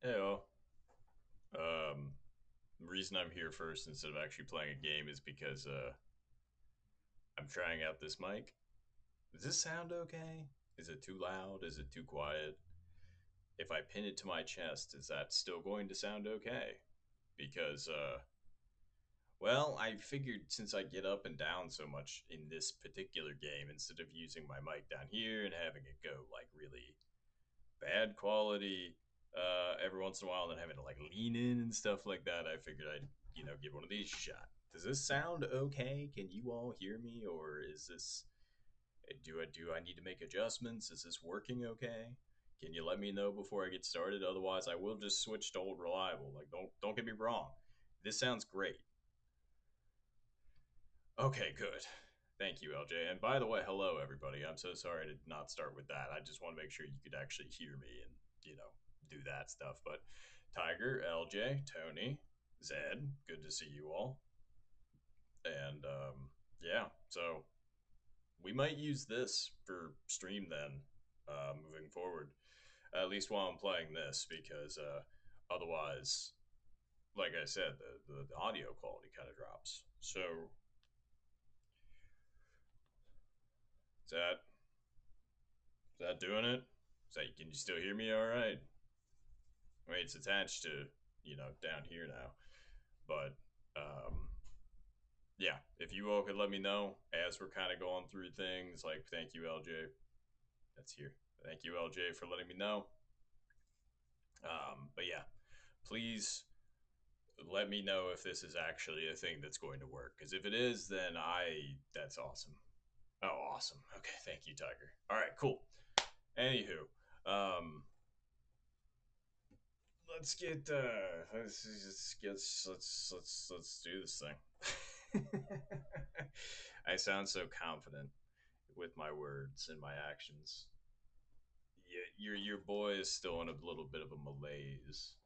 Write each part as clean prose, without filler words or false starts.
Hey, the reason I'm here first instead of actually playing a game is because I'm trying out this mic. Does this sound okay? Is it too loud? Is it too quiet? If I pin it to my chest, is that still going to sound okay? Because well, I figured since I get up and down so much in this particular game, instead of using my mic down here and having it go like really bad quality every once in a while and then having to like lean in and stuff like that, I figured I'd, give one of these a shot. Does this sound okay? Can you all hear me? Or is this do I need to make adjustments? Is this working okay? Can you let me know before I get started? Otherwise I will just switch to old reliable. Like don't get me wrong. This sounds great. Okay, good. Thank you, LJ. And by the way, hello everybody. I'm so sorry to not start with that. I just want to make sure you could actually hear me and, do that stuff. But Tiger, LJ, Tony, Zed, good to see you all. And yeah, so we might use this for stream then, moving forward. At least while I'm playing this, because otherwise, like I said, the audio quality kind of drops. So is that doing it? Is that, can you still hear me all right? I mean, it's attached to, down here now. But yeah, if you all could let me know as we're kind of going through things, like thank you, LJ. That's here. Thank you, LJ, for letting me know. But yeah, please let me know if this is actually a thing that's going to work. Because if it is, then that's awesome. Oh, awesome. Okay, thank you, Tiger. All right, cool. Anywho, um, let's do this thing. I sound so confident with my words and my actions. Yeah, your boy is still in a little bit of a malaise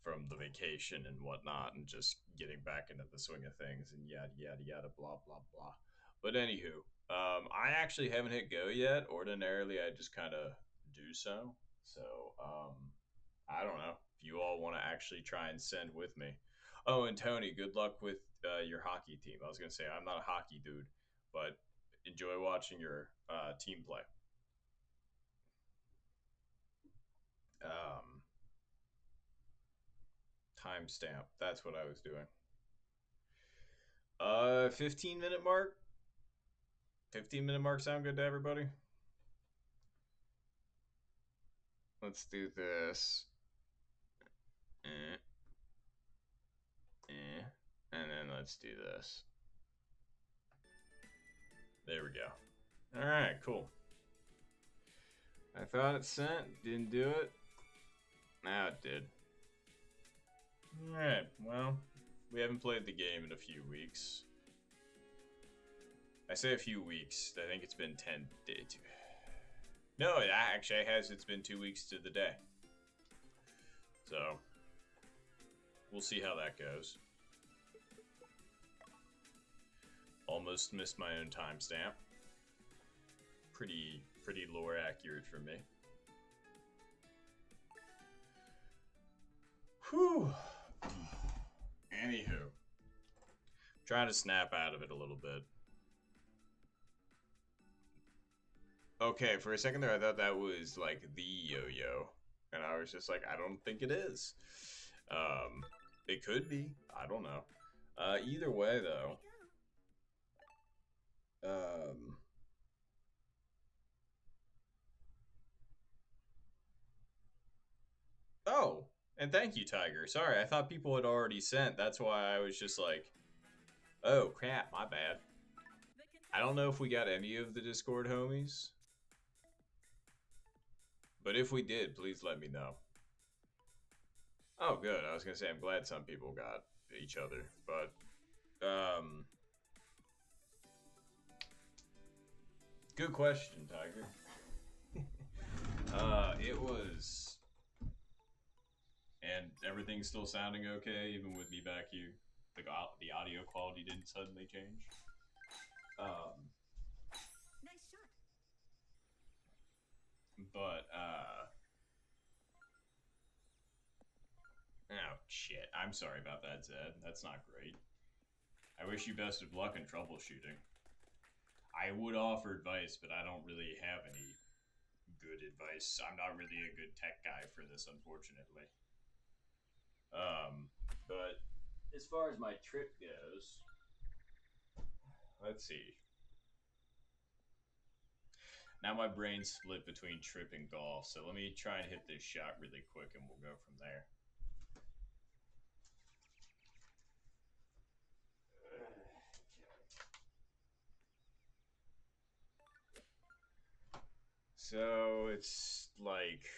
from the vacation and whatnot, and just getting back into the swing of things and yada yada yada blah blah blah. But anywho, I actually haven't hit go yet. Ordinarily, I just kind of do so. So I don't know if you all want to actually try and send with me. Oh, and Tony, good luck with your hockey team. I was gonna say I'm not a hockey dude, but enjoy watching your team play. Um, Timestamp. That's what I was doing. 15-minute mark. 15-minute mark sound good to everybody? Let's do this. Eh, and then let's do this. There we go. All right, cool. I thought it sent, didn't do it. Now it did. All right. Well, we haven't played the game in a few weeks. I say a few weeks. I think it's been 10 days. No, it actually has. It's been 2 weeks to the day. So we'll see how that goes. Almost missed my own timestamp. Pretty lore accurate for me. Whew. Anywho, trying to snap out of it a little bit. Okay, for a second there, I thought that was like the yo-yo, and I was just like, I don't think it is. Um, it could be. I don't know. Either way, though. Um, oh, and thank you, Tiger. Sorry, I thought people had already sent. That's why I was just like, oh crap, my bad. I don't know if we got any of the Discord homies, but if we did, please let me know. Oh, good. I was gonna say I'm glad some people got each other, but good question, Tiger. It was, and everything's still sounding okay, even with me back here. The audio quality didn't suddenly change. Um, but Shit, I'm sorry about that, Zed. That's not great. I wish you best of luck in troubleshooting. I would offer advice, but I don't really have any good advice. I'm not really a good tech guy for this, unfortunately. But as far as my trip goes, let's see. Now my brain's split between trip and golf, so let me try and hit this shot really quick and we'll go from there. So it's like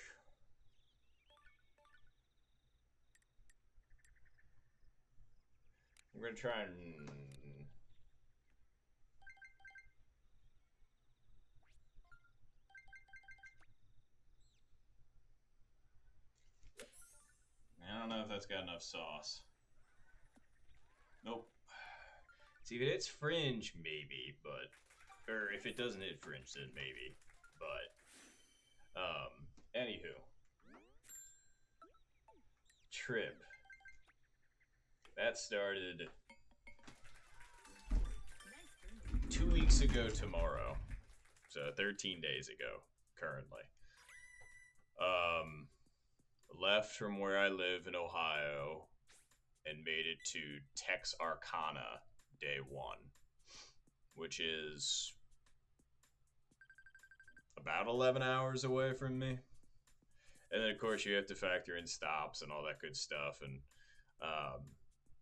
I'm gonna try and I don't know if that's got enough sauce. Nope. See, if it hits fringe, maybe, but or if it doesn't hit fringe, then maybe. But anywho, trip that started 2 weeks ago tomorrow, so 13 days ago currently. Um, left from where I live in Ohio and made it to Texarkana day one, which is about 11 hours away from me. And then, of course, you have to factor in stops and all that good stuff. And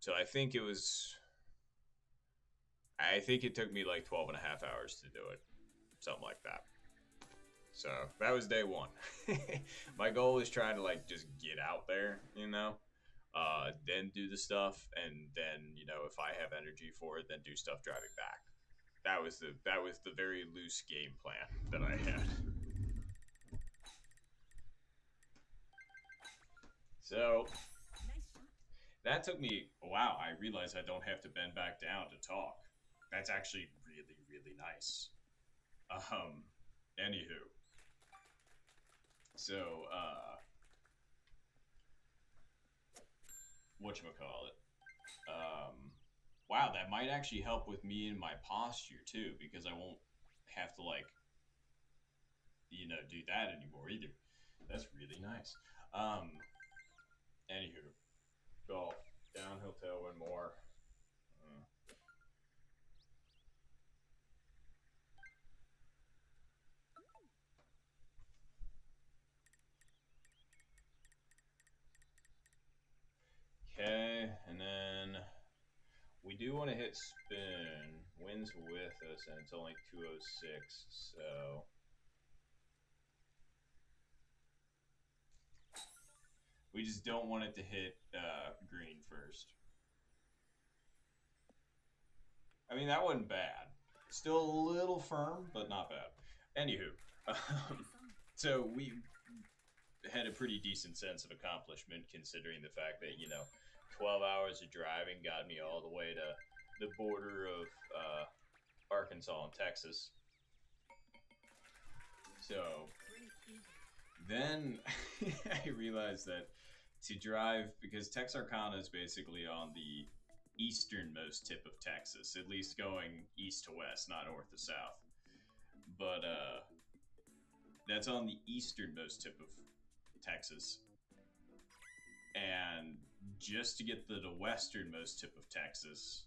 so I think it took me like 12 and a half hours to do it, something like that. So that was day one. My goal is trying to like just get out there, then do the stuff, and then if I have energy for it, then do stuff driving back. That was the very loose game plan that I had. So that took me. Wow, I realized I don't have to bend back down to talk. That's actually really really nice. Anywho, so whatchamacallit. Wow, that might actually help with me and my posture too, because I won't have to like do that anymore either. That's really nice. Anywho, golf, downhill tailwind more. Uh, Okay, and then we do want to hit spin. Wind's with us, and it's only 206, so we just don't want it to hit green first. I mean, that wasn't bad. Still a little firm, but not bad. Anywho, so we had a pretty decent sense of accomplishment considering the fact that 12 hours of driving got me all the way to the border of Arkansas and Texas. So then I realized that to drive, because Texarkana is basically on the easternmost tip of Texas, at least going east to west, not north to south. But that's on the easternmost tip of Texas. And just to get to the westernmost tip of Texas,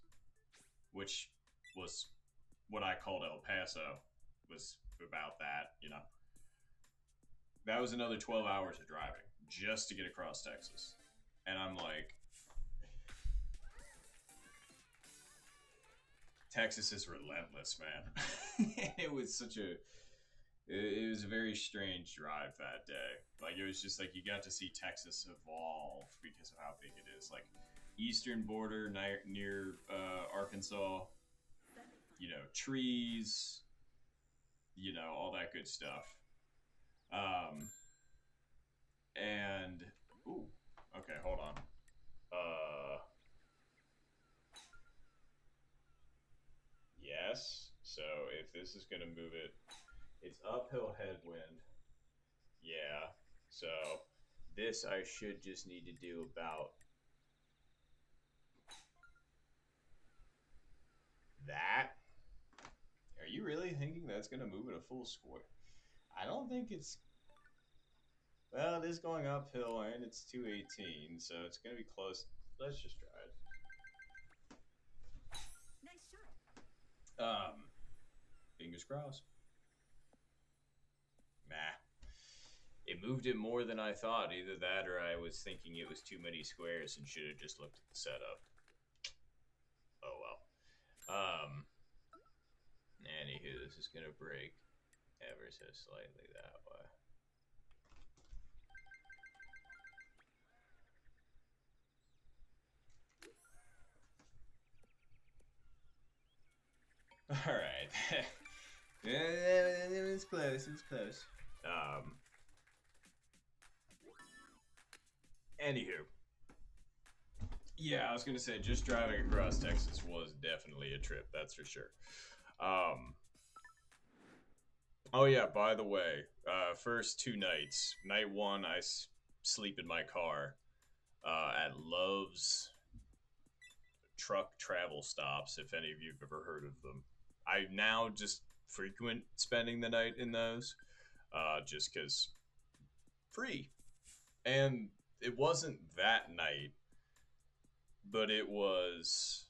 which was what I called El Paso, was about that. That was another 12 hours of driving just to get across Texas. And I'm like, Texas is relentless, man. It was it was a very strange drive that day. Like, it was just like you got to see Texas evolve because of how big it is. Like, eastern border near Arkansas, trees, all that good stuff. And ooh, okay, hold on. Yes. So if this is gonna move it, it's uphill headwind. Yeah. So this I should just need to do about That? Are you really thinking that's going to move it a full square? I don't think it's. Well, it is going uphill and it's 218, so it's going to be close. Let's just try it. Nice shot. Fingers crossed. Nah. It moved it more than I thought. Either that or I was thinking it was too many squares and should have just looked at the setup. Oh well. Anywho, this is gonna break ever so slightly that way. Alright. It was close, it was close. Anywho. Yeah, I was gonna say just driving across Texas was definitely a trip, that's for sure. Oh yeah, by the way, first 2 nights. Night one, I sleep in my car at Love's truck travel stops, if any of you have ever heard of them. I now just frequent spending the night in those, just because free. And it wasn't that night, but it was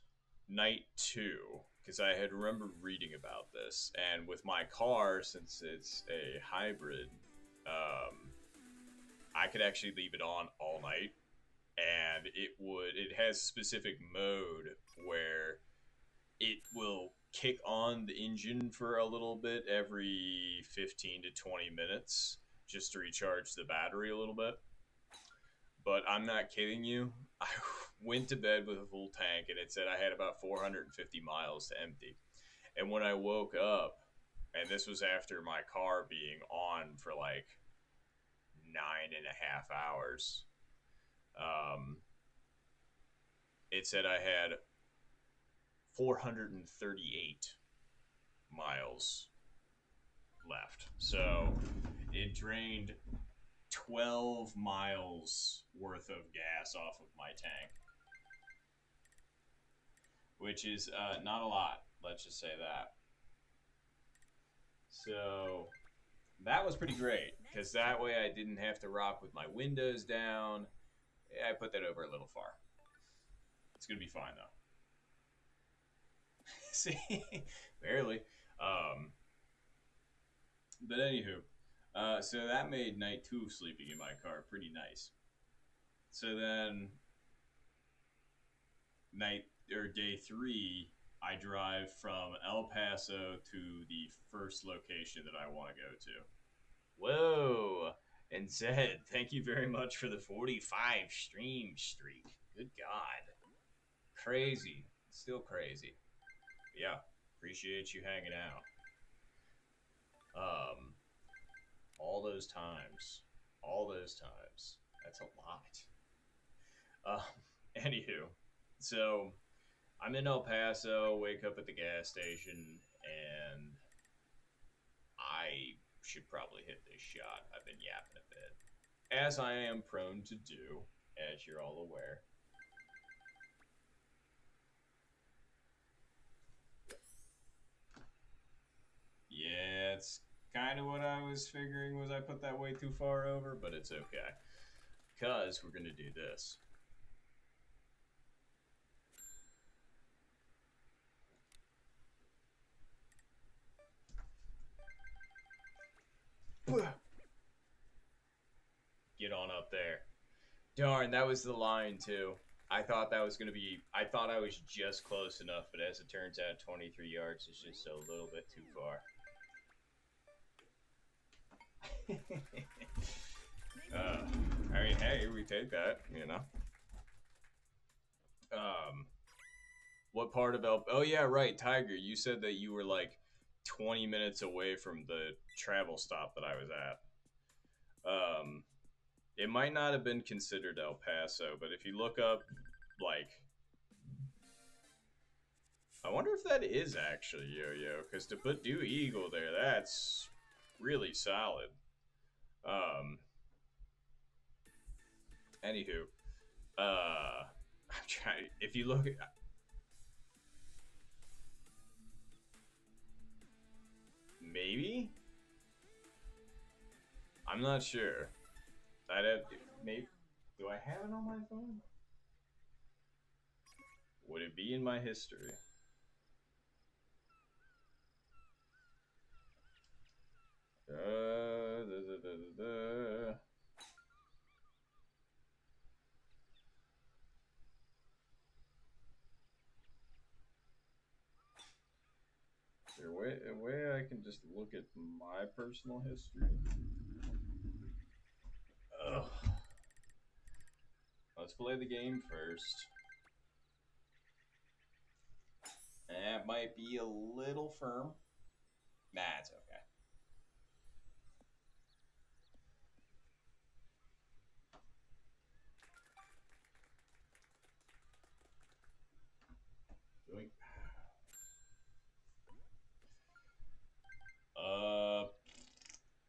night two, because I had remembered reading about this. And with my car, since it's a hybrid, I could actually leave it on all night, and it has a specific mode where it will kick on the engine for a little bit every 15 to 20 minutes just to recharge the battery a little bit. But I'm not kidding you. I went to bed with a full tank and it said I had about 450 miles to empty. And when I woke up, and this was after my car being on for like 9.5 hours, it said I had 438 miles left. So it drained 12 miles worth of gas off of my tank, which is not a lot. Let's just say that. So that was pretty great because that way I didn't have to rock with my windows down. I put that over a little far. It's gonna be fine though. See, barely. But anywho, so that made night two of sleeping in my car pretty nice. So then, day three, I drive from El Paso to the first location that I want to go to. Whoa! And Zed, thank you very much for the 45 stream streak. Good God. Crazy. Still crazy. But yeah, appreciate you hanging out. All those times. All those times. That's a lot. Anywho, so I'm in El Paso, wake up at the gas station, and I should probably hit this shot. I've been yapping a bit, as I am prone to do, as you're all aware. Yeah, it's kind of what I was figuring was I put that way too far over, but it's okay. Because we're going to do this. Get on up there. Darn, that was the line too. I thought that was going to be. I thought I was just close enough, but as it turns out, 23 yards is just a little bit too far. I mean, hey, we take that, you know. What part of El? Oh yeah, right, Tiger. You said that you were like 20 minutes away from the travel stop that I was at. It might not have been considered El Paso, but if you look up, like, I wonder if that is actually Yo-Yo, because to put Dew Eagle there, that's really solid. Anywho, I'm trying. If you look, Maybe? I'm not sure. I'd have maybe. Do I have it on my phone? Would it be in my history? Da, da, da, da. Is there a way I can just look at my personal history? Ugh. Let's play the game first. That might be a little firm. Nah, it's okay. Doink.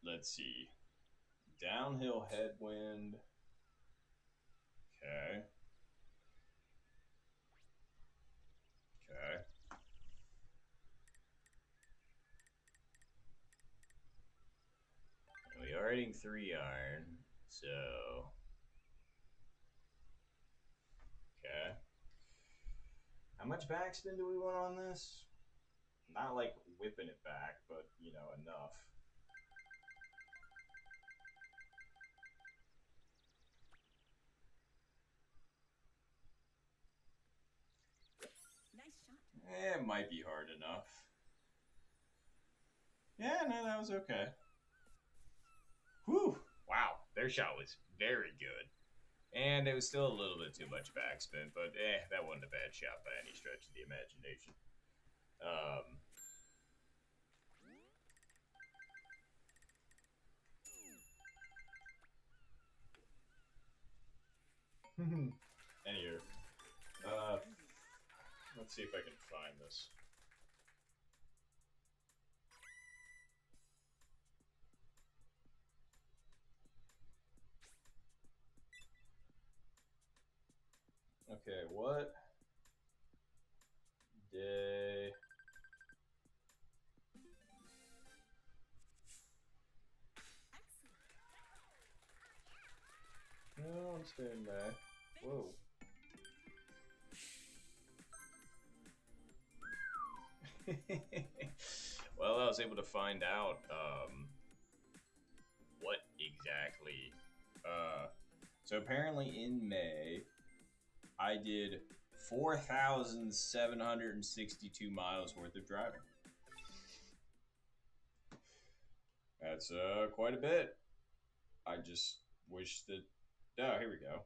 Let's see. Downhill headwind. Okay. Okay. We are hitting 3-iron, so okay. How much backspin do we want on this? Not like whipping it back, but you know, enough. Nice shot. It might be hard enough. Yeah, no, that was okay. Whew! Wow, their shot was very good. And it was still a little bit too much backspin, but that wasn't a bad shot by any stretch of the imagination. Anywho, let's see if I can find this. Okay, what day? No, I'm staying back. Whoa. Well, I was able to find out what exactly. So apparently in May, I did 4,762 miles worth of driving. That's quite a bit. I just wish that. Oh, here we go.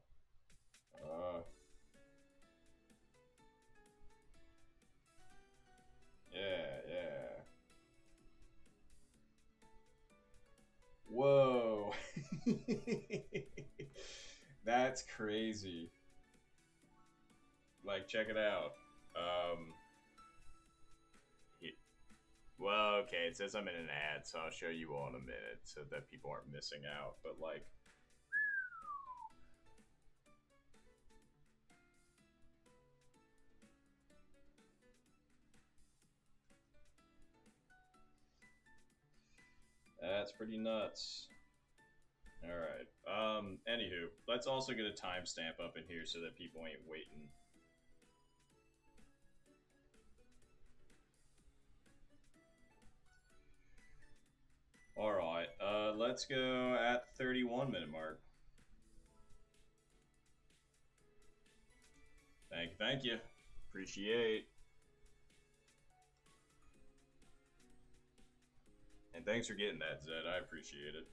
Yeah. Whoa. That's crazy. Like, check it out. Well, okay, it says I'm in an ad, so I'll show you all in a minute so that people aren't missing out. But, like, that's pretty nuts. Alright. Anywho, let's also get a timestamp up in here so that people ain't waiting. Alright, let's go at 31-minute mark. Thank you. Appreciate. And thanks for getting that, Zed. I appreciate it.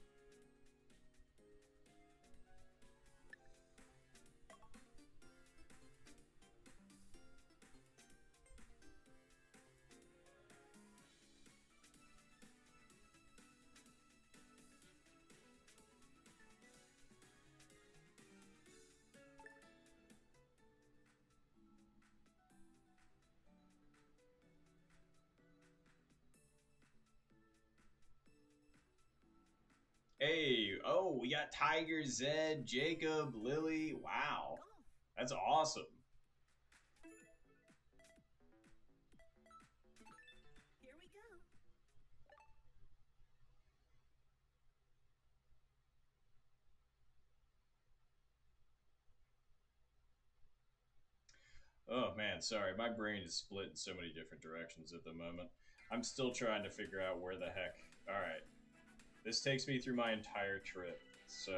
Hey, oh, we got Tiger, Zed, Jacob, Lily. Wow. That's awesome. Here we go. Oh man, sorry, my brain is split in so many different directions at the moment. I'm still trying to figure out where the heck. Alright, this takes me through my entire trip. So,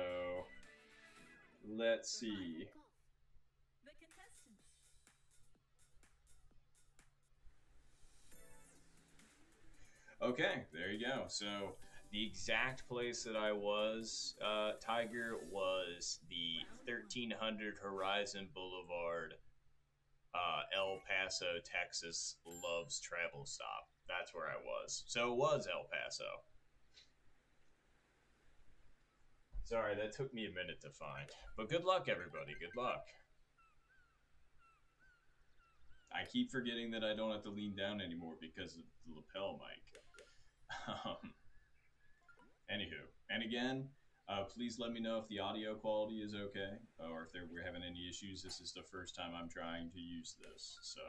let's see. Okay, there you go. So, the exact place that I was, Tiger, was the 1300 Horizon Boulevard, El Paso, Texas Loves Travel Stop. That's where I was. So it was El Paso. Sorry, that took me a minute to find. But good luck, everybody. Good luck. I keep forgetting that I don't have to lean down anymore because of the lapel mic. Um, Anywho, and again, please let me know if the audio quality is okay or if we're having any issues. This is the first time I'm trying to use this, so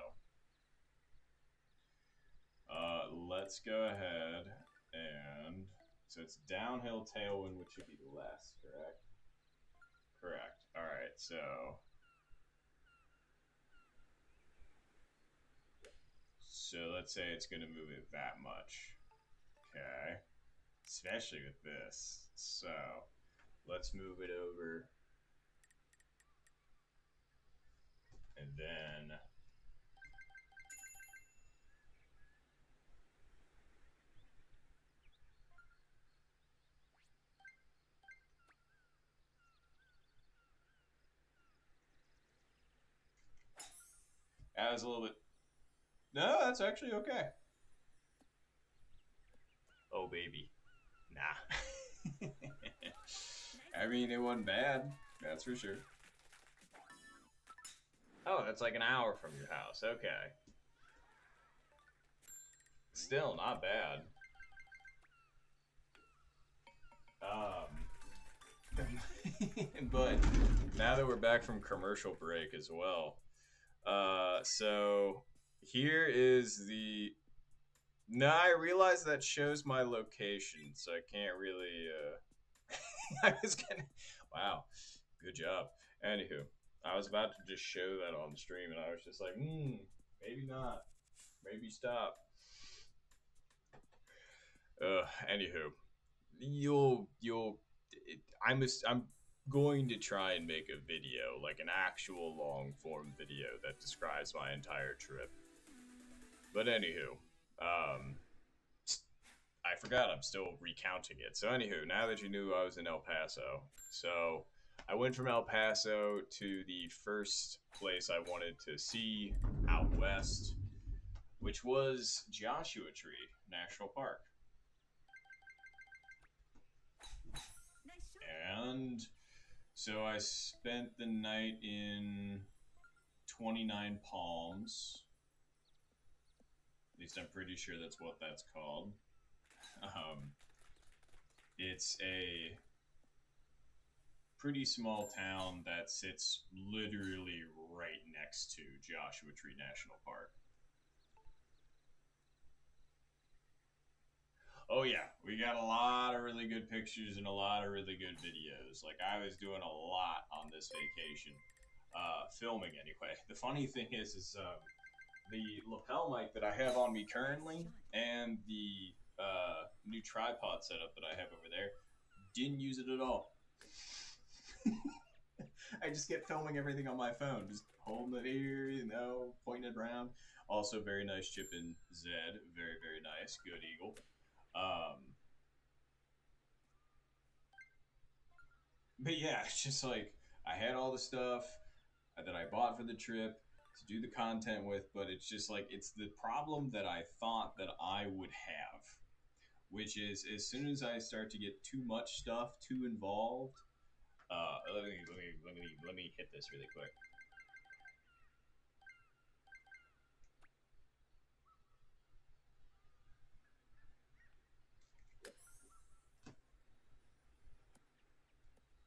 let's go ahead and so it's downhill tailwind, which should be less, correct? Correct. All right, so let's say it's going to move it that much. Okay, especially with this. So let's move it over, and then that was a little bit. No, that's actually okay. Oh baby, nah. I mean, it wasn't bad. That's for sure. Oh, that's like an hour from your house. Okay. Still not bad. But now that we're back from commercial break as well, so here is the. No, I realize that shows my location, so I can't really. I was gonna. Wow, good job. Anywho, I was about to just show that on stream, and I was just like, maybe not. Maybe stop. Anywho, you'll I'm going to try and make a video, like an actual long form video that describes my entire trip. But anywho, um I forgot I'm still recounting it. So anywho, now that you knew I was in El Paso, so I went from El Paso to the first place I wanted to see out west, which was Joshua Tree National Park. And so I spent the night in 29 Palms. At least I'm pretty sure that's what that's called. Um, it's a pretty small town that sits literally right next to Joshua Tree National Park. Oh yeah, we got a lot of really good pictures and a lot of really good videos. Like I was doing a lot on this vacation, filming anyway. The funny thing is the lapel mic that I have on me currently and the new tripod setup that I have over there didn't use it at all. I just kept filming everything on my phone, just holding it here, pointing it around. Also, very nice chip in Zed, very very nice, good eagle. Um, but yeah, it's just like I had all the stuff that I bought for the trip to do the content with, but it's just like it's the problem that I thought that I would have, which is as soon as I start to get too much stuff too involved. Let me hit this really quick.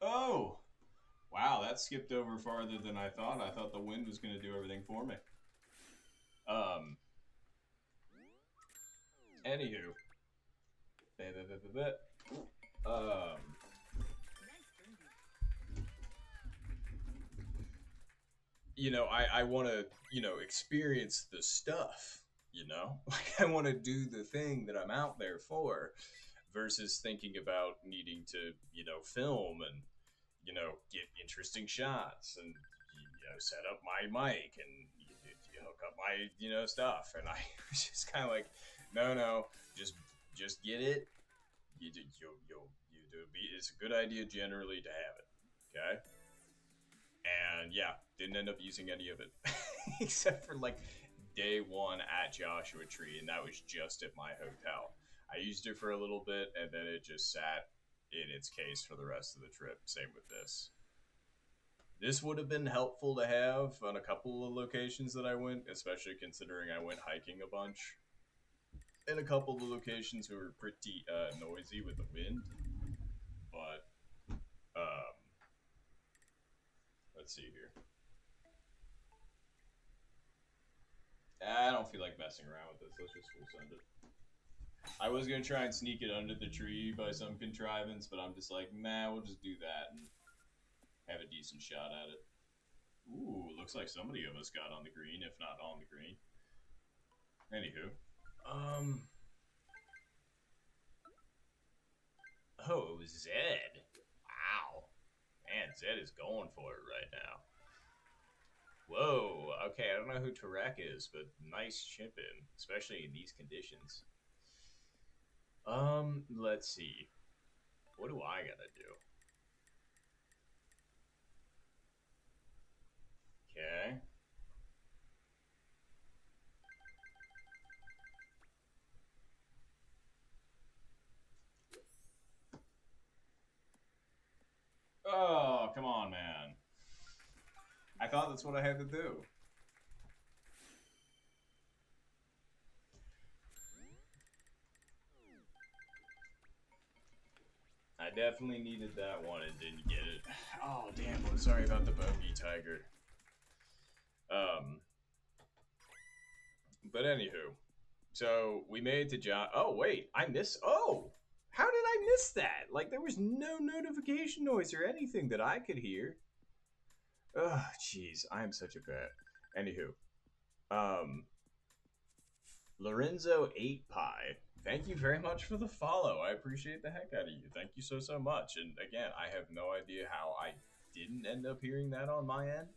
Oh, wow, that skipped over farther than I thought. I thought the wind was going to do everything for me. Um. Anywho. I want to, experience the stuff, like I want to do the thing that I'm out there for versus thinking about needing to, film and, get interesting shots and, set up my mic and hook up my, stuff. And I was just kind of like, no, no, just get it. You do be. It's a good idea generally to have it. Okay. And yeah, didn't end up using any of it except for like day one at Joshua Tree, and that was just at my hotel. I used it for a little bit, and then it just sat in its case for the rest of the trip. Same with this. This would have been helpful to have on a couple of locations that I went, especially considering I went hiking a bunch. In a couple of the locations were pretty noisy with the wind, but um, let's see here. I don't feel like messing around with this. Let's just full send it. I was gonna try and sneak it under the tree by some contrivance, but I'm just like, nah, we'll just do that and have a decent shot at it. Ooh, looks like somebody of us got on the green, if not on the green. Anywho, oh, Zed. Wow, man, Zed is going for it right now. Whoa, okay, I don't know who Tarek is, but nice chipping, especially in these conditions. Let's see. What do I gotta do? Okay. Oh, come on, man. I thought that's what I had to do. I definitely needed that one and didn't get it. Oh, damn. I'm sorry about the bogey, Tiger. Um, but anywho, so we made to John. Oh, wait. Oh, how did I miss that? Like, there was no notification noise or anything that I could hear. Oh, jeez. I am such a bad. Anywho, um, Lorenzo 8 Pie. Thank you very much for the follow. I appreciate the heck out of you. Thank you so much. And again, I have no idea how I didn't end up hearing that on my end.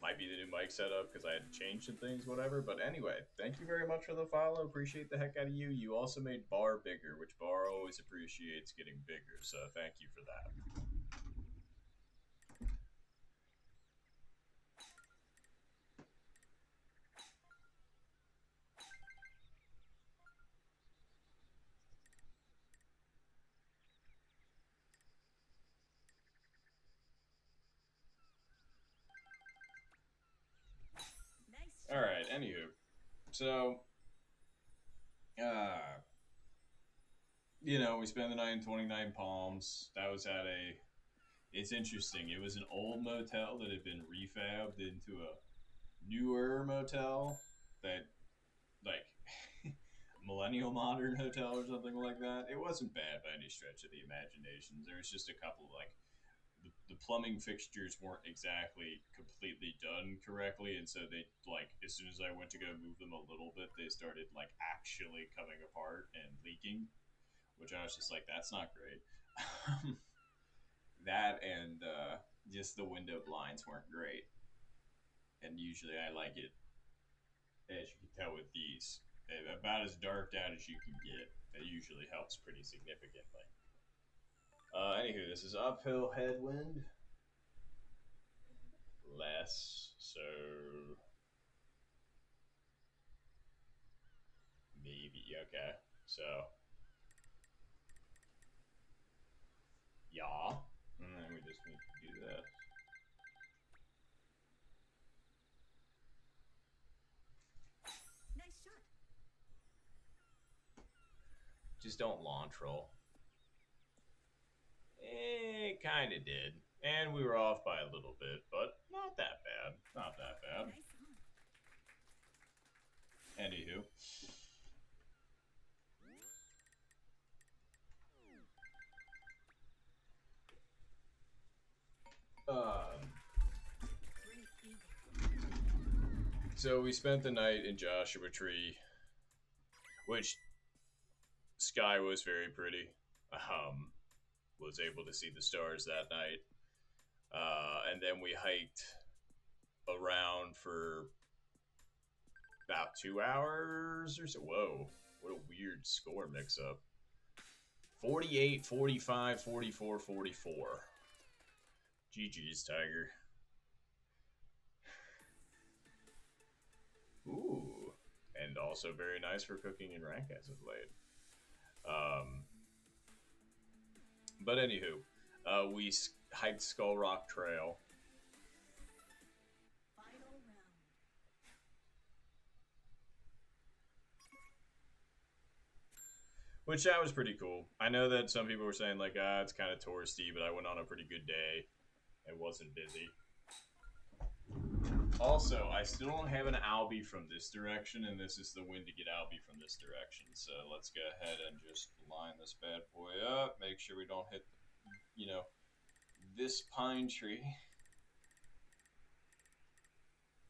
Might be the new mic setup because I had to change some things, whatever. But anyway, thank you very much for the follow. Appreciate the heck out of you. You also made Bar bigger, which Bar always appreciates getting bigger. So thank you for that. All right. Anywho, so uh, we spent the night in 29 Palms. That was at a. It's interesting. It was an old motel that had been refabbed into a newer motel that, like, millennial modern hotel or something like that. It wasn't bad by any stretch of the imagination. There was just a couple, like, the plumbing fixtures weren't exactly completely done correctly, and so they, like, as soon as I went to go move them a little bit, they started, like, actually coming apart and leaking, which I was just like, that's not great. That and just the window blinds weren't great, and usually I like it, as you can tell with these, about as darked out as you can get. That usually helps pretty significantly. Anywho, this is uphill headwind. Less, so maybe, okay. So, yeah. And then we just need to do that. Nice shot. Just don't launch roll. It kind of did. And we were off by a little bit, but not that bad. Not that bad. Nice on. Anywho. So we spent the night in Joshua Tree, which sky was very pretty. Was able to see the stars that night. And then we hiked around for about 2 hours or so. Whoa, what a weird score mix up. 48, 45, 44, 44. GG's, Tiger. Ooh. And also very nice for cooking in rank as of late. But anywho, we hiked Skull Rock Trail. Which that was pretty cool. I know that some people were saying like, it's kind of touristy, but I went on a pretty good day. It wasn't busy. Also, I still don't have an Albie from this direction, and this is the win to get Albie from this direction. So let's go ahead and just line this bad boy up. Make sure we don't hit, this pine tree.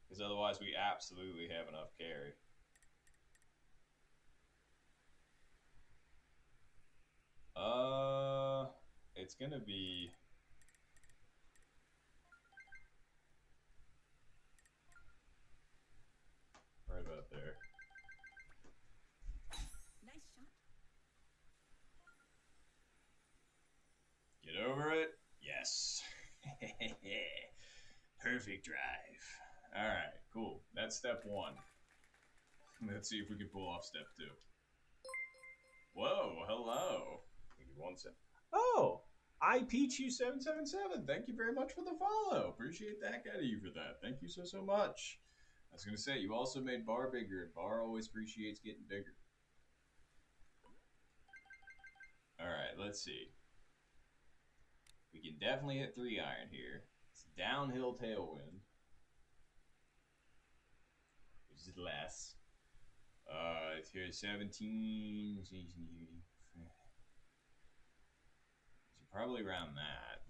Because otherwise we absolutely have enough carry. It's gonna be right about there. Nice shot. Get over it. Yes. Perfect drive. All right, cool. That's step one. Let's see if we can pull off step two. Whoa, hello. Give me 1 second. Oh, IPeach777. Thank you very much for the follow. Appreciate the heck out of you for that. Thank you so much. I was going to say, you also made Bar bigger, and Bar always appreciates getting bigger. All right, let's see. We can definitely hit 3-iron here. It's downhill tailwind. Which is less. It's here 17. Probably around that.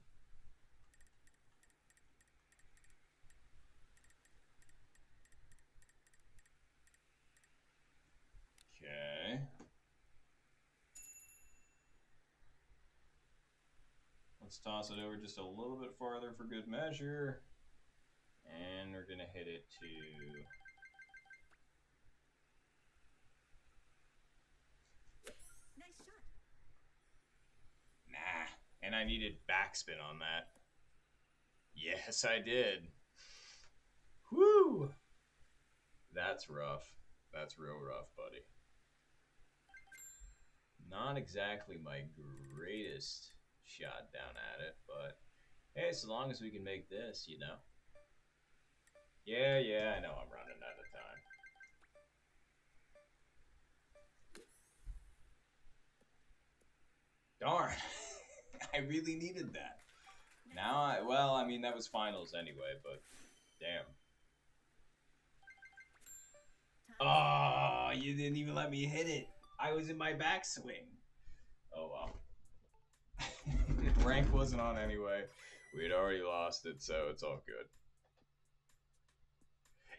Okay. Let's toss it over just a little bit farther for good measure. And we're going to hit it to... Nice shot. Nah. And I needed backspin on that. Yes, I did. Woo! That's rough. That's real rough, buddy. Not exactly my greatest shot down at it, but hey, so long as we can make this, Yeah, I know I'm running out of time. Darn. I really needed that. Now, that was finals anyway, but damn. Oh, you didn't even let me hit it. I was in my backswing. Oh, well. Rank wasn't on anyway. We had already lost it, so it's all good.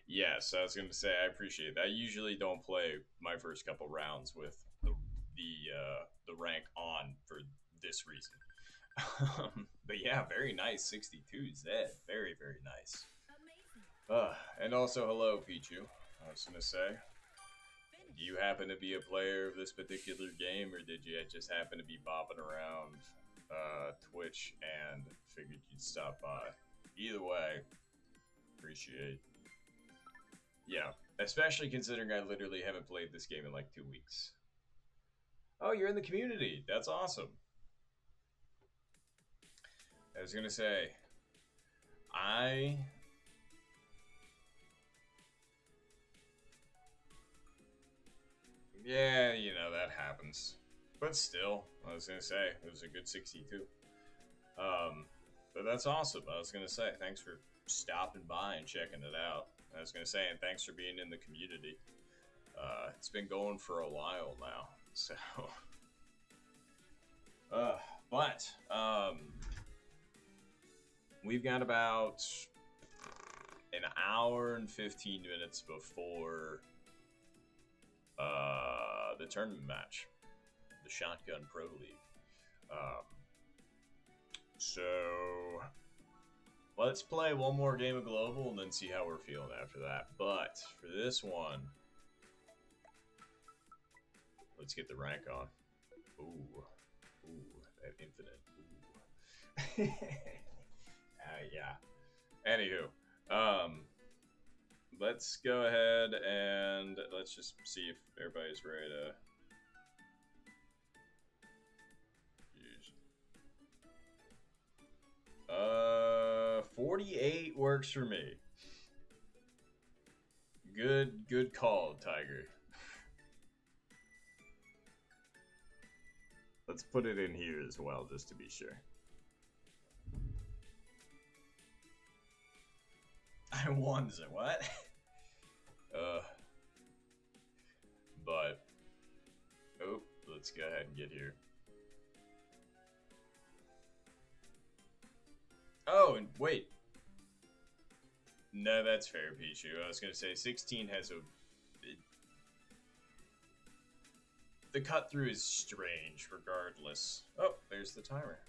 Yes, I was going to say, I appreciate that. I usually don't play my first couple rounds with the rank on for this reason. But yeah, very nice. 62 Zed. Very, very nice. Amazing. And also, hello, Pichu. I was going to say, do you happen to be a player of this particular game, or did you just happen to be bopping around Twitch and figured you'd stop by? Either way, appreciate. Yeah, especially considering I literally haven't played this game in like 2 weeks. Oh, you're in the community. That's awesome. I was gonna say, yeah, that happens. But still, I was gonna say, it was a good 62. But that's awesome. I was gonna say, thanks for stopping by and checking it out. I was gonna say, and thanks for being in the community. It's been going for a while now, so. But we've got about an hour and 15 minutes before the tournament match, the Shotgun Pro League. So let's play one more game of Global and then see how we're feeling after that. But for this one, let's get the rank on. Ooh, that infinite. Ooh. Yeah. Anywho, let's go ahead and let's just see if everybody's ready to. 48 works for me. Good call, Tiger. Let's put it in here as well, just to be sure. I won, is it what? But let's go ahead and get here. Oh, and wait. No, that's fair, Pichu. I was gonna say 16 has the cut through is strange, regardless. Oh, there's the timer.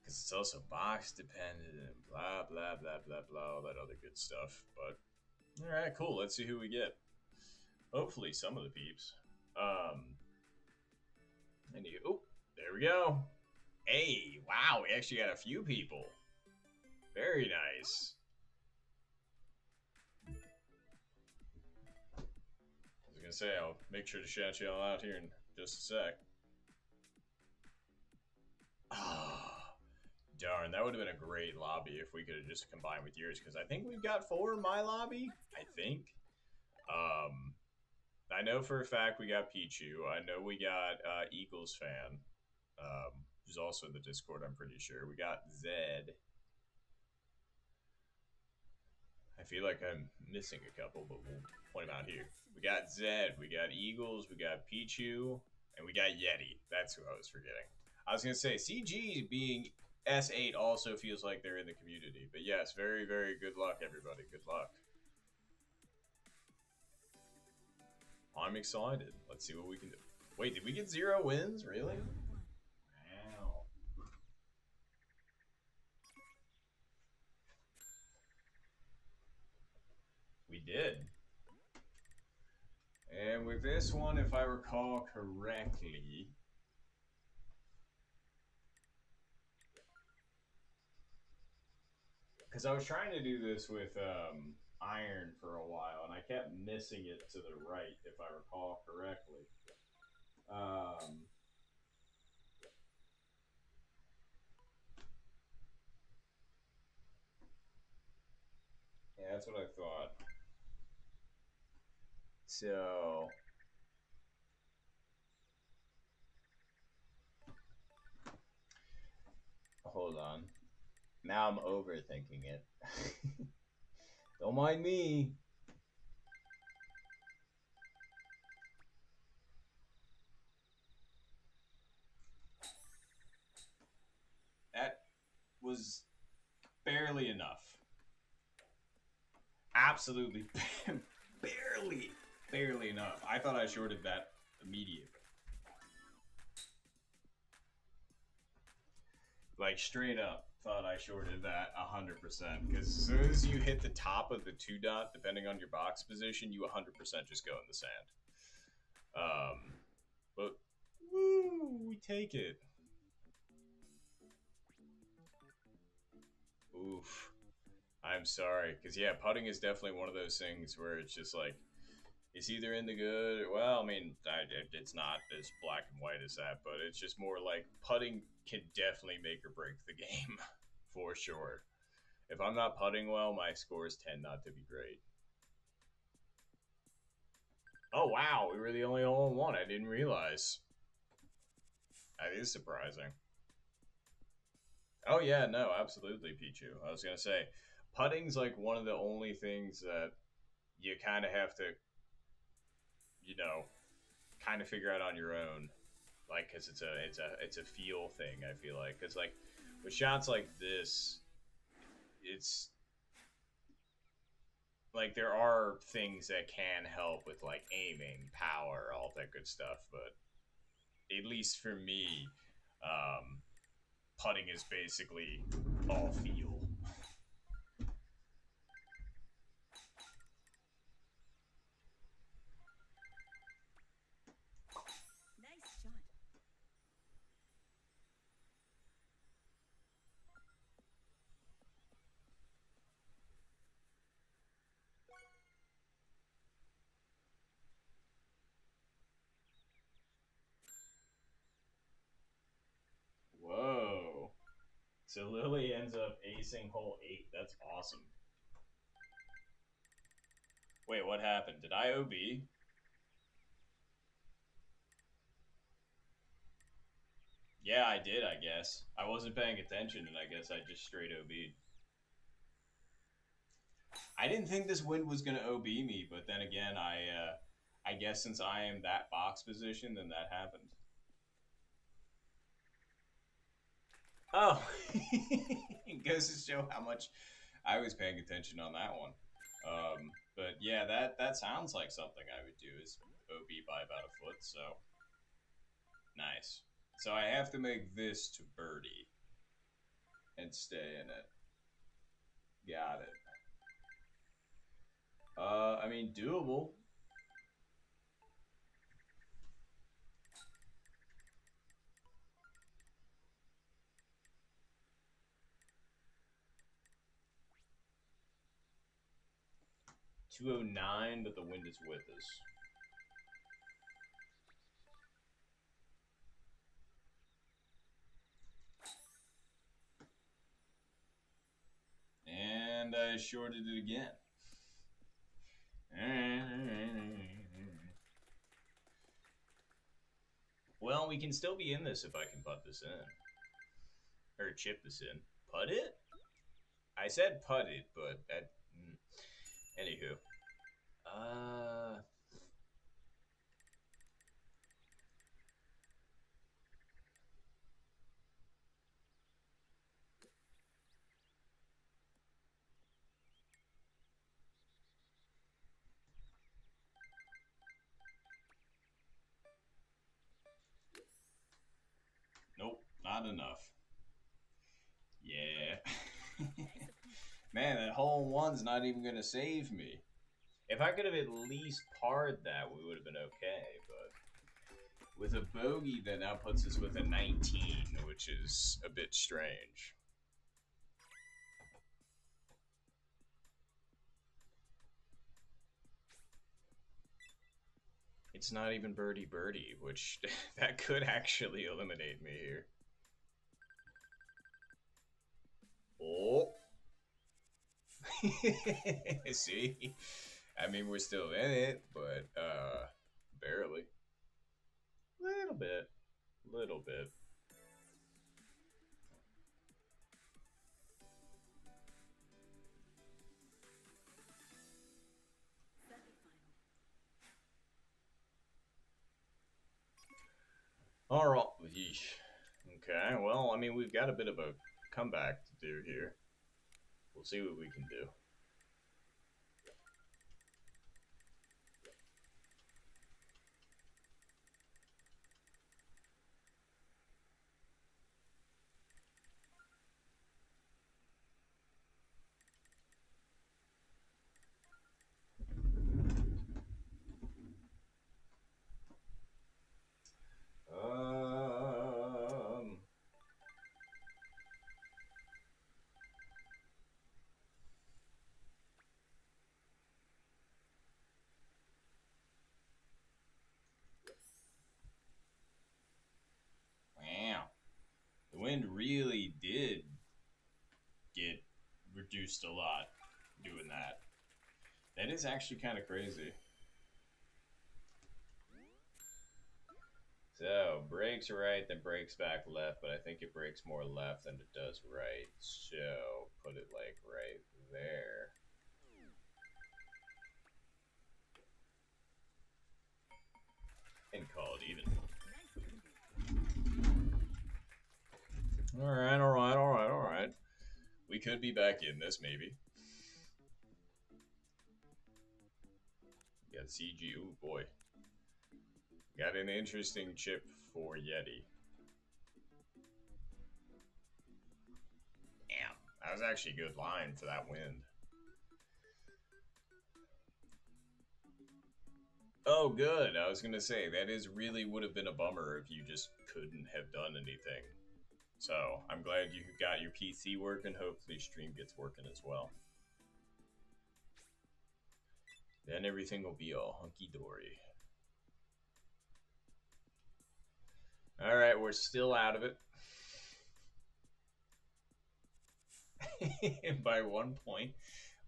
Because it's also box dependent and blah, blah, blah, blah, blah, all that other good stuff. But, alright, cool. Let's see who we get. Hopefully some of the peeps. There we go. Hey, wow, we actually got a few people. Very nice. I was gonna say, I'll make sure to shout you all out here in just a sec. Ah, darn, that would have been a great lobby if we could have just combined with yours, because I think we've got 4 in my lobby, I think. I know for a fact we got Pichu. I know we got Eagles fan, who's also in the Discord, I'm pretty sure. We got Zed. I feel like I'm missing a couple, but we'll point them out here. We got Zed, we got Eagles, we got Pichu, and we got Yeti. That's who I was forgetting. I was going to say, CG being S8 also feels like they're in the community. But yes, very, very good luck, everybody. Good luck. I'm excited. Let's see what we can do. Wait, did we get 0 wins? Really? Wow. We did. And with this one, if I recall correctly, because I was trying to do this with iron for a while, and I kept missing it to the right, if I recall correctly. Yeah, that's what I thought. So hold on. Now I'm overthinking it. Don't mind me. That was barely enough. Absolutely barely enough. I thought I shorted that immediately. Like straight up thought I shorted that 100%, because as soon as you hit the top of the 2 dot, depending on your box position, you 100% just go in the sand. But woo, we take it. Oof. I'm sorry, because yeah, putting is definitely one of those things where it's just like, it's either in the good, well, I mean, it's not as black and white as that, but it's just more like putting can definitely make or break the game, for sure. If I'm not putting well, my scores tend not to be great. Oh, wow, we were the only hole in one. I didn't realize. That is surprising. Oh, yeah, no, absolutely, Pichu. I was going to say, putting's like one of the only things that you kind of have to, you know, kind of figure out on your own, like, because it's a feel thing. I feel like, because like with shots like this, it's like there are things that can help with like aiming, power, all that good stuff, but at least for me, um, putting is basically all feel. Nice shot. Whoa. So Lily ends up acing hole 8. That's awesome. Wait, what happened? Did I OB? Yeah, I did, I guess. I wasn't paying attention, and I guess I just straight OB'd. I didn't think this wind was going to OB me, but then again, I guess since I am that box position, then that happened. Oh, it goes to show how much I was paying attention on that one. But yeah, that sounds like something I would do is OB by about a foot. So nice. So I have to make this to birdie and stay in it. Got it. I mean, doable. .209, but the wind is with us. And I shorted it again. Well, we can still be in this if I can putt this in. Or chip this in. Putt it? I said putt it, but that... Anywho. Nope, not enough. Yeah. Man, that hole in one's not even going to save me. If I could have at least parred that, we would have been okay, but with a bogey that now puts us with a 19, which is a bit strange. It's not even birdie birdie, which that could actually eliminate me here. Oh. See? I mean, we're still in it, but barely. Little bit. Little bit. All right. Yeesh. Okay, well, I mean, we've got a bit of a comeback to do here. We'll see what we can do. Wow. The wind really did get reduced a lot doing that. That is actually kind of crazy. So, breaks right, then breaks back left, but I think it breaks more left than it does right. So, put it like right there. And call it even. Alright, alright, alright. We could be back in this, maybe. Got CG. Ooh, boy. Got an interesting chip for Yeti. Damn. That was actually a good line for that wind. Oh, good. I was going to say, that is really would have been a bummer if you just couldn't have done anything. So, I'm glad you got your PC working. Hopefully, stream gets working as well. Then everything will be all hunky-dory. Alright, we're still out of it. By 1 point.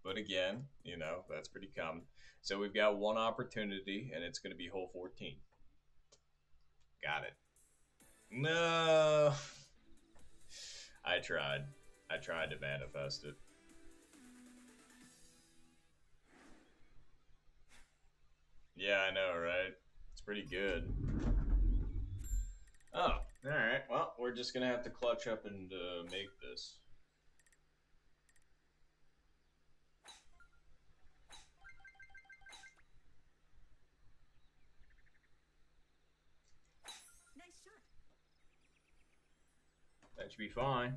But again, you know, that's pretty common. So we've got one opportunity, and it's going to be hole 14. Got it. No! I tried. I tried to manifest it. Yeah, I know, right? It's pretty good. Oh, alright. Well, we're just going to have to clutch up and make this. Nice shot. That should be fine.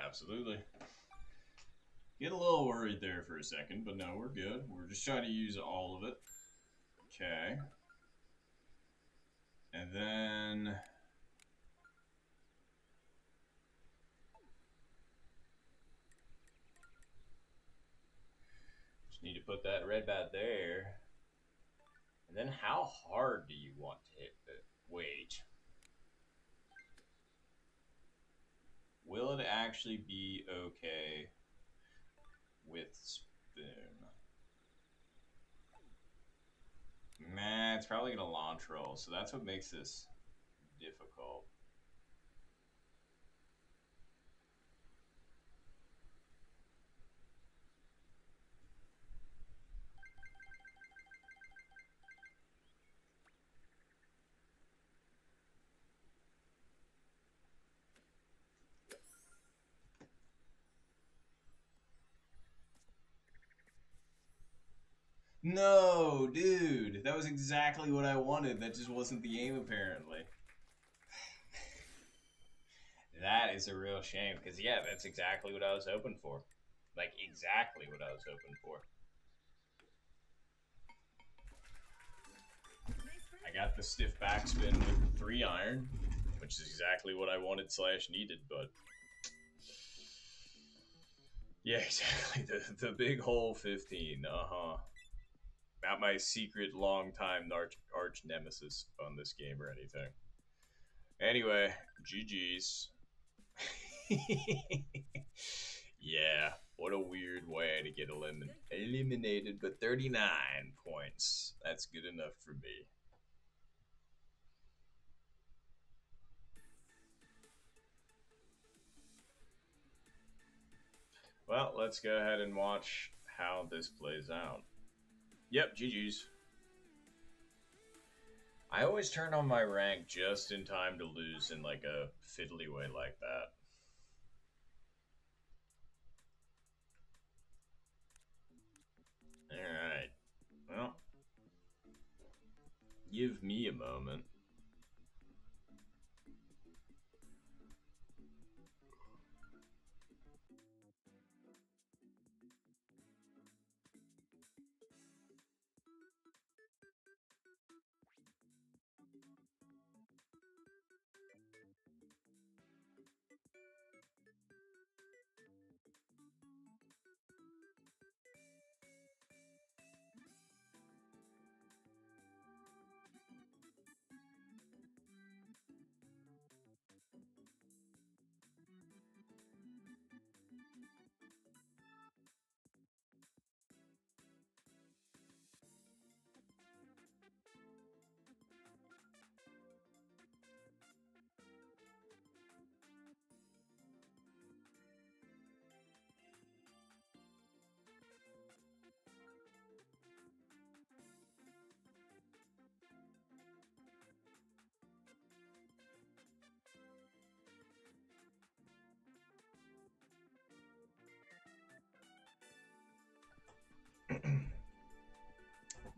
Absolutely. Get a little worried there for a second, but no, we're good. We're just trying to use all of it. Okay. And then... just need to put that red bat there. And then how hard do you want to hit the wage? Will it actually be okay with spoon? Man, it's probably going to launch roll, so that's what makes this difficult. No, dude, that was exactly what I wanted. That just wasn't the aim, apparently. That is a real shame, because, yeah, that's exactly what I was hoping for. Like, exactly what I was hoping for. I got the stiff backspin with the 3-iron, which is exactly what I wanted / needed, but... yeah, exactly, the big hole 15, uh-huh. Not my secret long-time arch nemesis on this game or anything. Anyway, GG's. Yeah, what a weird way to get eliminated, but 39 points. That's good enough for me. Well, let's go ahead and watch how this plays out. Yep, GG's. I always turn on my rank just in time to lose in like a fiddly way like that. Alright. Well, give me a moment.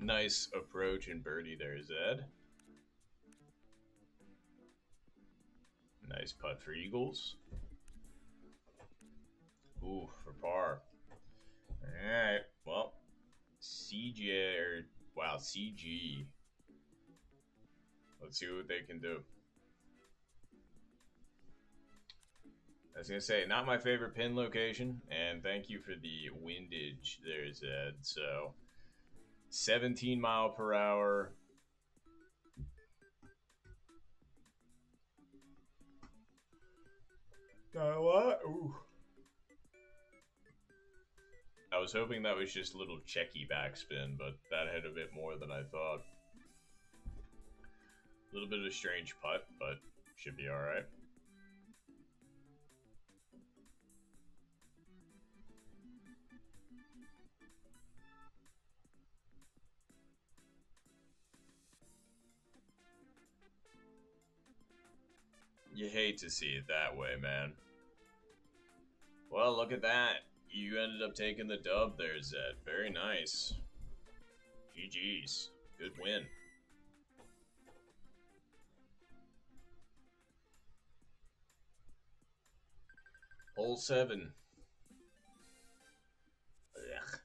Nice approach and birdie there, Zed. Nice putt for Eagles. Ooh, for par. Alright, well, CJ, or, wow, CG. Let's see what they can do. I was going to say, not my favorite pin location, and thank you for the windage there, Zed. So, 17 mile per hour. What? Ooh. I was hoping that was just a little checky backspin, but that had a bit more than I thought. A little bit of a strange putt, but should be alright. You hate to see it that way, man. Well, look at that. You ended up taking the dub there, Zed. Very nice. GG's. Good win. Hole 7. Ugh.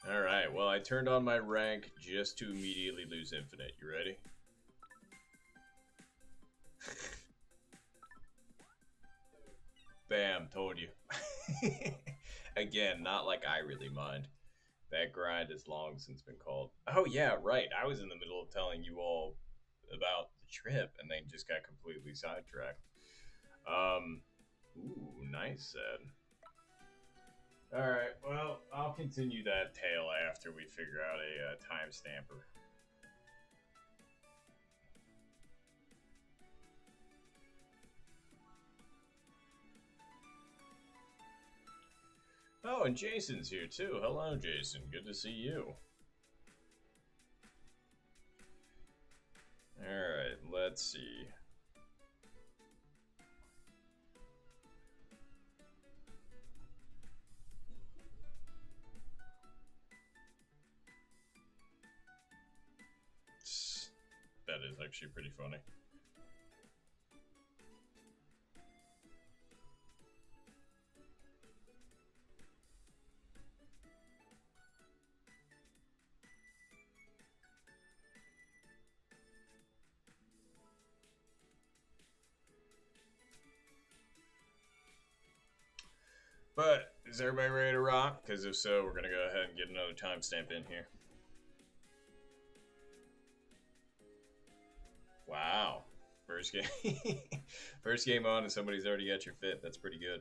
Alright, well, I turned on my rank just to immediately lose infinite. You ready? Bam, told you. Again, not like I really mind. That grind has long since been called. Oh, yeah, right. I was in the middle of telling you all about the trip and then just got completely sidetracked. Ooh, nice, Ed. Alright, well, I'll continue that tale after we figure out a timestamper. Oh, and Jason's here too. Hello, Jason. Good to see you. Alright, let's see. That is actually pretty funny. But is everybody ready to rock? Because if so, we're going to go ahead and get another timestamp in here. Wow. First game. First game on and somebody's already got your fit. That's pretty good.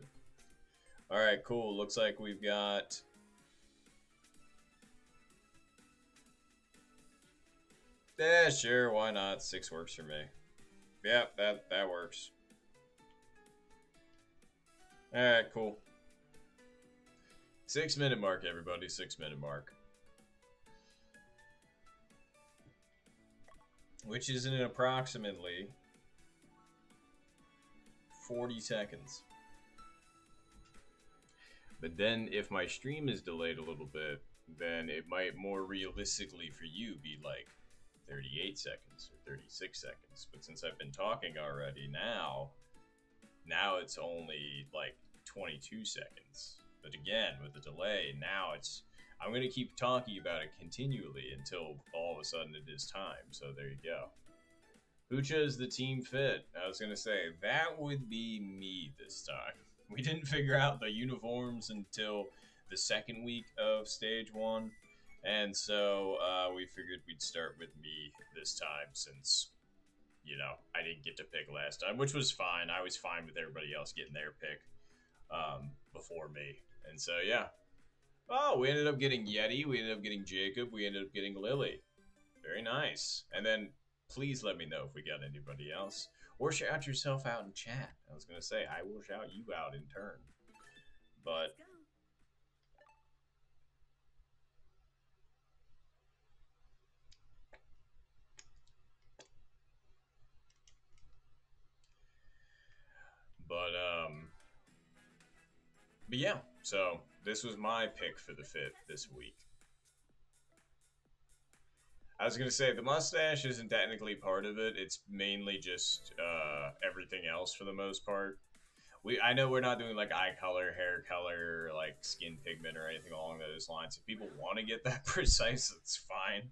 All right, cool. Looks like we've got... Yeah, sure. Why not? 6 works for me. Yeah, that works. All right, cool. 6-minute mark, everybody. 6-minute mark. Which is in approximately 40 seconds. But then if my stream is delayed a little bit, then it might more realistically for you be like 38 seconds or 36 seconds. But since I've been talking already now it's only like 22 seconds. But again, with the delay, now I'm going to keep talking about it continually until all of a sudden it is time. So there you go. Who chose the team fit? I was going to say, that would be me this time. We didn't figure out the uniforms until the second week of stage 1. And so we figured we'd start with me this time since, you know, I didn't get to pick last time, which was fine. I was fine with everybody else getting their pick before me. And so, yeah. Oh, we ended up getting Yeti. We ended up getting Jacob. We ended up getting Lily. Very nice. And then please let me know if we got anybody else. Or shout yourself out in chat. I was going to say, I will shout you out in turn. But... But yeah, so This was my pick for the fit this week. I was gonna say the mustache isn't technically part of it. It's mainly just everything else for the most part. I know we're not doing like eye color, hair color, like skin pigment or anything along those lines. If people want to get that precise, it's fine.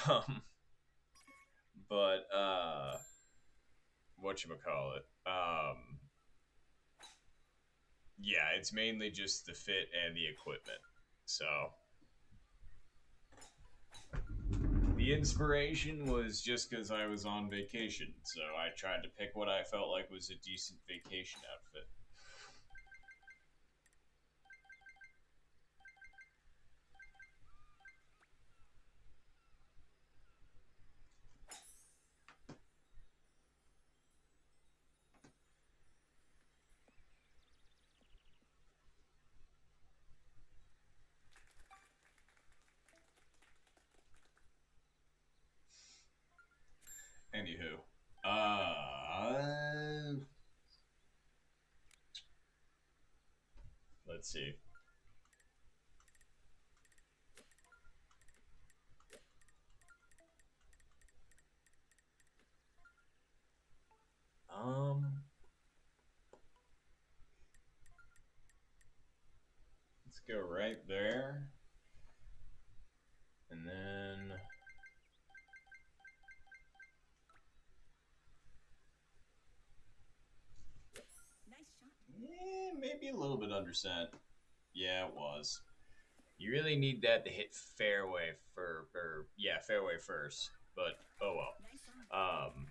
Um, but whatchamacallit? Yeah, it's mainly just the fit and the equipment. So the inspiration was just because I was on vacation, so I tried to pick what I felt like was a decent vacation outfit. Anywho, let's see. Let's go right there, and then Nice shot. maybe a little bit undersent. Yeah, it was. You really need that to hit fairway fairway first. But oh Nice on.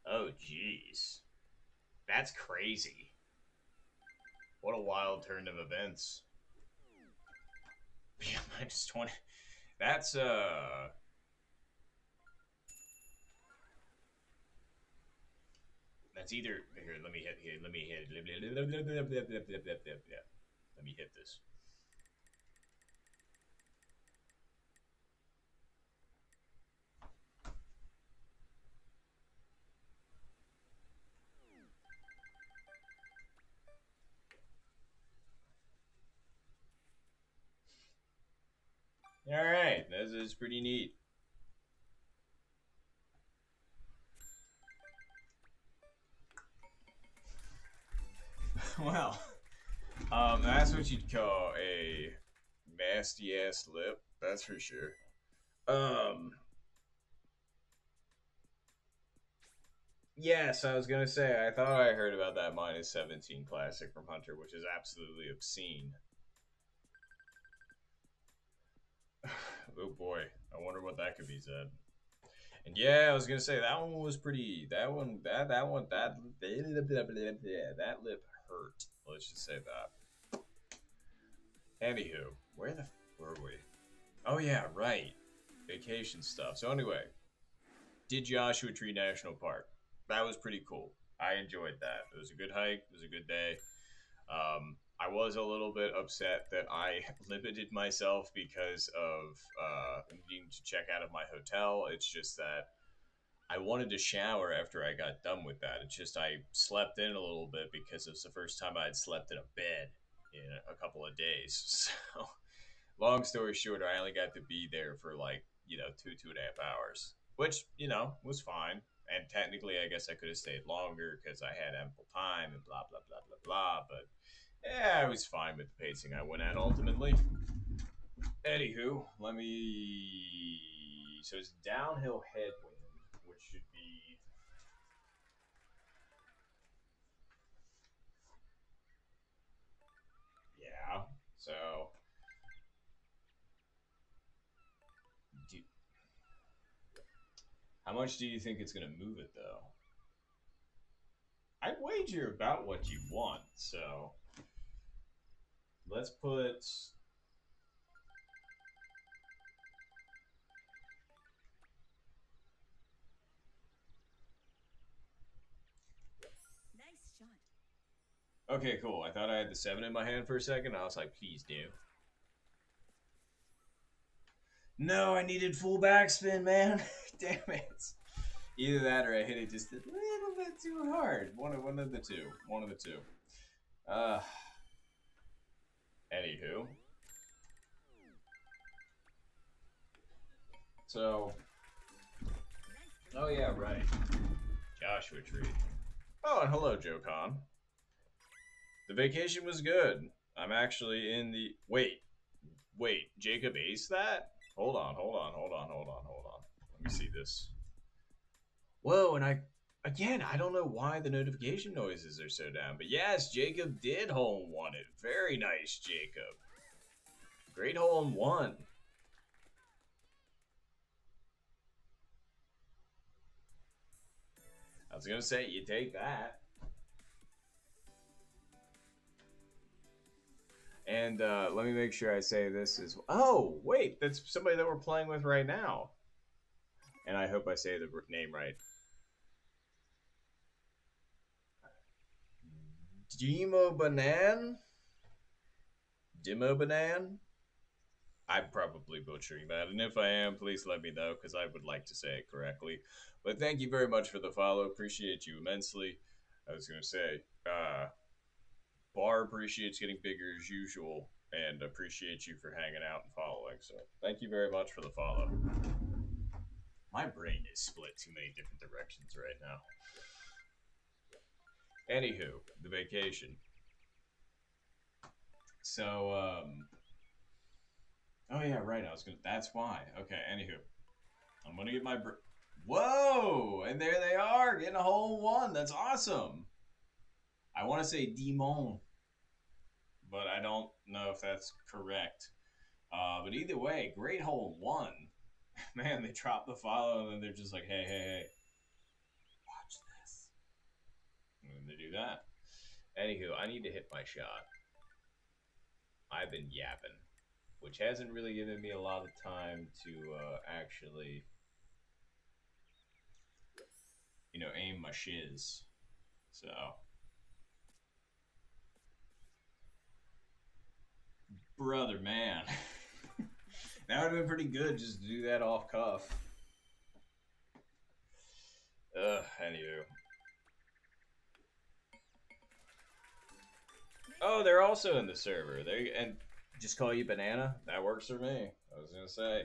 well. Oh jeez, that's crazy. What a wild turn of events. Yeah, -20. That's That's either here. Let me hit here. Let me hit. Let me hit this. All right, this is pretty neat. Well, that's what you'd call a nasty ass lip. That's for sure. Um, yes, I was gonna say I thought I heard about that -17 classic from Hunter, which is absolutely obscene. Oh boy, I wonder what that could be said. And yeah, I was gonna say that one was pretty. That lip hurt. Let's just say that. Anywho, where the were we? Oh yeah, right. Vacation stuff. So anyway, did Joshua Tree National Park. That was pretty cool. I enjoyed that. It was a good hike. It was a good day. I was a little bit upset that I limited myself because of needing to check out of my hotel. It's just that I wanted to shower after I got done with that. It's just I slept in a little bit because it was the first time I had slept in a bed in a couple of days. So, long story short, I only got to be there for like, 2.5 hours, which, was fine. And technically, I guess I could have stayed longer because I had ample time and blah, blah, blah, blah, blah. But yeah, I was fine with the pacing I went at ultimately. Anywho, let me. So it's downhill headwind, which should be. Yeah. So. Do, how much do you think it's going to move it, though? I'd wager about what you want, so. Let's put. Nice shot. Okay, cool. I thought I had the 7 in my hand for a second. I was like, please do. No, I needed full backspin, man. Damn it. Either that or I hit it just a little bit too hard. One of the two. One of the two. Uh, Anywho. So, oh yeah, right. Joshua Tree. Oh, and hello, Joe Con. The vacation was good. I'm actually in the. Wait, Jacob aced that? Hold on. Let me see this. Whoa, and I don't know why the notification noises are so down, but yes, Jacob did hole in one it. Very nice, Jacob. Great hole in one. I was gonna say, you take that. And let me make sure I say this is. Oh, wait, that's somebody that we're playing with right now. And I hope I say the name right. Demo Banan? Demo Banan? I'm probably butchering that, and if I am, please let me know, because I would like to say it correctly. But thank you very much for the follow. Appreciate you immensely. I was going to say, Bar appreciates getting bigger as usual, and appreciate you for hanging out and following. So thank you very much for the follow. My brain is split too many different directions right now. Anywho, the vacation. So, oh yeah, right. That's why. Okay. Anywho, I'm gonna get my. Whoa! And there they are, getting a hole in one. That's awesome. I want to say Demon, but I don't know if that's correct. But either way, great hole in one. Man, they drop the follow and then they're just like, hey, watch this. And then they do that. Anywho, I need to hit my shot. I've been yapping, which hasn't really given me a lot of time to actually, aim my shiz. So, brother, man. That would have been pretty good just to do that off cuff. Anywho. Oh, they're also in the server. And just call you Banana? That works for me. I was gonna say.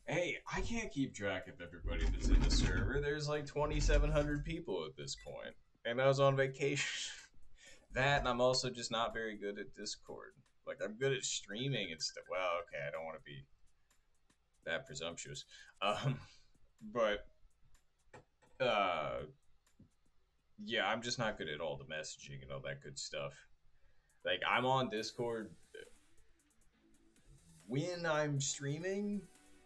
Hey, I can't keep track of everybody that's in the server. There's like 2,700 people at this point. And I was on vacation. That, and I'm also just not very good at Discord. Like, I'm good at streaming and stuff. Well, okay, I don't want to be that presumptuous. But, yeah, I'm just not good at all the messaging and all that good stuff. Like, I'm on Discord when I'm streaming,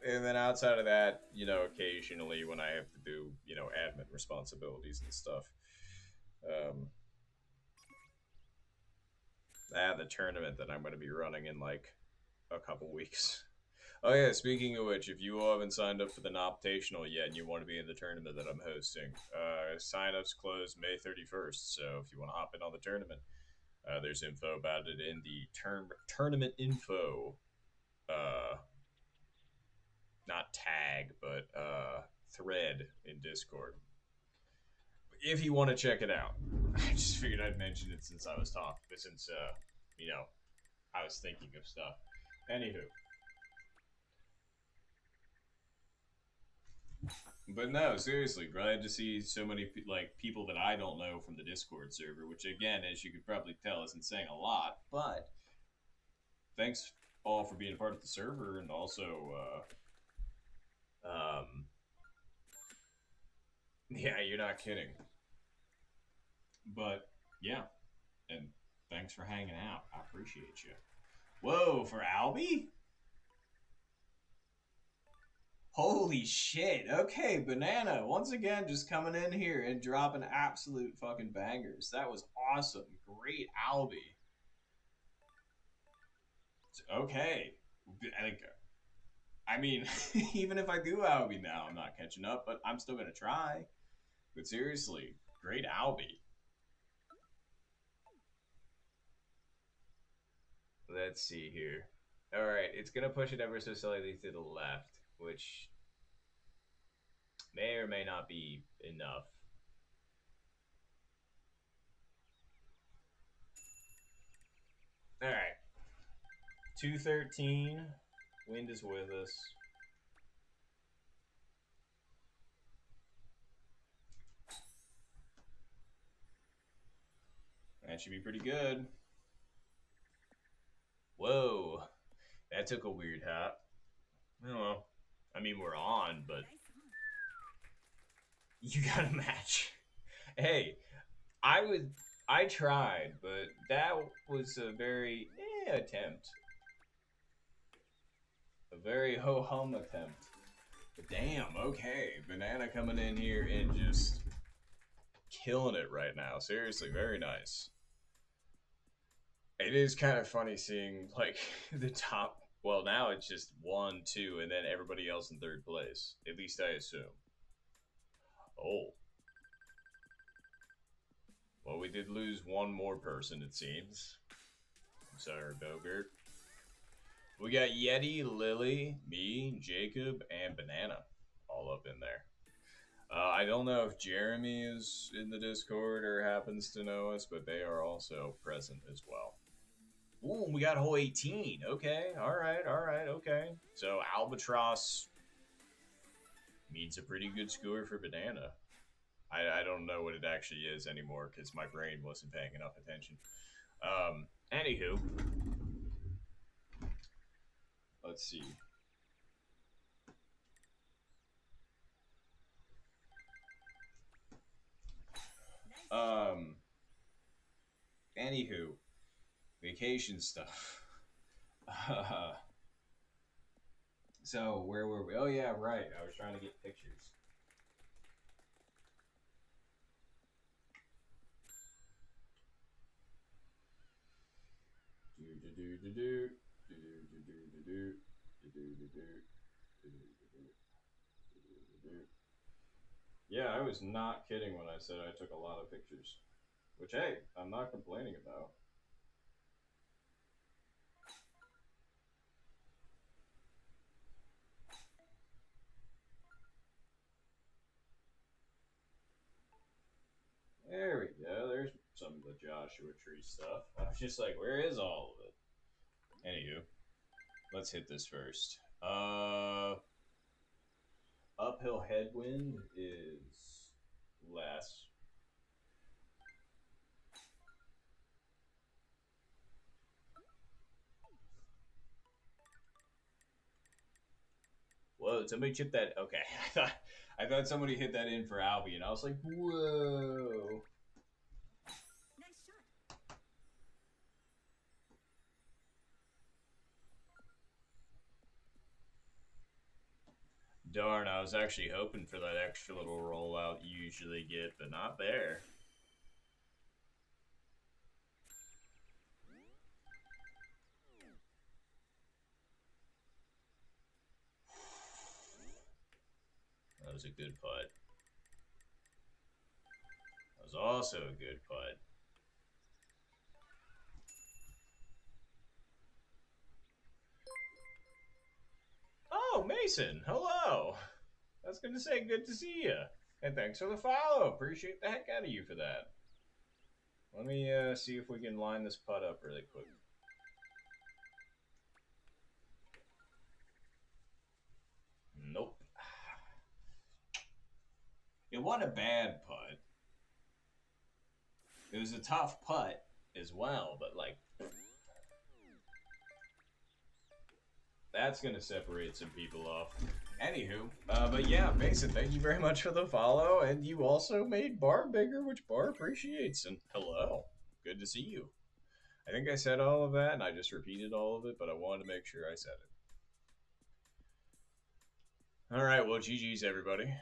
and then outside of that, occasionally when I have to do, admin responsibilities and stuff. The tournament that I'm going to be running in like a couple weeks. Oh yeah, speaking of which, if you all haven't signed up for the Noptational yet and you want to be in the tournament that I'm hosting, sign-ups close May 31st, so if you want to hop in on the tournament, there's info about it in the tournament info, not tag, but thread in Discord. If you want to check it out. I just figured I'd mention it since I was talking, since, I was thinking of stuff. Anywho. But no, seriously, glad to see so many people that I don't know from the Discord server, which again, as you could probably tell, isn't saying a lot. But thanks all for being a part of the server, and also, yeah, you're not kidding. But yeah, and thanks for hanging out. I appreciate you. Whoa, for Albie? Holy shit. Okay, Banana, once again, just coming in here and dropping absolute fucking bangers. That was awesome. Great Albie. Okay. I mean, even if I do Albie now, I'm not catching up, but I'm still going to try. But seriously, great Albie. Let's see here. All right, it's going to push it ever so slightly to the left, which May or may not be enough. All right. 213. Wind is with us. That should be pretty good. Whoa. That took a weird hop. Well, I mean, we're on, but Nice song. you got a match. Hey, I tried, but that was a very attempt. A very ho-hum attempt. But damn, okay. Banana coming in here and just killing it right now. Seriously, very nice. It is kind of funny seeing, like, the top. Well, now it's just 1, 2, and then everybody else in third place. At least I assume. Oh. Well, we did lose one more person, it seems. I'm sorry, Bogart. We got Yeti, Lily, me, Jacob, and Banana all up in there. I don't know if Jeremy is in the Discord or happens to know us, but they are also present as well. Ooh, we got hole 18. Okay, all right, okay. So Albatross means a pretty good score for Banana. I don't know what it actually is anymore because my brain wasn't paying enough attention. Anywho, let's see. Anywho, vacation stuff. So where were we? Oh yeah, right. I was trying to get pictures. Yeah, I was not kidding when I said I took a lot of pictures. Which, hey, I'm not complaining about. There we go. There's some of the Joshua Tree stuff. I was just like, where is all of it? Anywho, let's hit this first. Uphill headwind is less. Whoa, somebody chipped that. Okay, I thought somebody hit that in for Albie, and I was like, whoa. Nice shot. Darn, I was actually hoping for that extra little rollout you usually get, but not there. That was a good putt. That was also a good putt. Oh, Mason, hello. I was going to say good to see you. And thanks for the follow. Appreciate the heck out of you for that. Let me see if we can line this putt up really quick. Nope. It wasn't a bad putt. It was a tough putt as well, but like that's gonna separate some people off. Anywho, but yeah, Mason, thank you very much for the follow, and you also made Bar bigger, which Bar appreciates. And hello, good to see you. I think I said all of that, and I just repeated all of it, but I wanted to make sure I said it. All right, well, GG's everybody.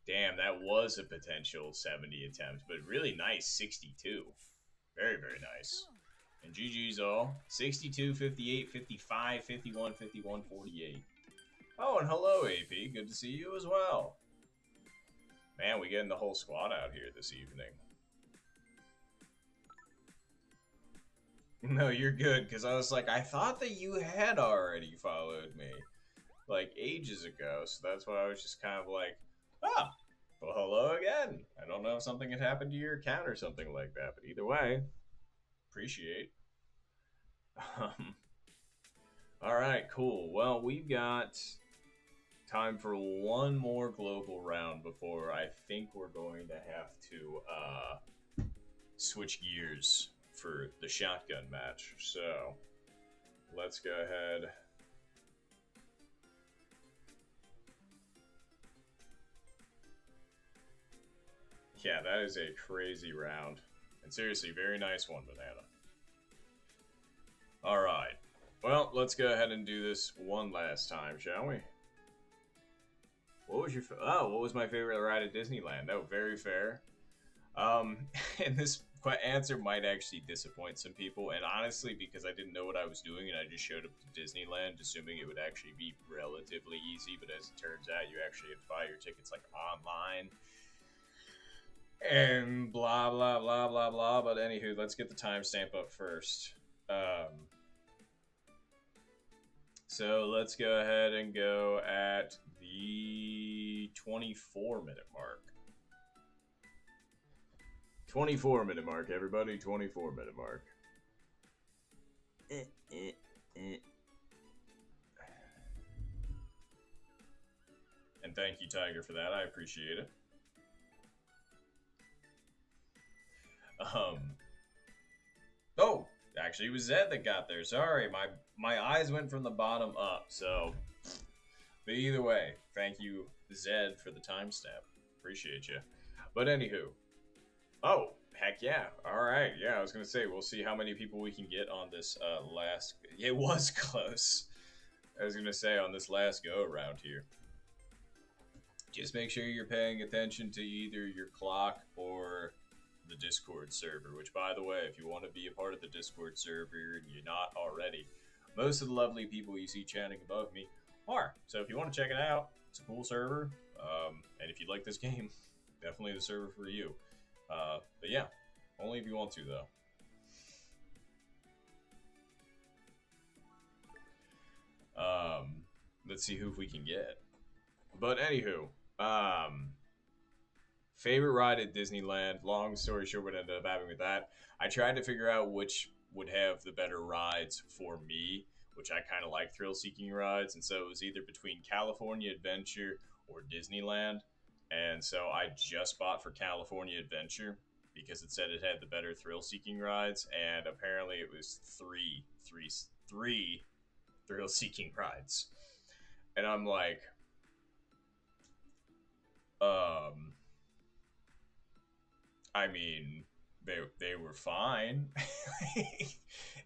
Damn, that was a potential 70 attempt, but really nice 62. Very, very nice. And GG's all 62, 58, 55, 51, 51, 48. Oh, and hello, AP. Good to see you as well. Man, we getting the whole squad out here this evening. No, you're good, because I was like, I thought that you had already followed me, like, ages ago, so that's why I was just kind of like, Ah, well, hello again. I don't know if something had happened to your account or something like that, but either way, appreciate. Um, all right, cool. Well, we've got time for one more global round before I think we're going to have to switch gears for the shotgun match. So let's go ahead. Yeah, that is a crazy round. And seriously, very nice one, Banana. All right. Well, let's go ahead and do this one last time, shall we? What was your what was my favorite ride at Disneyland? Oh, very fair. Um, and this answer might actually disappoint some people, and honestly, because I didn't know what I was doing and I just showed up to Disneyland assuming it would actually be relatively easy, but as it turns out, you actually have to buy your tickets like online and blah blah blah blah blah. But anywho, let's get the timestamp up first. Um, so let's go ahead and go at the 24-minute mark. 24-minute mark, everybody. 24-minute mark. And thank you, Tiger, for that. I appreciate it. Oh, actually, it was Zed that got there. Sorry, my eyes went from the bottom up. So, but either way, thank you, Zed, for the timestamp. Appreciate you. But anywho, oh heck yeah! All right, yeah. I was gonna say we'll see how many people we can get on this last. It was close. I was gonna say on this last go around here. Just make sure you're paying attention to either your clock or the Discord server, which, by the way, if you want to be a part of the Discord server and you're not already, most of the lovely people you see chatting above me are. So if you want to check it out, it's a cool server. And if you like this game, definitely the server for you. But yeah, only if you want to, though. Let's see who we can get. But anywho, favorite ride at Disneyland. Long story short, what ended up happening with that, I tried to figure out which would have the better rides for me, which I kind of like thrill-seeking rides, and so it was either between California Adventure or Disneyland, and so I just bought for California Adventure because it said it had the better thrill-seeking rides, and apparently it was three thrill-seeking rides, and I'm like, um, I mean, they were fine.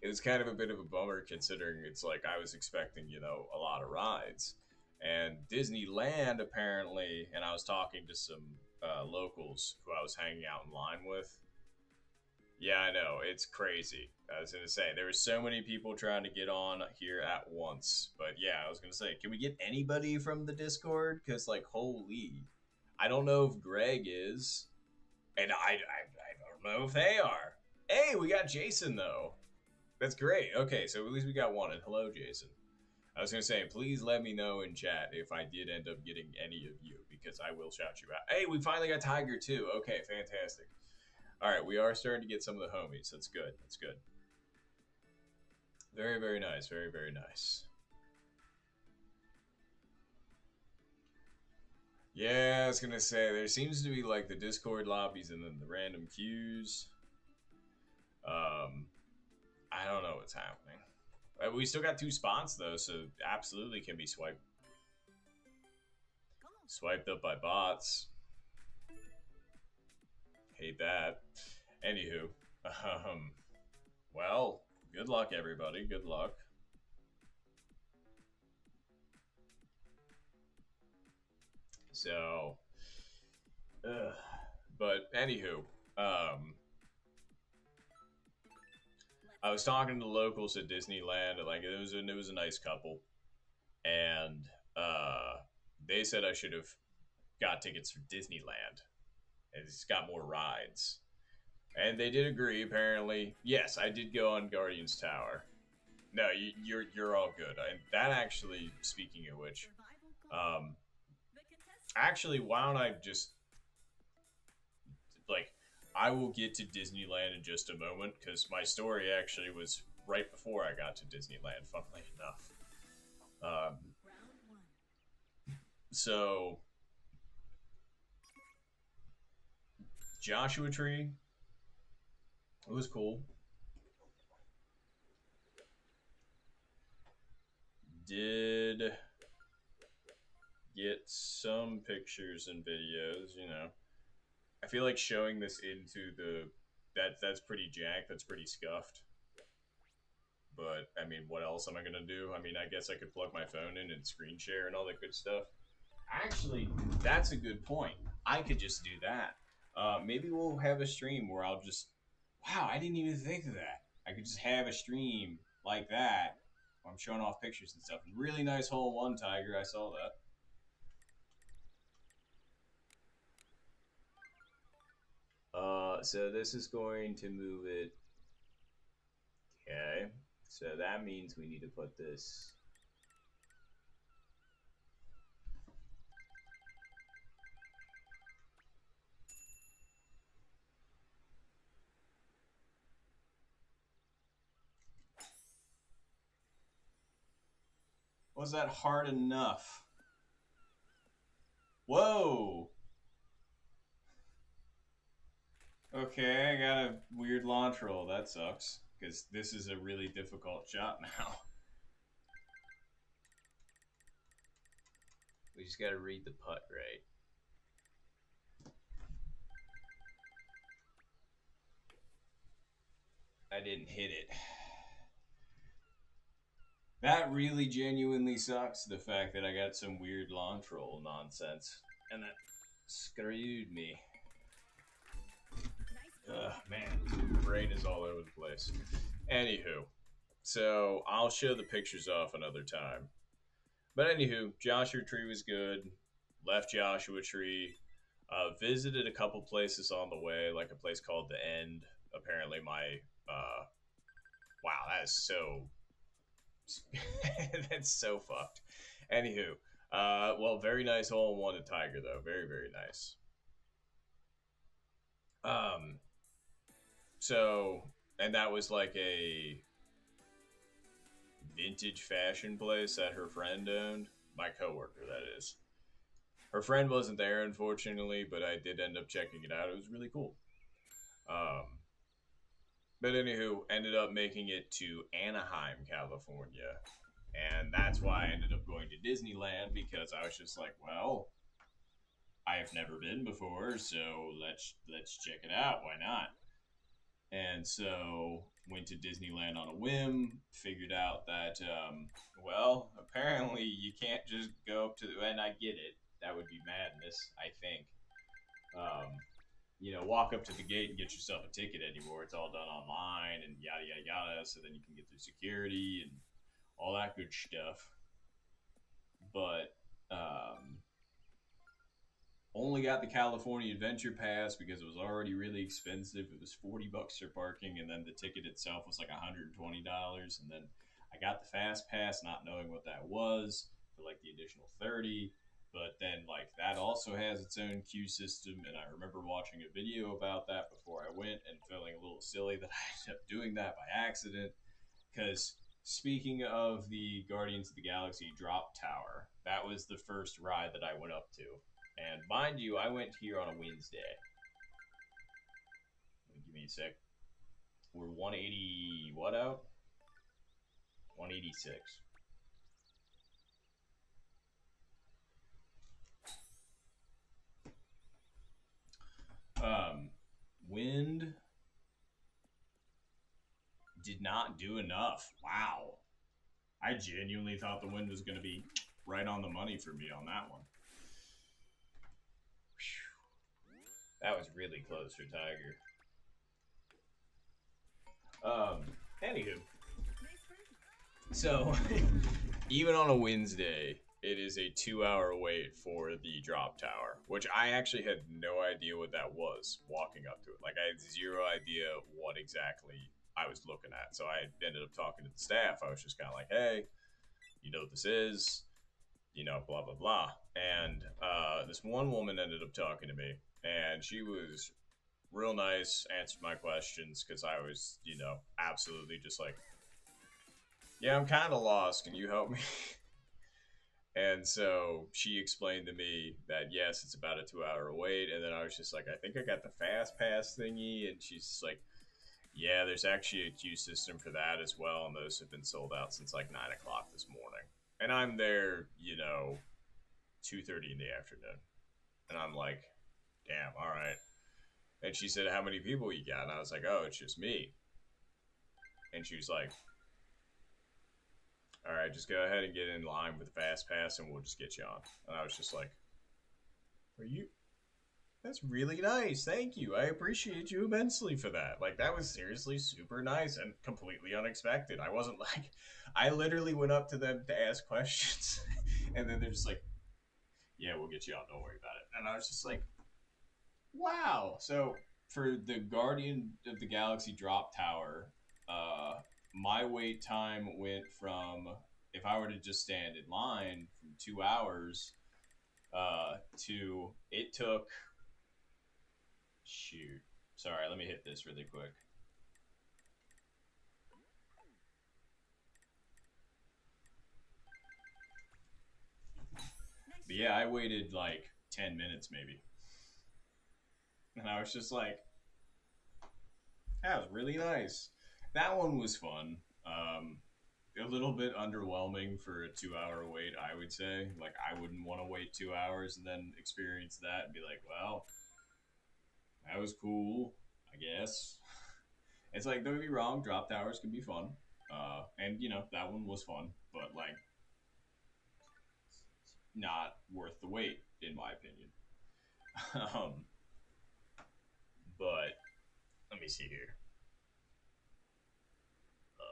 It was kind of a bit of a bummer considering it's like I was expecting, a lot of rides. And Disneyland apparently, and I was talking to some locals who I was hanging out in line with. Yeah, I know, it's crazy. I was gonna say there were so many people trying to get on here at once, but yeah, I was gonna say, can we get anybody from the Discord? Because like, holy, I don't know if Greg is, and I don't know if they are. Hey, we got Jason though. That's great. Okay, so at least we got one. And hello, Jason. I was gonna say, please let me know in chat if I did end up getting any of you because I will shout you out. Hey, we finally got Tiger too. Okay, fantastic. All right, we are starting to get some of the homies. That's good. That's good. Very, very nice. Very, very nice. Yeah, I was gonna say there seems to be like the Discord lobbies and then the random queues. I don't know what's happening. We still got 2 spots though, so absolutely can be swiped up by bots. Hate that. Anywho, well, good luck everybody. Good luck. So, but anywho, I was talking to locals at Disneyland. Like it was a nice couple, and they said I should have got tickets for Disneyland. It's got more rides, and they did agree. Apparently, yes, I did go on Guardians Tower. No, you're all good. That actually, speaking of which, Actually, why don't I just like I will get to Disneyland in just a moment because my story actually was right before I got to Disneyland. Funnily enough, um, Round one. so Joshua Tree, it was cool. Did get some pictures and videos. I feel like showing this into the that's pretty jacked. That's pretty scuffed. But I mean, what else am I gonna do? I mean, I guess I could plug my phone in and screen share and all that good stuff. Actually, that's a good point. I could just do that. Maybe we'll have a stream where I'll just. Wow, I didn't even think of that. I could just have a stream like that. Where I'm showing off pictures and stuff. Really nice hole one, Tiger. I saw that. So this is going to move it. Okay. So that means we need to put this. Was that hard enough? Whoa! Okay, I got a weird launch roll. That sucks. Because this is a really difficult shot now. We just gotta read the putt right. I didn't hit it. That really genuinely sucks, the fact that I got some weird launch roll nonsense. And that screwed me. Nice. Man, brain is all over the place. Anywho, so I'll show the pictures off another time. But anywho, Joshua Tree was good. Left Joshua Tree. Visited a couple places on the way, like a place called The End. Apparently, wow, that is so. That's so fucked. Anywho, well, very nice hole in one to Tiger though. Very very nice. Um, so and that was like a vintage fashion place that her friend owned. My coworker, that is. Her friend wasn't there, unfortunately, but I did end up checking it out. It was really cool. Um, but anywho, ended up making it to Anaheim, California, and that's why I ended up going to Disneyland because I was just like, well, I have never been before, so let's check it out. Why not? And so went to Disneyland on a whim. Figured out that well, apparently you can't just go up to the. And I get it. That would be madness. I think. Um, walk up to the gate and get yourself a ticket anymore. It's all done online and yada yada yada. So then you can get through security and all that good stuff. But only got the California Adventure Pass because it was already really expensive. It was $40 for parking, and then the ticket itself was like $120. And then I got the Fast Pass, not knowing what that was, for like the additional 30. But then like that also has its own queue system, and I remember watching a video about that before I went and feeling a little silly that I ended up doing that by accident. Because speaking of the Guardians of the Galaxy drop tower, that was the first ride that I went up to. And mind you, I went here on a Wednesday. Give me a sec. We're 180 what out? 186. Wind did not do enough. Wow. I genuinely thought the wind was going to be right on the money for me on that one. That was really close for Tiger. Anywho. So, even on a Wednesday, it is a 2 hour wait for the drop tower, which I actually had no idea what that was walking up to it. Like, I had zero idea what exactly I was looking at. So, I ended up talking to the staff. I was just kind of like, hey, you know what this is? blah blah blah. And this one woman ended up talking to me, and she was real nice, answered my questions because I was, absolutely just like, yeah, I'm kind of lost. Can you help me? And so she explained to me that yes, it's about a 2 hour wait. And then I was just like, I think I got the fast pass thingy. And she's just like, yeah, there's actually a queue system for that as well. And those have been sold out since like 9 o'clock this morning. And I'm there, 2:30 in the afternoon. And I'm like, damn, all right. And she said, how many people you got? And I was like, oh, it's just me. And she was like, all right, just go ahead and get in line with the fast pass and we'll just get you on. And I was just like, are you that's really nice. Thank you. I appreciate you immensely for that. Like, that was seriously super nice and completely unexpected. I wasn't like, I literally went up to them to ask questions, and then they're just like, yeah, we'll get you on. Don't worry about it. And I was just like, wow. So, for the Guardian of the Galaxy drop tower, my wait time went from, if I were to just stand in line, from 2 hours to, it took shoot. Sorry, let me hit this really quick. But yeah, I waited like 10 minutes maybe. And I was just like, that was really nice. That one was fun. A little bit underwhelming for a 2 hour wait, I would say. Like, I wouldn't want to wait 2 hours and then experience that and be like, well, that was cool, I guess. It's like, don't get me wrong, drop towers can be fun. And, that one was fun. But, like, not worth the wait, in my opinion. um, but let me see here. Uh,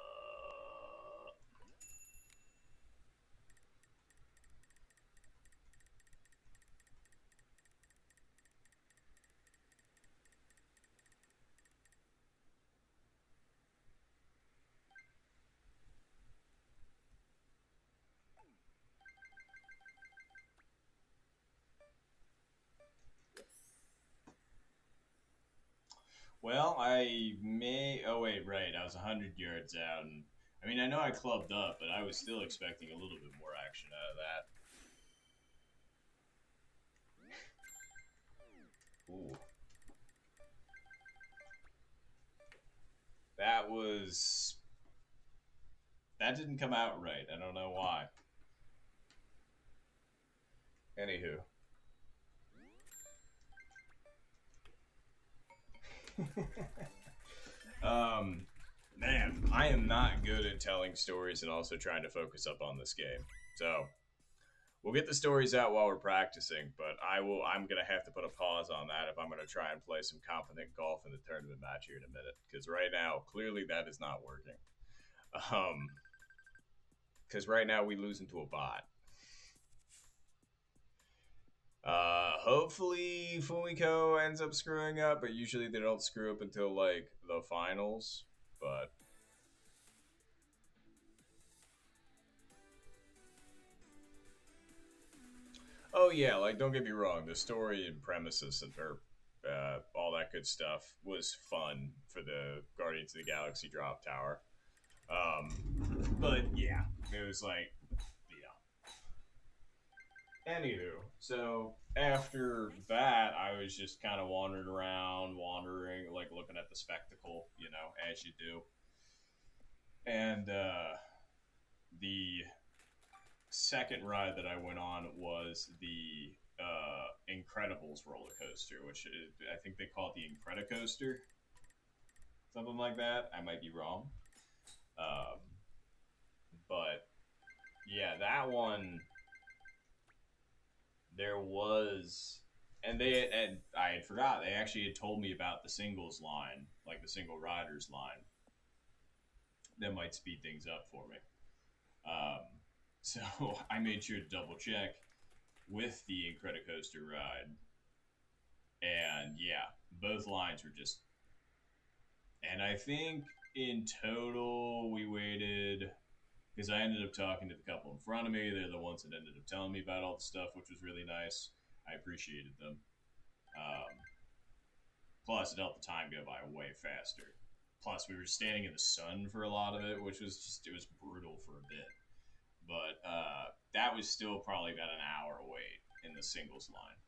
well, I may. Oh wait, right. I was 100 yards out, and I mean, I know I clubbed up, but I was still expecting a little bit more action out of that. Ooh, that was that didn't come out right. I don't know why. Anywho, um, man, I am not good at telling stories and also trying to focus up on this game. So we'll get the stories out while we're practicing, but I'm gonna have to put a pause on that if I'm gonna try and play some competent golf in the tournament match here in a minute. Because right now, clearly that is not working. Because right now we lose into a bot. Hopefully Fumiko ends up screwing up, but usually they don't screw up until like the finals. But oh yeah, like don't get me wrong, the story and premises and or all that good stuff was fun for the Guardians of the Galaxy drop tower. But yeah, it was like, anywho, so after that, I was just kind of wandering around, like looking at the spectacle, as you do. And the second ride that I went on was the Incredibles roller coaster, which is, I think they call it the Incredicoaster, something like that. I might be wrong, um, but yeah, that one there was, and I had forgot they actually had told me about the singles line, like the single riders line, that might speed things up for me. Um, so I made sure to double check with the Incredicoaster ride, and yeah, both lines were just. And I think in total we waited because I ended up talking to the couple in front of me. They're the ones that ended up telling me about all the stuff, which was really nice. I appreciated them. Um, Plus, it helped the time go by way faster. Plus, we were standing in the sun for a lot of it, which was just, it was brutal for a bit. But that was still probably about an hour wait in the singles line.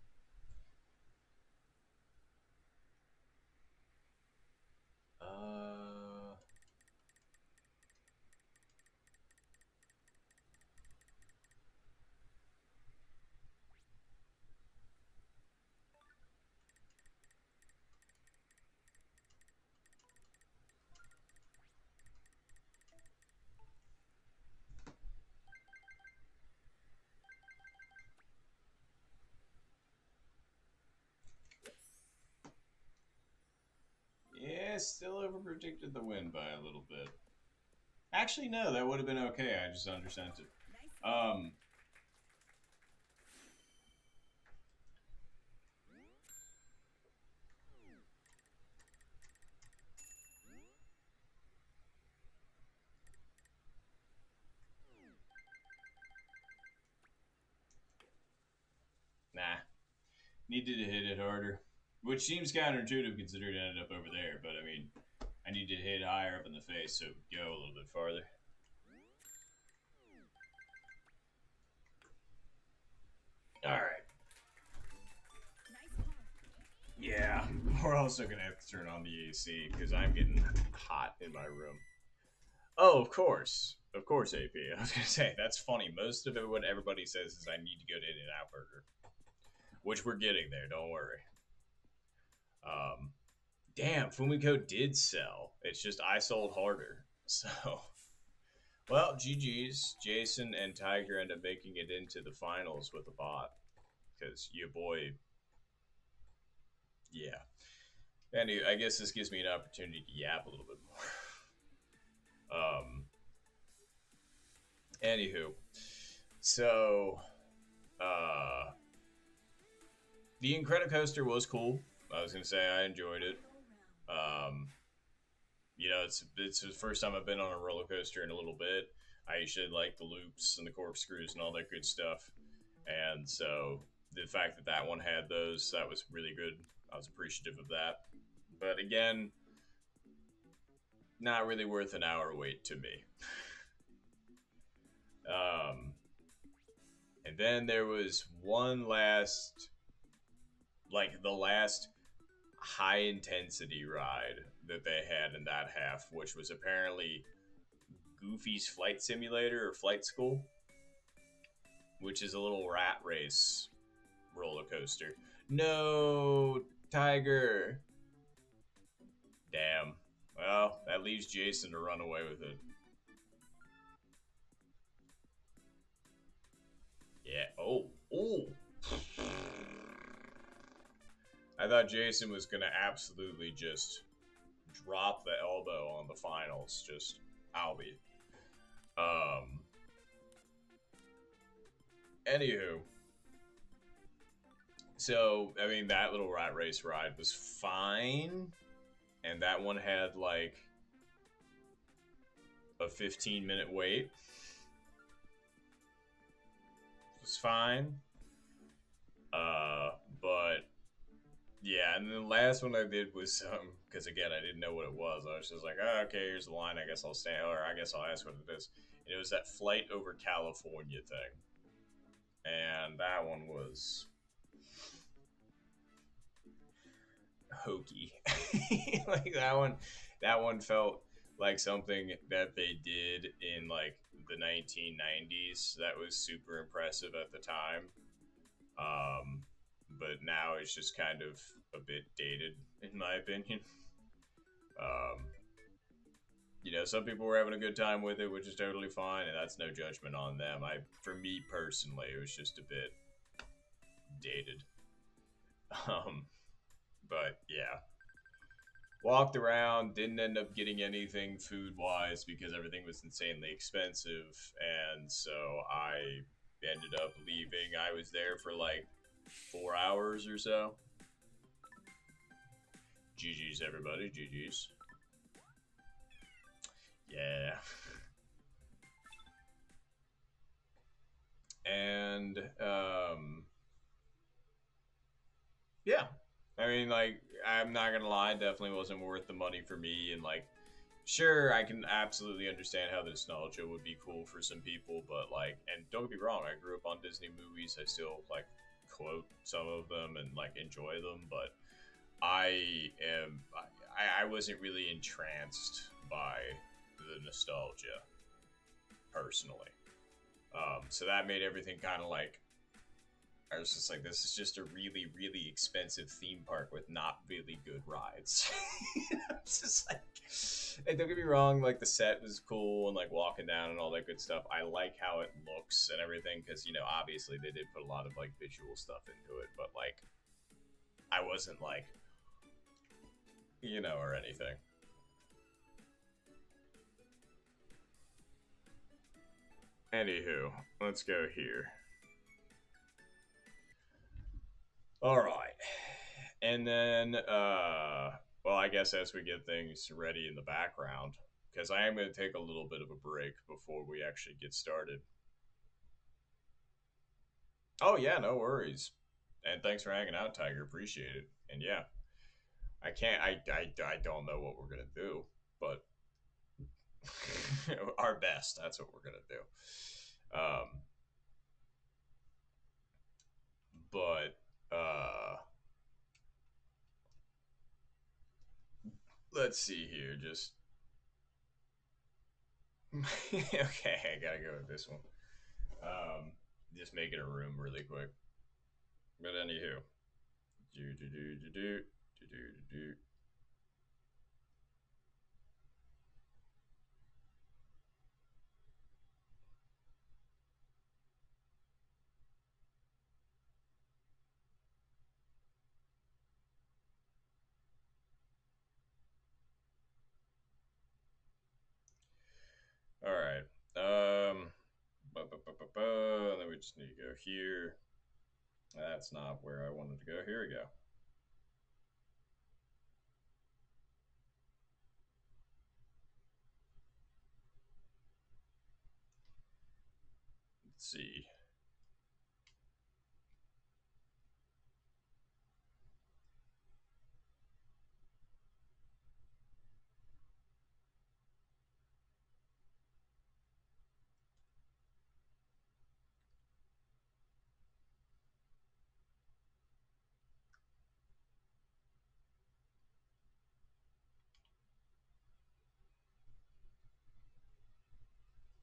Uh, yeah, still over predicted the win by a little bit. Actually, no, that would have been okay. I just undersent it. Nice. Nah, needed to hit it harder, which seems counterintuitive considering it ended up over there. But I mean, I need to hit higher up in the face so it would go a little bit farther. All right. Nice call. Yeah, we're also gonna have to turn on the AC because I'm getting hot in my room. Oh, of course, AP. I was gonna say that's funny. Most of it, what everybody says is I need to go to In-N-Out Burger, which we're getting there. Don't worry. Um, Damn, Fumiko did sell. It's just I sold harder. So, well, GG's. Jason and Tiger end up making it into the finals with a bot because your boy. Yeah. Anyway, I guess this gives me an opportunity to yap a little bit more. Anywho, so uh, the Incredicoaster was cool. I was gonna say I enjoyed it. Go round. It's the first time I've been on a roller coaster in a little bit. I usually like the loops and the corkscrews and all that good stuff, and so the fact that that one had those, that was really good. I was appreciative of that. But again, not really worth an hour wait to me. Um, and then there was one last, like the last high intensity ride that they had in that half, which was apparently Goofy's Flight Simulator or Flight School, which is a little rat race roller coaster. No, Tiger. Damn. Well, that leaves Jason to run away with it. Yeah. Oh. Oh. I thought Jason was going to absolutely just drop the elbow on the finals. Just, I'll be. Anywho. So, I mean, that little rat race ride was fine. And that one had like a 15-minute wait. It was fine. But yeah, and then the last one I did was because again I didn't know what it was. I was just like, oh, okay, here's the line. I guess I'll stand, or I guess I'll ask what it is. And it was that Flight Over California thing, and that one was hokey. Like that one felt like something that they did in like the 1990s. That was super impressive at the time. But now it's just kind of a bit dated, in my opinion. Um, some people were having a good time with it, which is totally fine, and that's no judgment on them. For me personally, it was just a bit dated. Um, but yeah, walked around, didn't end up getting anything food wise because everything was insanely expensive, and so I ended up leaving. I was there for like 4 hours or so. GG's, everybody. GG's. Yeah. And yeah, I mean, like, I'm not gonna lie, it definitely wasn't worth the money for me. And like, sure, I can absolutely understand how the nostalgia would be cool for some people, but like, and don't get me wrong, I grew up on Disney movies. I still like quote some of them and like enjoy them, but I wasn't really entranced by the nostalgia personally. So that made everything kind of like I was just like, this is just a really, really expensive theme park with not really good rides. It's just like, and don't get me wrong, like the set was cool and like walking down and all that good stuff. I like how it looks and everything because obviously they did put a lot of like visual stuff into it, but like I wasn't like or anything. Anywho, let's go here. All right. And then well, I guess as we get things ready in the background because I am going to take a little bit of a break before we actually get started. Oh yeah, no worries. And thanks for hanging out, Tiger. Appreciate it. And yeah, I can't I don't know what we're going to do, but our best. That's what we're going to do. But let's see here. Just okay, I gotta go with this one. Just making a room really quick. But anywho, do do do do do do do do. All right. Then we just need to go here. That's not where I wanted to go. Here we go. Let's see.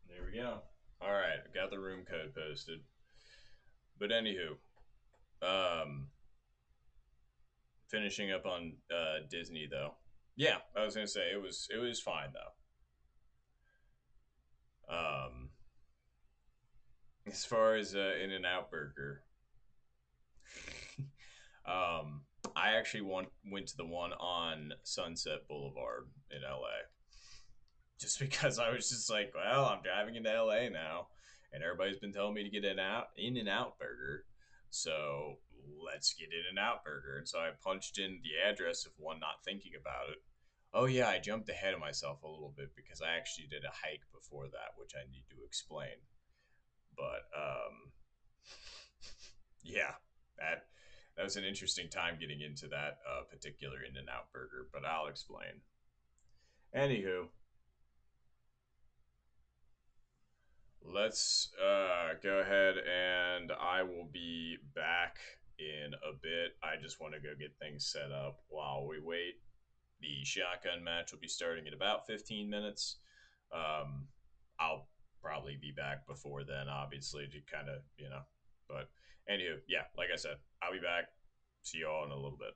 There we go. All right, got the room code posted. But anywho, um, finishing up on Disney though. Yeah, I was gonna say it was fine though. As far as In and Out Burger, um, I actually went to the one on Sunset Boulevard in LA just because I was just like, well, I'm driving into LA now, and everybody's been telling me to get an out In and Out Burger, so let's get In and Out Burger. And so I punched in the address of one, not thinking about it. Oh yeah, I jumped ahead of myself a little bit because I actually did a hike before that, which I need to explain. But yeah, that that was an interesting time getting into that particular In and Out Burger, but I'll explain. Anywho, let's go ahead and I will be back in a bit. I just want to go get things set up while we wait. The shotgun match will be starting in about 15 minutes. Um, I'll probably be back before then, obviously, to kind of. But anywho, yeah, like I said, I'll be back. See you all in a little bit.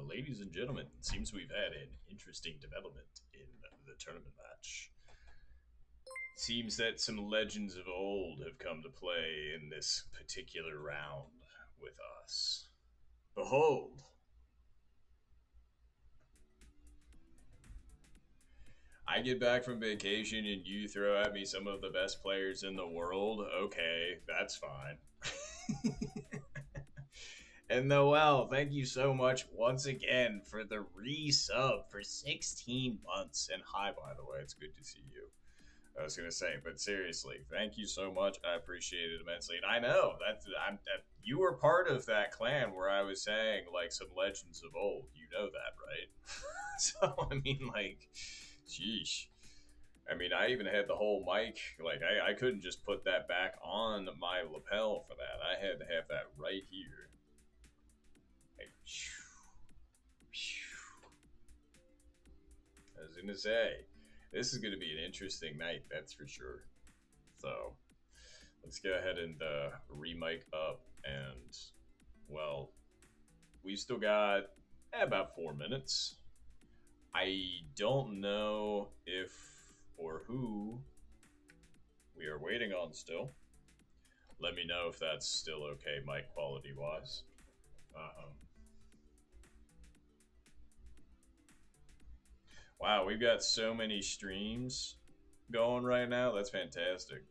Ladies and gentlemen, it seems we've had an interesting development in the tournament match. Seems that some legends of old have come to play in this particular round with us. Behold, I get back from vacation and you throw at me some of the best players in the world. Okay, that's fine. And Noel, thank you so much once again for the resub for 16 months. And hi, by the way, it's good to see you. I was gonna say, but seriously, thank you so much. I appreciate it immensely, and I know you were part of that clan where I was saying like some legends of old. You know that, right? So I mean, like, sheesh. I mean, I even had the whole mic. Like, I couldn't just put that back on my lapel for that. I had to have that right here. Like, I was gonna say, this is gonna be an interesting night. That's for sure. So let's go ahead and remic up, and well, we've still got about 4 minutes. I don't know if or who we are waiting on still. Let me know if that's still okay, mic quality wise. Wow, we've got so many streams going right now. That's fantastic.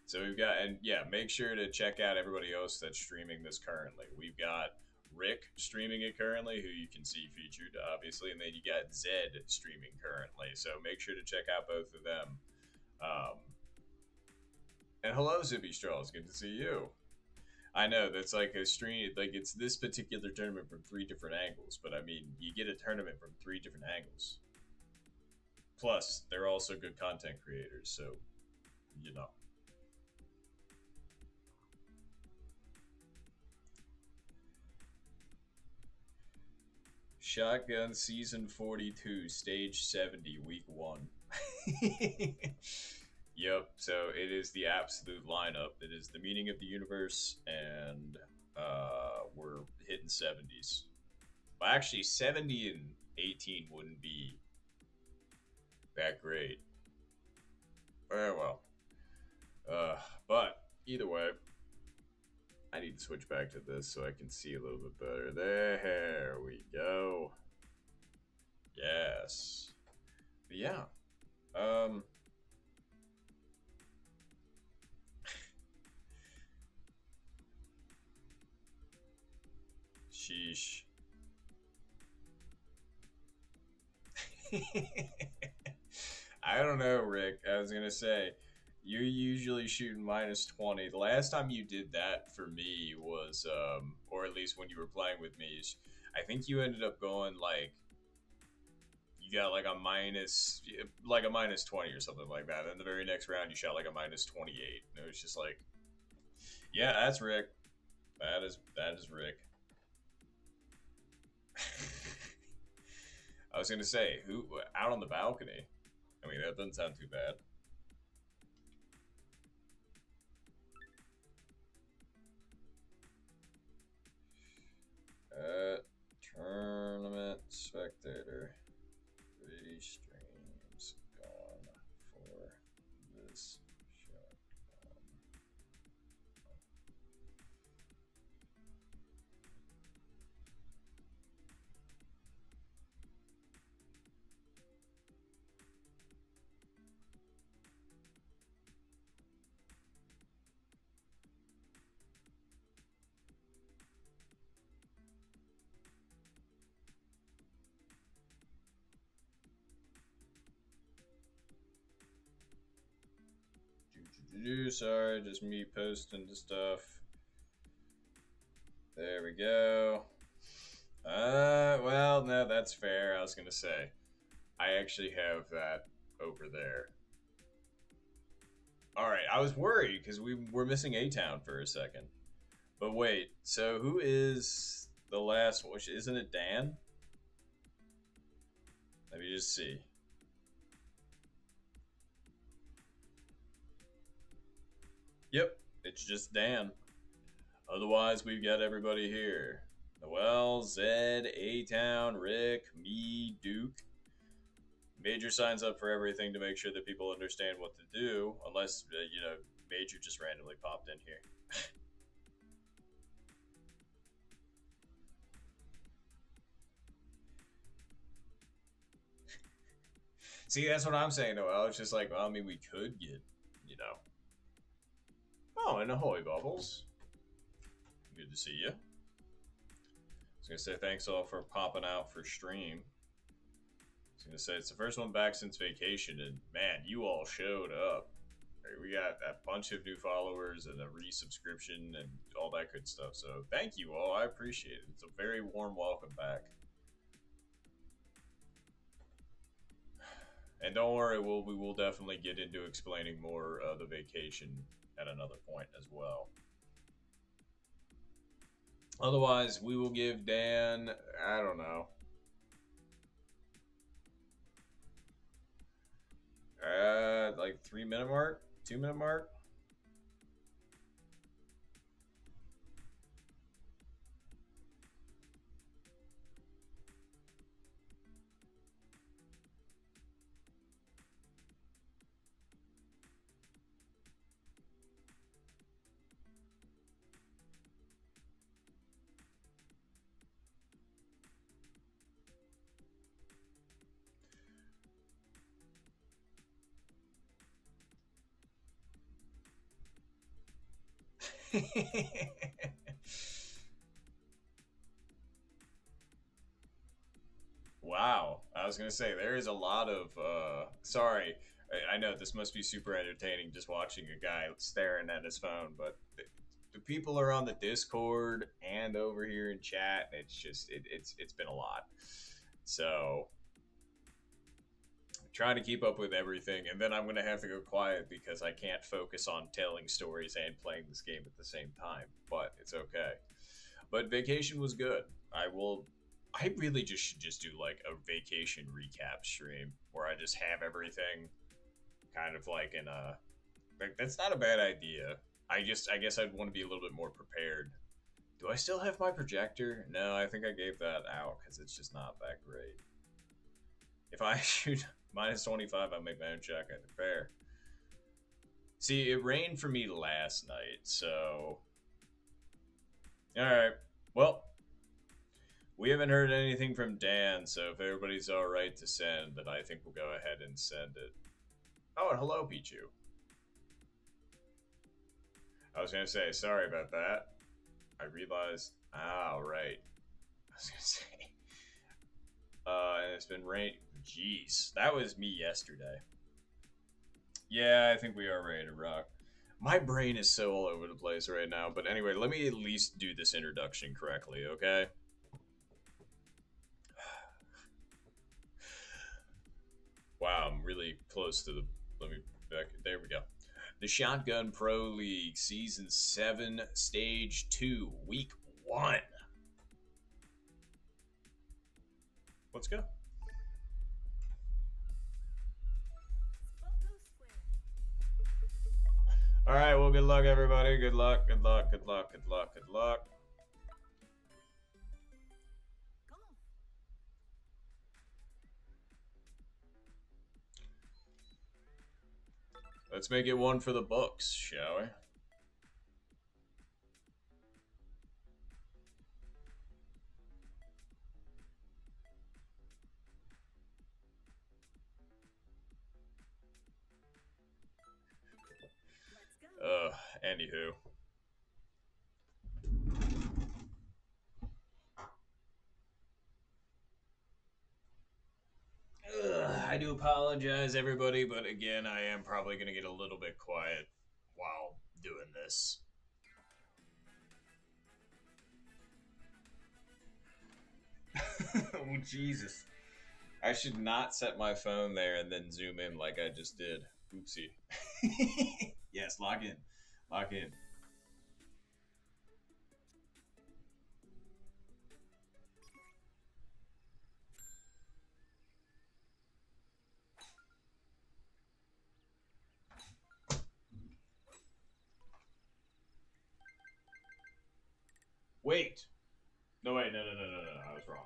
So we've got, and yeah, make sure to check out everybody else that's streaming this currently. We've got Rick streaming it currently, who you can see featured, obviously, and then you got Zed streaming currently. So make sure to check out both of them. And hello, Zippy Straws. Good to see you. I know that's like a stream, like it's this particular tournament from 3 different angles, but I mean, you get a tournament from 3 different angles. Plus, they're also good content creators, so you know. Shotgun Season 42, Stage 70, Week 1. Yep, so it is the absolute lineup. It is the meaning of the universe, and we're hitting 70s. Well, actually, 70 and 18 wouldn't be that great. Very well. But either way, I need to switch back to this so I can see a little bit better. There we go. Yes. But yeah. Sheesh. I don't know, Rick. I was gonna say, you're usually shooting -20. The last time you did that for me was, or at least when you were playing with me, I think you ended up going like, you got like a -20 or something like that. And the very next round, you shot like a -28. And it was just like, yeah, that's Rick. That is Rick. I was gonna say, who out on the balcony? I mean, that doesn't sound too bad. Tournament spectator. 3 streams gone for this shot. Sorry, just me posting the stuff. There we go. Well, no, that's fair. I was gonna say, I actually have that over there. All right, I was worried because we were missing A-Town for a second. But wait, so who is the last one? Isn't it Dan? Let me just see. Yep, it's just Dan. Otherwise, we've got everybody here. Noel, Zed, A-Town, Rick, me, Duke. Major signs up for everything to make sure that people understand what to do, unless, Major just randomly popped in here. See, that's what I'm saying, Noel. It's just like, well, I mean, we could get, you know. Oh, and Ahoy Bubbles. Good to see you. I was going to say thanks all for popping out for stream. I was going to say it's the first one back since vacation, and man, you all showed up. We got a bunch of new followers and a resubscription and all that good stuff. So thank you all. I appreciate it. It's a very warm welcome back. And don't worry, we will definitely get into explaining more of the vacation at another point as well. Otherwise, we will give Dan, I don't know, like 3 minute mark, 2 minute mark. Wow. I was going to say, there is a lot of. Sorry. I know this must be super entertaining just watching a guy staring at his phone, but the people are on the Discord and over here in chat. It's just, it's been a lot. So. Trying to keep up with everything, and then I'm going to have to go quiet because I can't focus on telling stories and playing this game at the same time. But it's okay. But vacation was good. I really just should just do like a vacation recap stream where I just have everything kind of like in a like that's not a bad idea. I guess I'd want to be a little bit more prepared. Do I still have my projector? No, I think I gave that out because it's just not that great. If I shoot minus 25, I make my own shotgun. Fair. See, it rained for me last night, so. Alright. Well, we haven't heard anything from Dan, so if everybody's alright to send, then I think we'll go ahead and send it. Oh, and hello, Pichu. I was going to say, sorry about that. I realized. Ah, right. I was going to say. And it's been rain. Jeez, that was me yesterday. Yeah, I think we are ready to rock. My brain is so all over the place right now, but anyway, let me at least do this introduction correctly, okay? Wow, I'm really close to the. Let me back. There we go. The Shotgun Pro League Season 7, Stage 2, Week 1. Let's go. All right, well, good luck, everybody. Good luck, good luck, good luck, good luck, good luck. Let's make it one for the books, shall we? Anywho. I do apologize, everybody, but again, I am probably going to get a little bit quiet while doing this. Oh, Jesus. I should not set my phone there and then zoom in like I just did. Oopsie. Yes, log in. Log in. Wait. No, wait, no. I was wrong.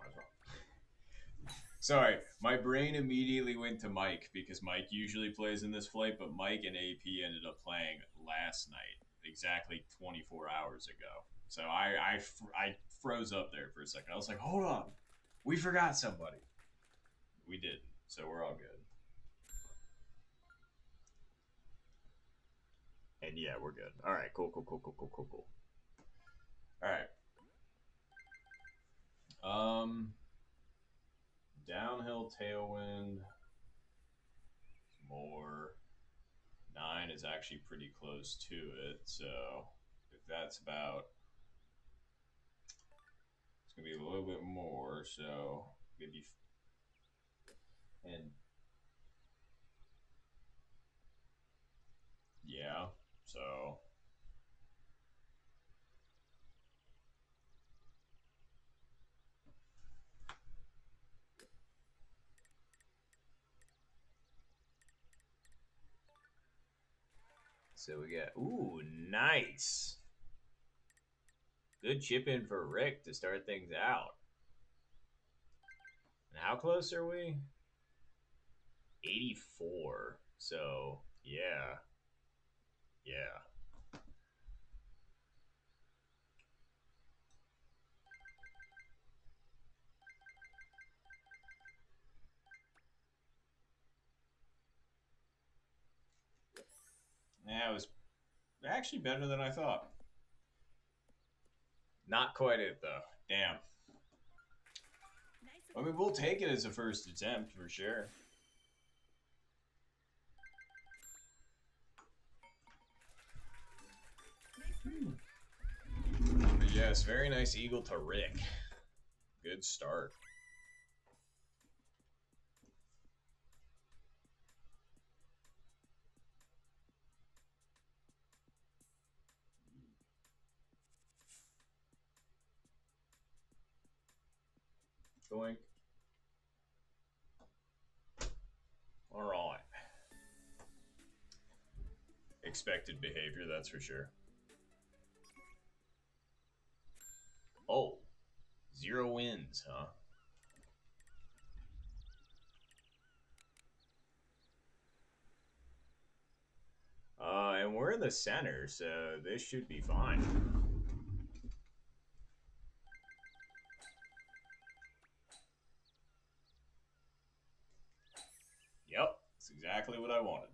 Sorry, my brain immediately went to Mike because Mike usually plays in this flight, but Mike and AP ended up playing last night, exactly 24 hours ago. So I froze up there for a second. I was like, hold on, we forgot somebody. We didn't, so we're all good. And yeah, we're good. All right, cool. All right. Downhill tailwind. More. 9 is actually pretty close to it, so if that's about, it's gonna be a little bit more, so maybe, and yeah, so we got, ooh, nice. Good chip in for Rick to start things out. And how close are we? 84. So, yeah. Yeah. Yeah, it was actually better than I thought. Not quite it, though. Damn. Nice I mean, we'll take it as a first attempt for sure. But yes, very nice eagle to Rick. Good start. Going. All right. Expected behavior, that's for sure. Oh, 0 wins, huh? And we're in the center, so this should be fine. Yep, that's exactly what I wanted.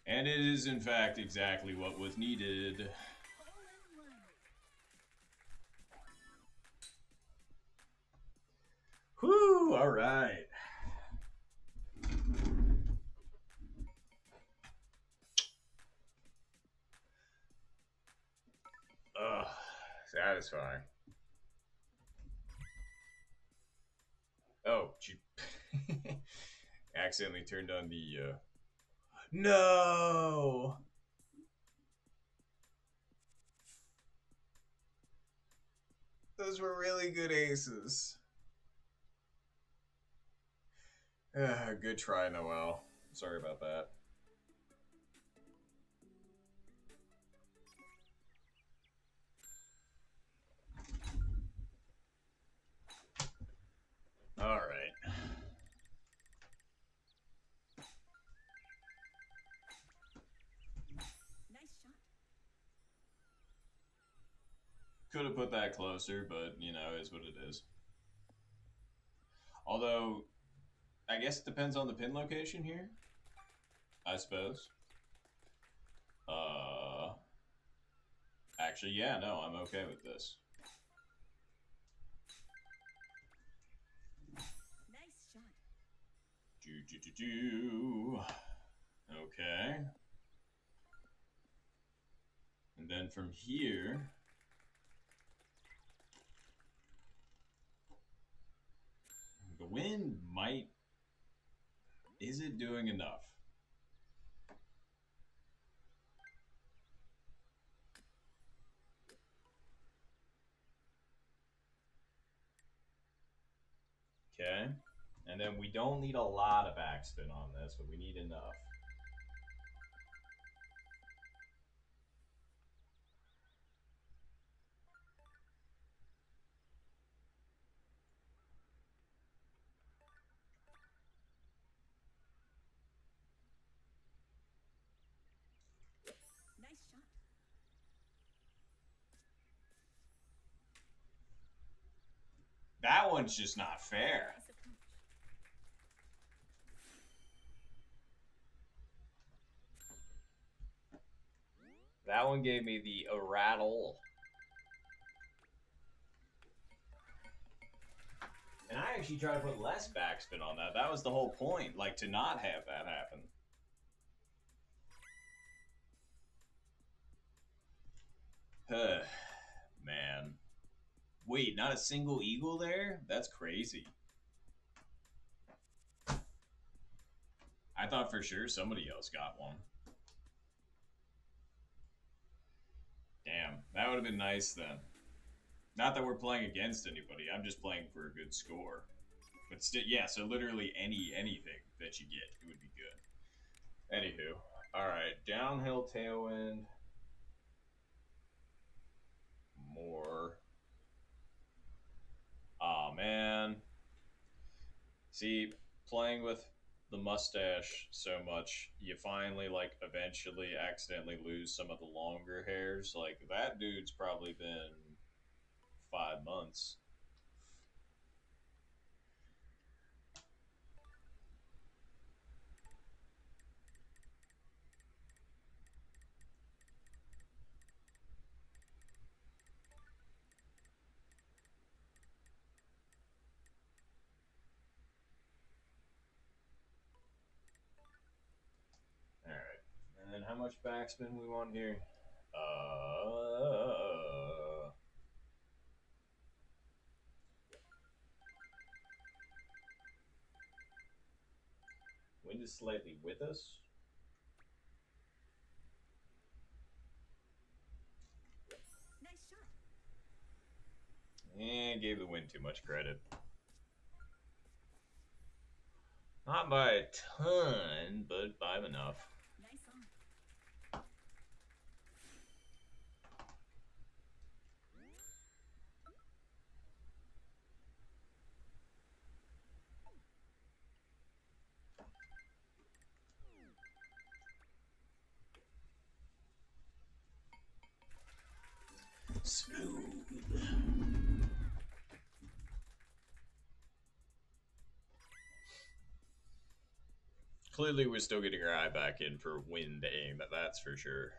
And it is, in fact, exactly what was needed. Whew, all right. Ugh, satisfying. Oh, she accidentally turned on the. No! Those were really good aces. Good try, Noel. Sorry about that. All right. Nice shot. Could have put that closer, but, you know, is what it is. Although, I guess it depends on the pin location here, I suppose. Uh, Actually, yeah, no, I'm okay with this. Nice shot. Okay. And then from here, the wind might. Is it doing enough? Okay. And then we don't need a lot of backspin on this, but we need enough. one's just not fair. Nice approach. That one gave me the rattle. And I actually tried to put less backspin on that. That was the whole point, like to not have that happen. Man. Wait, not a single eagle there? That's crazy. I thought for sure somebody else got one. Damn, that would have been nice then. Not that we're playing against anybody, I'm just playing for a good score. But still, yeah, so literally anything that you get, it would be good. Anywho, alright, downhill tailwind. More. Aw, man. See, playing with the mustache so much, you finally, like, eventually accidentally lose some of the longer hairs. Like, that dude's probably been 5 months. Alright. And then how much backspin we want here? Wind is slightly with us. Nice shot. And gave the wind too much credit. Not by a ton, but by enough. Nice on. Smooth. Clearly, we're still getting our eye back in for wind aim, that's for sure.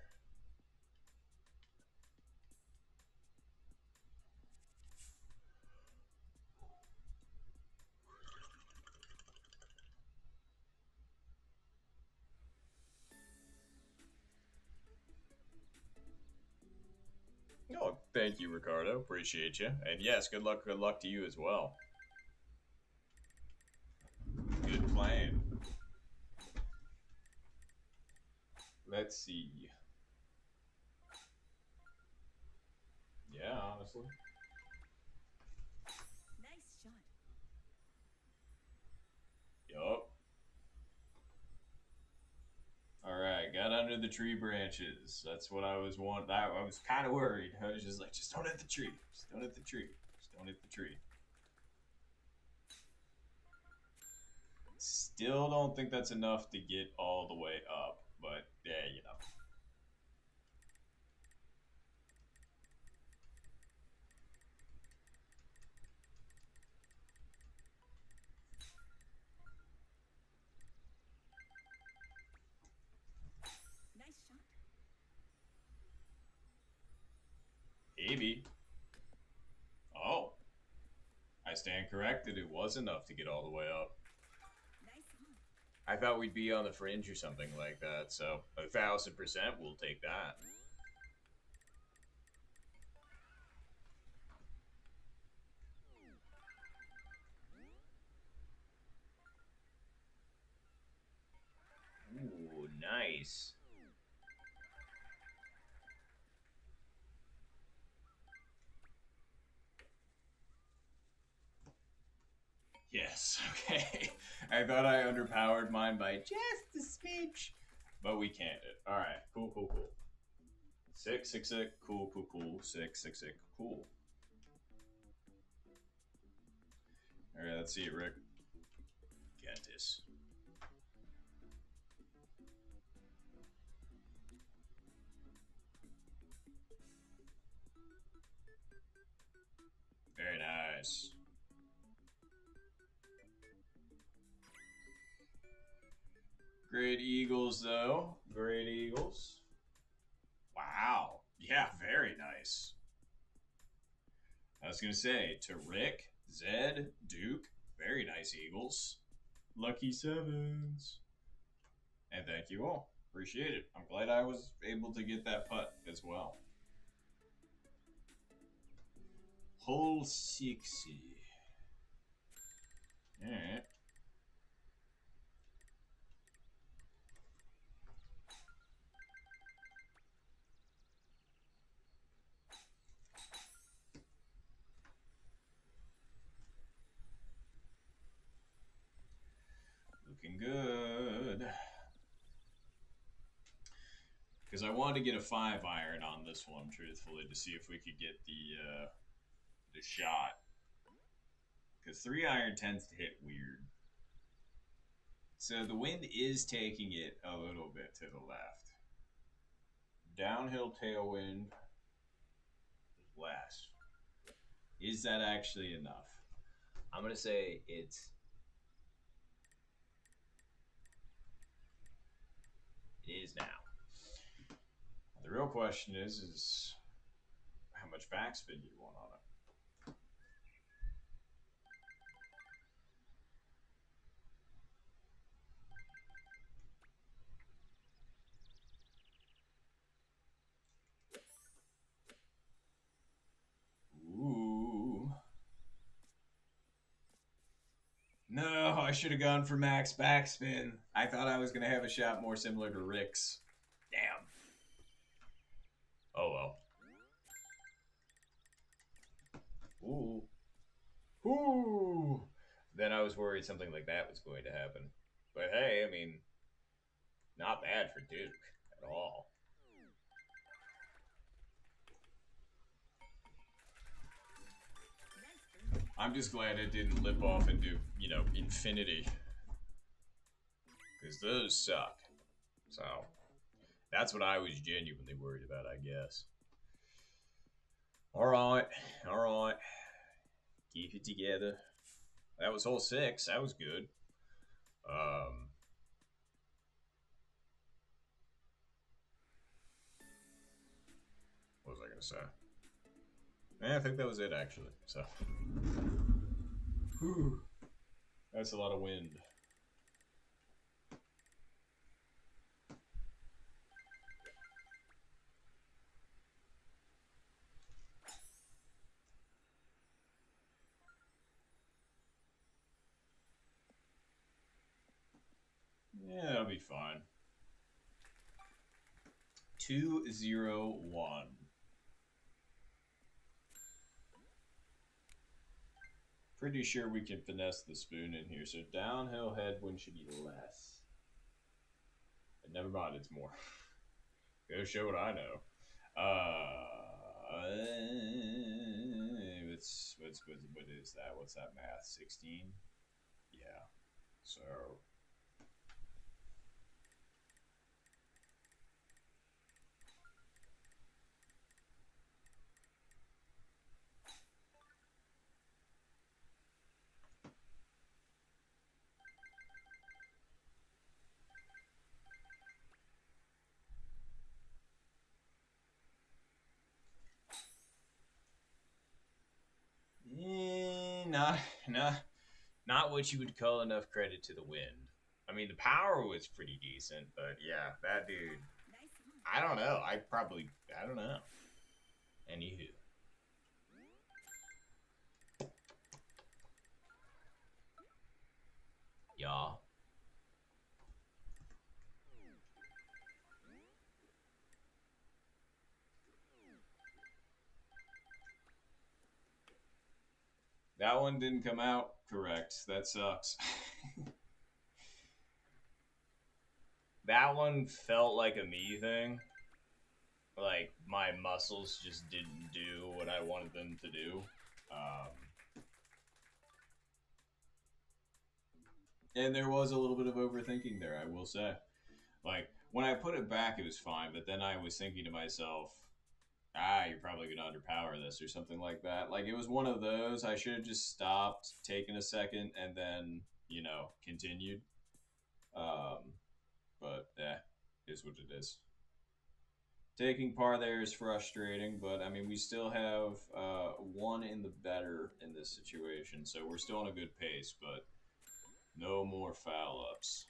Oh, thank you, Ricardo. Appreciate you. And yes, good luck to you as well. Good playing. Let's see. Yeah, honestly. Nice shot. Yup. Alright, got under the tree branches. That's what I was wanting. I was kind of worried. I was just like, just don't hit the tree. Just don't hit the tree. Just don't hit the tree. Still don't think that's enough to get all the way up. But, yeah, you know. Nice shot. Maybe. Oh. I stand corrected. It was enough to get all the way up. Nice on. I thought we'd be on the fringe or something like that, so 1,000% we'll take that. Ooh, nice. Yes, okay. I thought I underpowered mine by just a smidge, but we canned it. All right, cool. 6, cool. 6, cool. All right, let's see it, Rick. Get this. Very nice. Great Eagles, though. Great Eagles. Wow. Yeah, very nice. I was going to say, to Rick, Zed, Duke, very nice Eagles. Lucky sevens. And thank you all. Appreciate it. I'm glad I was able to get that putt as well. Hole 60. Alright. Looking good. Because I wanted to get a 5-iron on this one, truthfully, to see if we could get the shot. Because 3-iron tends to hit weird. So the wind is taking it a little bit to the left. Downhill tailwind less. Is that actually enough? I'm going to say it is now. The real question is how much backspin do you want on it? Ooh. No, I should have gone for max backspin. I thought I was going to have a shot more similar to Rick's. Damn. Oh well. Ooh. Ooh. Then I was worried something like that was going to happen. But hey, I mean, not bad for Duke at all. I'm just glad it didn't lip off into, infinity. Because those suck. So, that's what I was genuinely worried about, I guess. Alright. Keep it together. That was hole 6. That was good. What was I going to say? I think that was it, actually. So, whew. That's a lot of wind. Yeah, that'll be fine. 2-0-1. Pretty sure we can finesse the spoon in here. So downhill headwind should be less. But never mind, it's more. Go show what I know. What is that? What's that math? 16? Yeah. So not what you would call enough credit to the wind. I mean, the power was pretty decent, but yeah, that dude. I don't know. I don't know. Anywho. Yeah. That one didn't come out correct. That sucks. That one felt like a me thing. Like, my muscles just didn't do what I wanted them to do. And there was a little bit of overthinking there, I will say. Like, when I put it back, it was fine, but then I was thinking to myself, you're probably going to underpower this or something like that. Like, it was one of those. I should have just stopped, taken a second, and then, continued. but is what it is. Taking par there is frustrating, but I mean, we still have one in the better in this situation, so we're still on a good pace, but no more foul ups.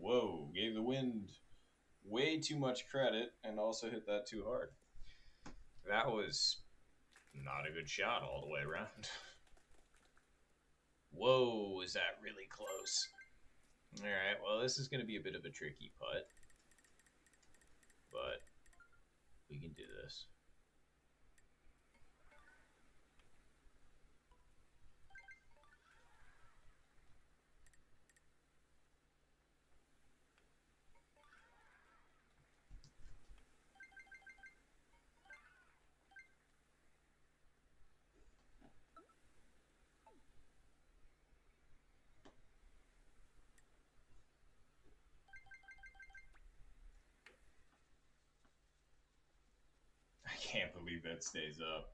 Whoa, gave the wind way too much credit and also hit that too hard. That was not a good shot all the way around. Whoa, is that really close? Alright, well, this is going to be a bit of a tricky putt. But we can do this. I can't believe that stays up.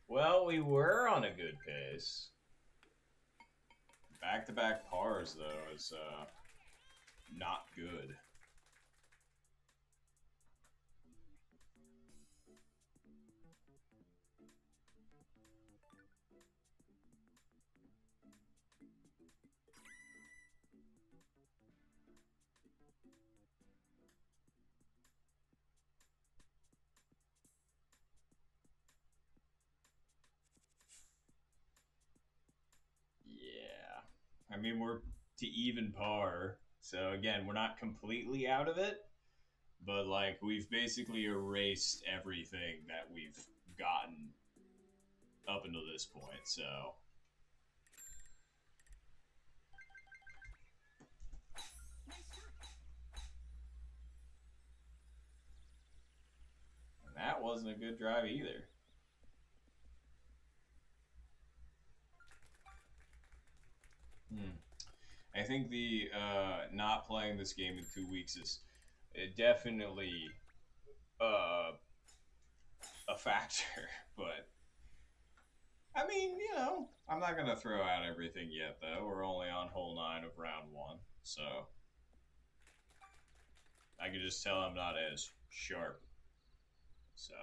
Well, we were on a good pace. Back-to-back pars, though, is not good. Yeah. I mean, we're to even par. So, again, we're not completely out of it. But, like, we've basically erased everything that we've gotten up until this point. So, and that wasn't a good drive either. I think the not playing this game in 2 weeks is definitely a factor. But I mean, you know, I'm not gonna throw out everything yet, though. We're only on hole 9 of round 1, so I can just tell I'm not as sharp. So.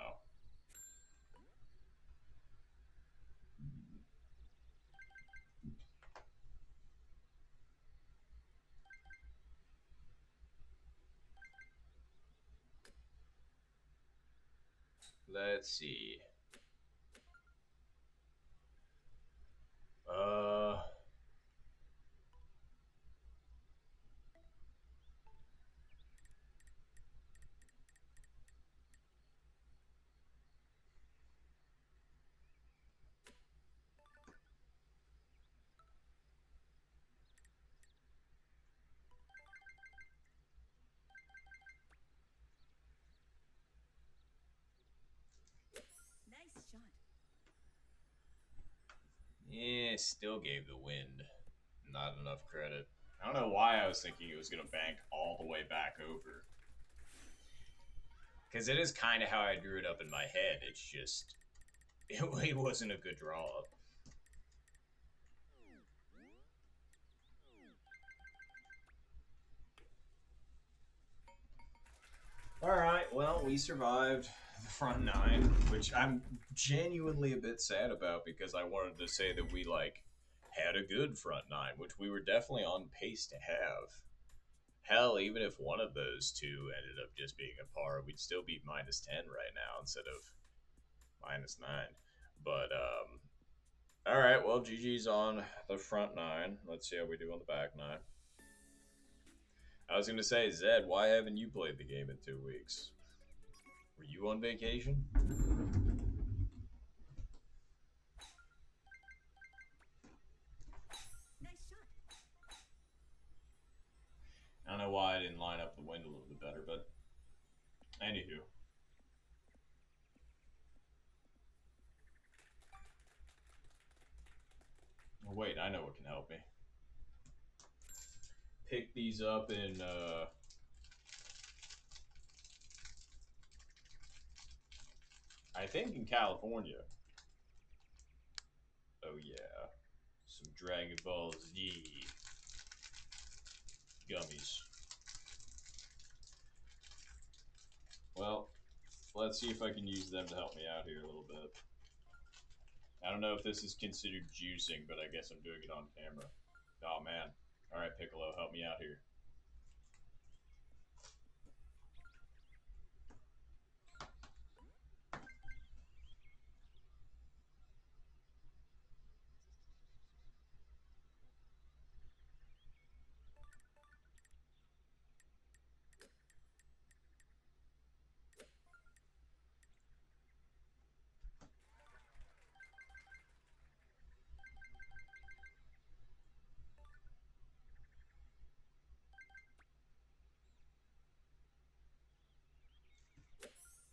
Let's see. Nice shot. Yeah, still gave the wind not enough credit. I don't know why I was thinking it was going to bank all the way back over. Because it is kind of how I drew it up in my head. It's just, it wasn't a good draw up. Alright, well, we survived the front 9, which I'm genuinely a bit sad about because I wanted to say that we, like, had a good front 9, which we were definitely on pace to have. Hell, even if one of those two ended up just being a par, we'd still be minus 10 right now instead of minus 9. But, alright, well, GG's on the front 9. Let's see how we do on the back 9. I was going to say, Zed, why haven't you played the game in 2 weeks? Were you on vacation? Nice shot. I don't know why I didn't can line up the wind a little bit better, but anywho. Oh, wait, I know what can help me. Pick these up in I think in California. Oh yeah, some Dragon Ball Z gummies. Well, let's see if I can use them to help me out here a little bit. I don't know if this is considered juicing, but I guess I'm doing it on camera. Oh man. Alright, Piccolo, help me out here.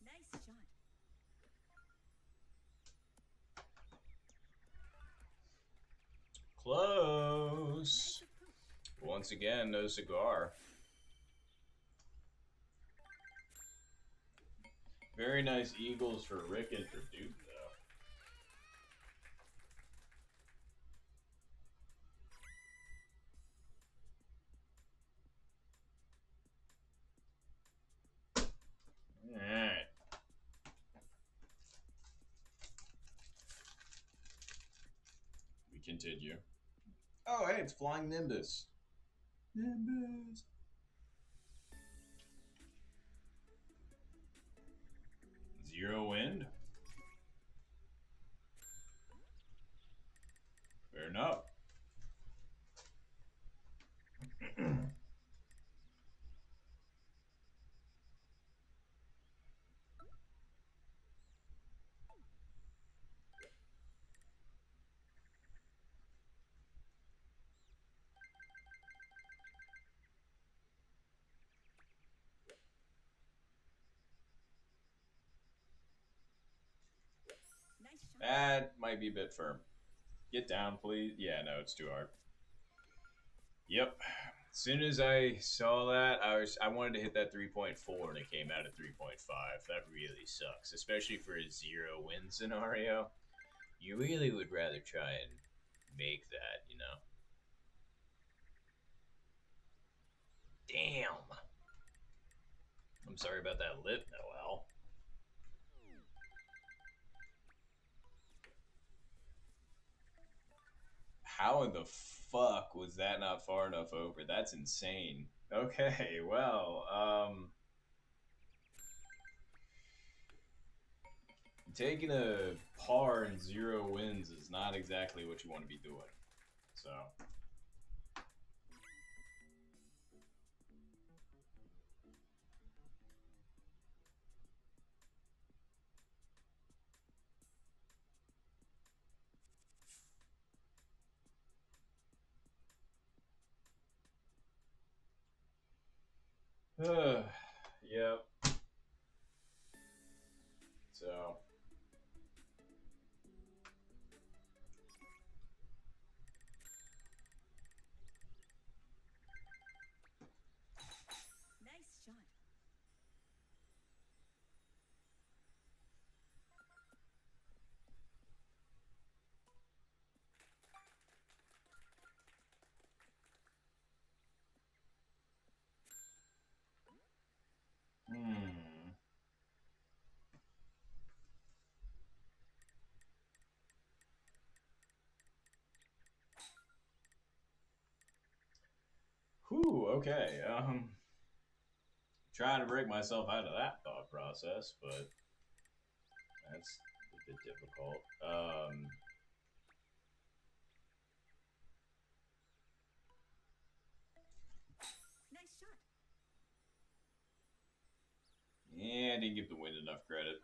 Nice shot. Close. Nice approach. Once again, no cigar. Very nice Eagles for Rick and for Duke, though. Alright. We continue. Oh, hey, it's Flying Nimbus. Nimbus. Zero wind. Fair enough. Nice shot. That might be a bit firm. Get down, please. Yeah, no, it's too hard. Yep. As soon as I saw that, I wanted to hit that 3.4 and it came out at 3.5. That really sucks, especially for a zero win scenario. You really would rather try and make that, you know. Damn. I'm sorry about that lip, Noel. How in the fuck was that not far enough over? That's insane. Okay, well, taking a par and zero wins is not exactly what you want to be doing. So. Yep. So. Nice shot. Hmm. Whew, okay. Trying to break myself out of that thought process, but that's a bit difficult. Nice shot. Yeah, I didn't give the wind enough credit.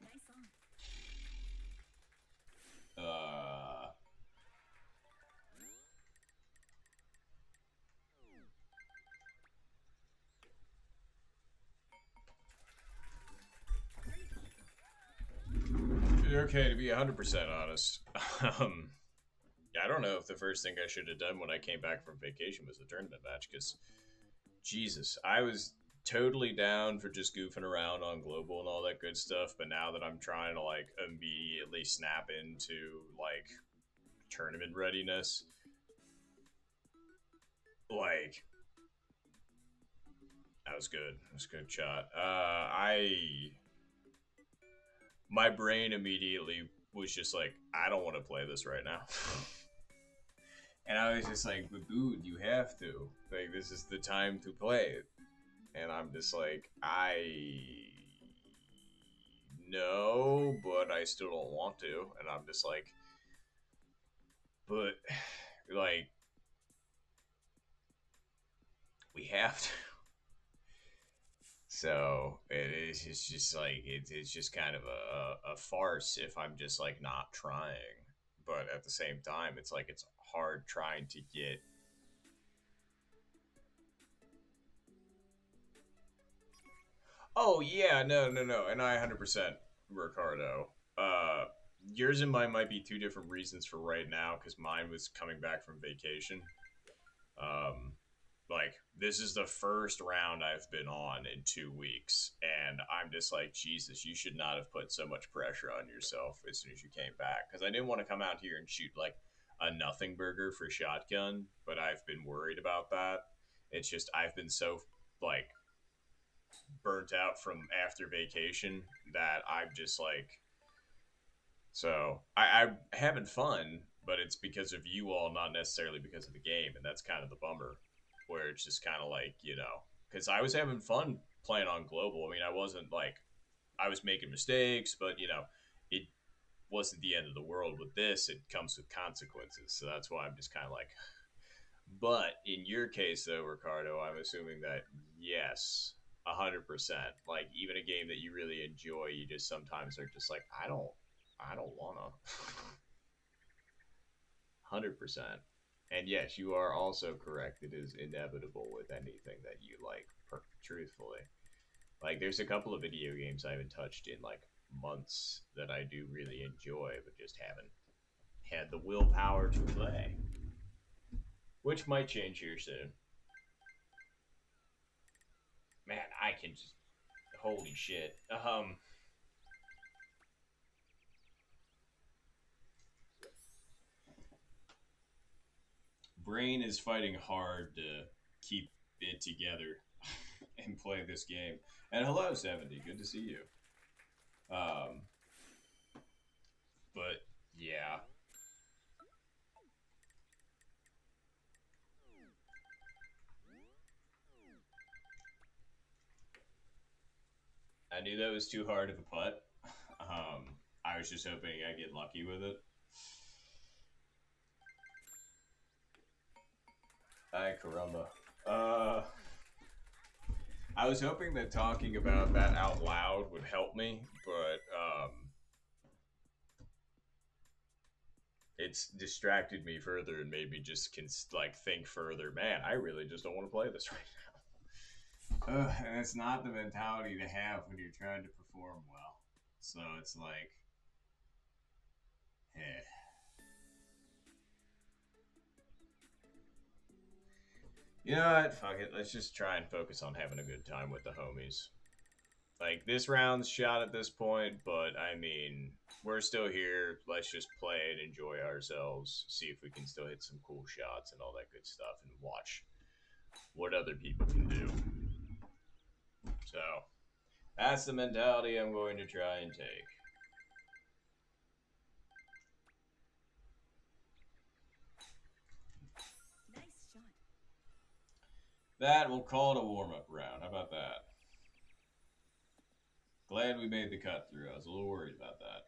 Nice on. Okay, to be 100% honest, um, I don't know if the first thing I should have done when I came back from vacation was the tournament match, because Jesus, I was totally down for just goofing around on global and all that good stuff, but now that I'm trying to like immediately snap into like tournament readiness, like that was good. That was a good shot. My brain immediately was just like, I don't want to play this right now. And I was just like, but dude, you have to. Like, this is the time to play it. And I'm just like, I know, but I still don't want to. And I'm just like, but like, we have to. So it's just like it's just kind of a farce if I'm just like not trying. But at the same time, it's like it's hard trying to get. Oh yeah, no, and I 100% Ricardo. Uh, Yours and mine might be two different reasons for right now because mine was coming back from vacation. Um, like this is the first round I've been on in 2 weeks, and I'm just like, Jesus, you should not have put so much pressure on yourself as soon as you came back because I didn't want to come out here and shoot like a nothing burger for shotgun, but I've been worried about that. It's just I've been so like burnt out from after vacation that I'm just like I'm having fun, but it's because of you all, not necessarily because of the game, and that's kind of the bummer. Where it's just kind of like because I was having fun playing on global. I mean, I wasn't like I was making mistakes, but it wasn't the end of the world. With this, it comes with consequences, so that's why I'm just kind of like. But in your case, though, Ricardo, I'm assuming that yes, 100%. Like even a game that you really enjoy, you just sometimes are just like, I don't wanna. 100%. And yes, you are also correct. It is inevitable with anything that you like. Truthfully, like there's a couple of video games I haven't touched in like months that I do really enjoy, but just haven't had the willpower to play. Which might change here soon. Man, I can just holy shit. Brain is fighting hard to keep it together and play this game. And hello, 70. Good to see you. Um, but yeah, I knew that was too hard of a putt. I was just hoping I'd get lucky with it. Ay caramba. Uh, I was hoping that talking about that out loud would help me, but it's distracted me further and made me just like think further. Man, I really just don't want to play this right now. And it's not the mentality to have when you're trying to perform well. So it's like, eh. You know what? Fuck it. Let's just try and focus on having a good time with the homies. Like, this round's shot at this point, but I mean, we're still here. Let's just play and enjoy ourselves. See if we can still hit some cool shots and all that good stuff and watch what other people can do. So, that's the mentality I'm going to try and take. Nice shot. That we'll call it a warm up round. How about that? Glad we made the cut through. I was a little worried about that.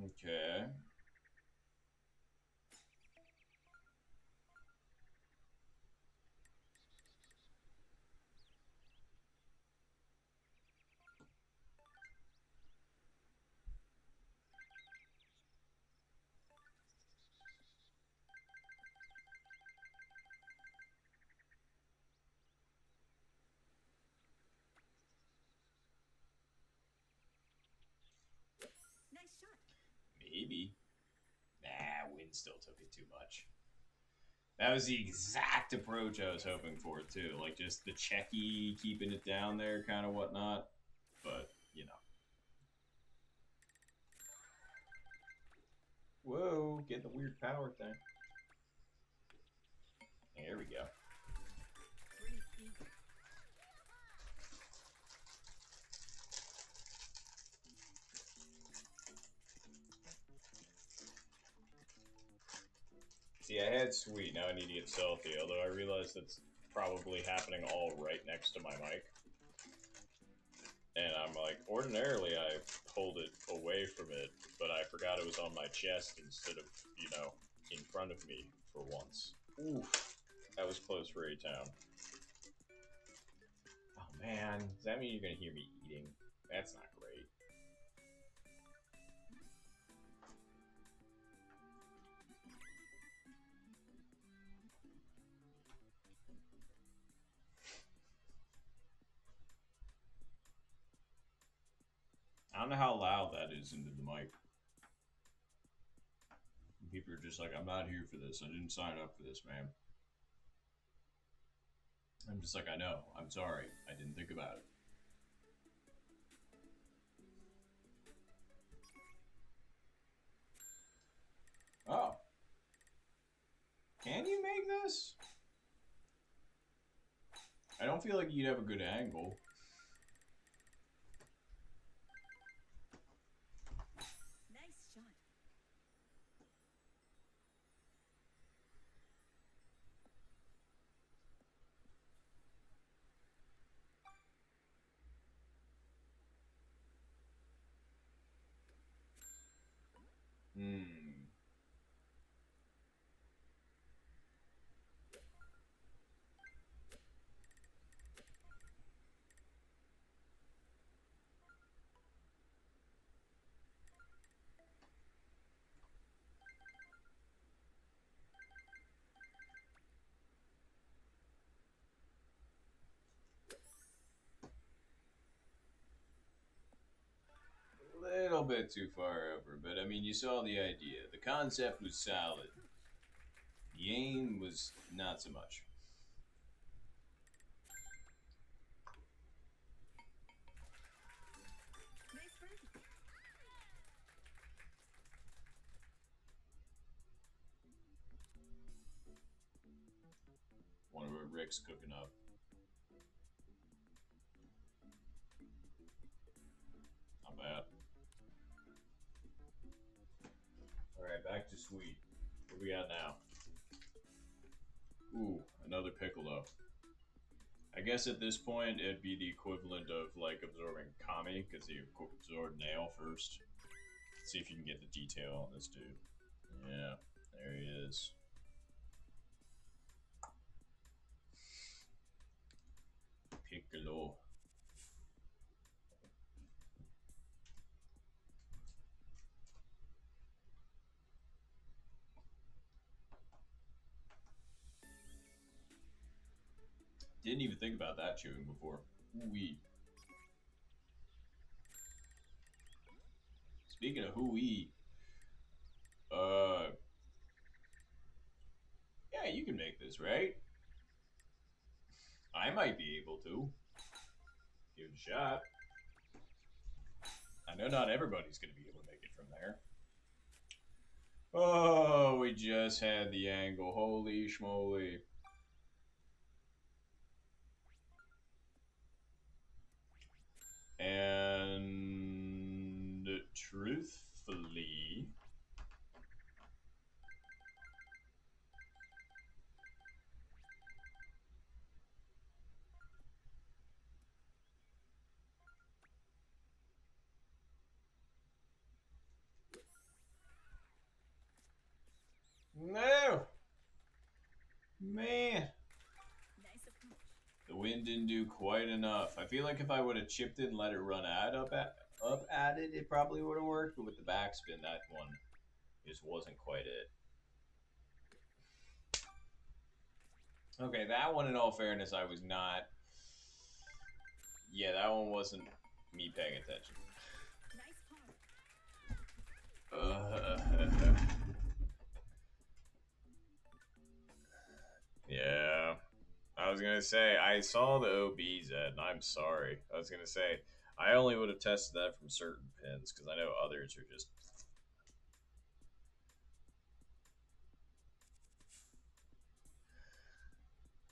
Okay. Maybe. Nah, wind still took it too much. That was the exact approach I was hoping for, too. Like, just the checky, keeping it down there, kind of whatnot. But, you know. Whoa, get the weird power thing. There we go. Breathe deep. See, I had sweet, now I need to get salty, although I realize that's probably happening all right next to my mic. And I'm like, ordinarily I hold it away from it, but I forgot it was on my chest instead of, you know, in front of me for once. Oof, that was close for A-Town. Oh man, does that mean you're gonna hear me eating? That's not great. I don't know how loud that is into the mic. People are just like, I'm not here for this. I didn't sign up for this, man. I'm just like, I know. I'm sorry. I didn't think about it. Oh. Can you make this? I don't feel like you'd have a good angle. Nice shot. Hmm. Little bit too far over, but I mean, you saw the idea. The concept was solid. The aim was not so much. Nice birdie. Wonder what Rick's cooking up. Not bad. Alright, back to sweet. What we got now? Ooh, another Piccolo. I guess at this point it'd be the equivalent of like absorbing Kami, because you absorb Nail first. Let's see if you can get the detail on this dude. Yeah, there he is. Piccolo. Didn't even think about that chewing before. Ooh-wee. Speaking of hoo-wee, yeah, you can make this, right? I might be able to. Give it a shot. I know not everybody's going to be able to make it from there. Oh, we just had the angle. Holy schmoly. And truthfully, no, man, Nice approach. the wind didn't do quite enough. I feel like if I would have chipped it and let it run up at it, it probably would have worked. But with the backspin, that one just wasn't quite it. Okay, that one, in all fairness, I was not. Yeah, that one wasn't me paying attention. Nice par. was gonna say I saw the OBs at, and I'm sorry. I was gonna say I only would have tested that from certain pins because I know others are just.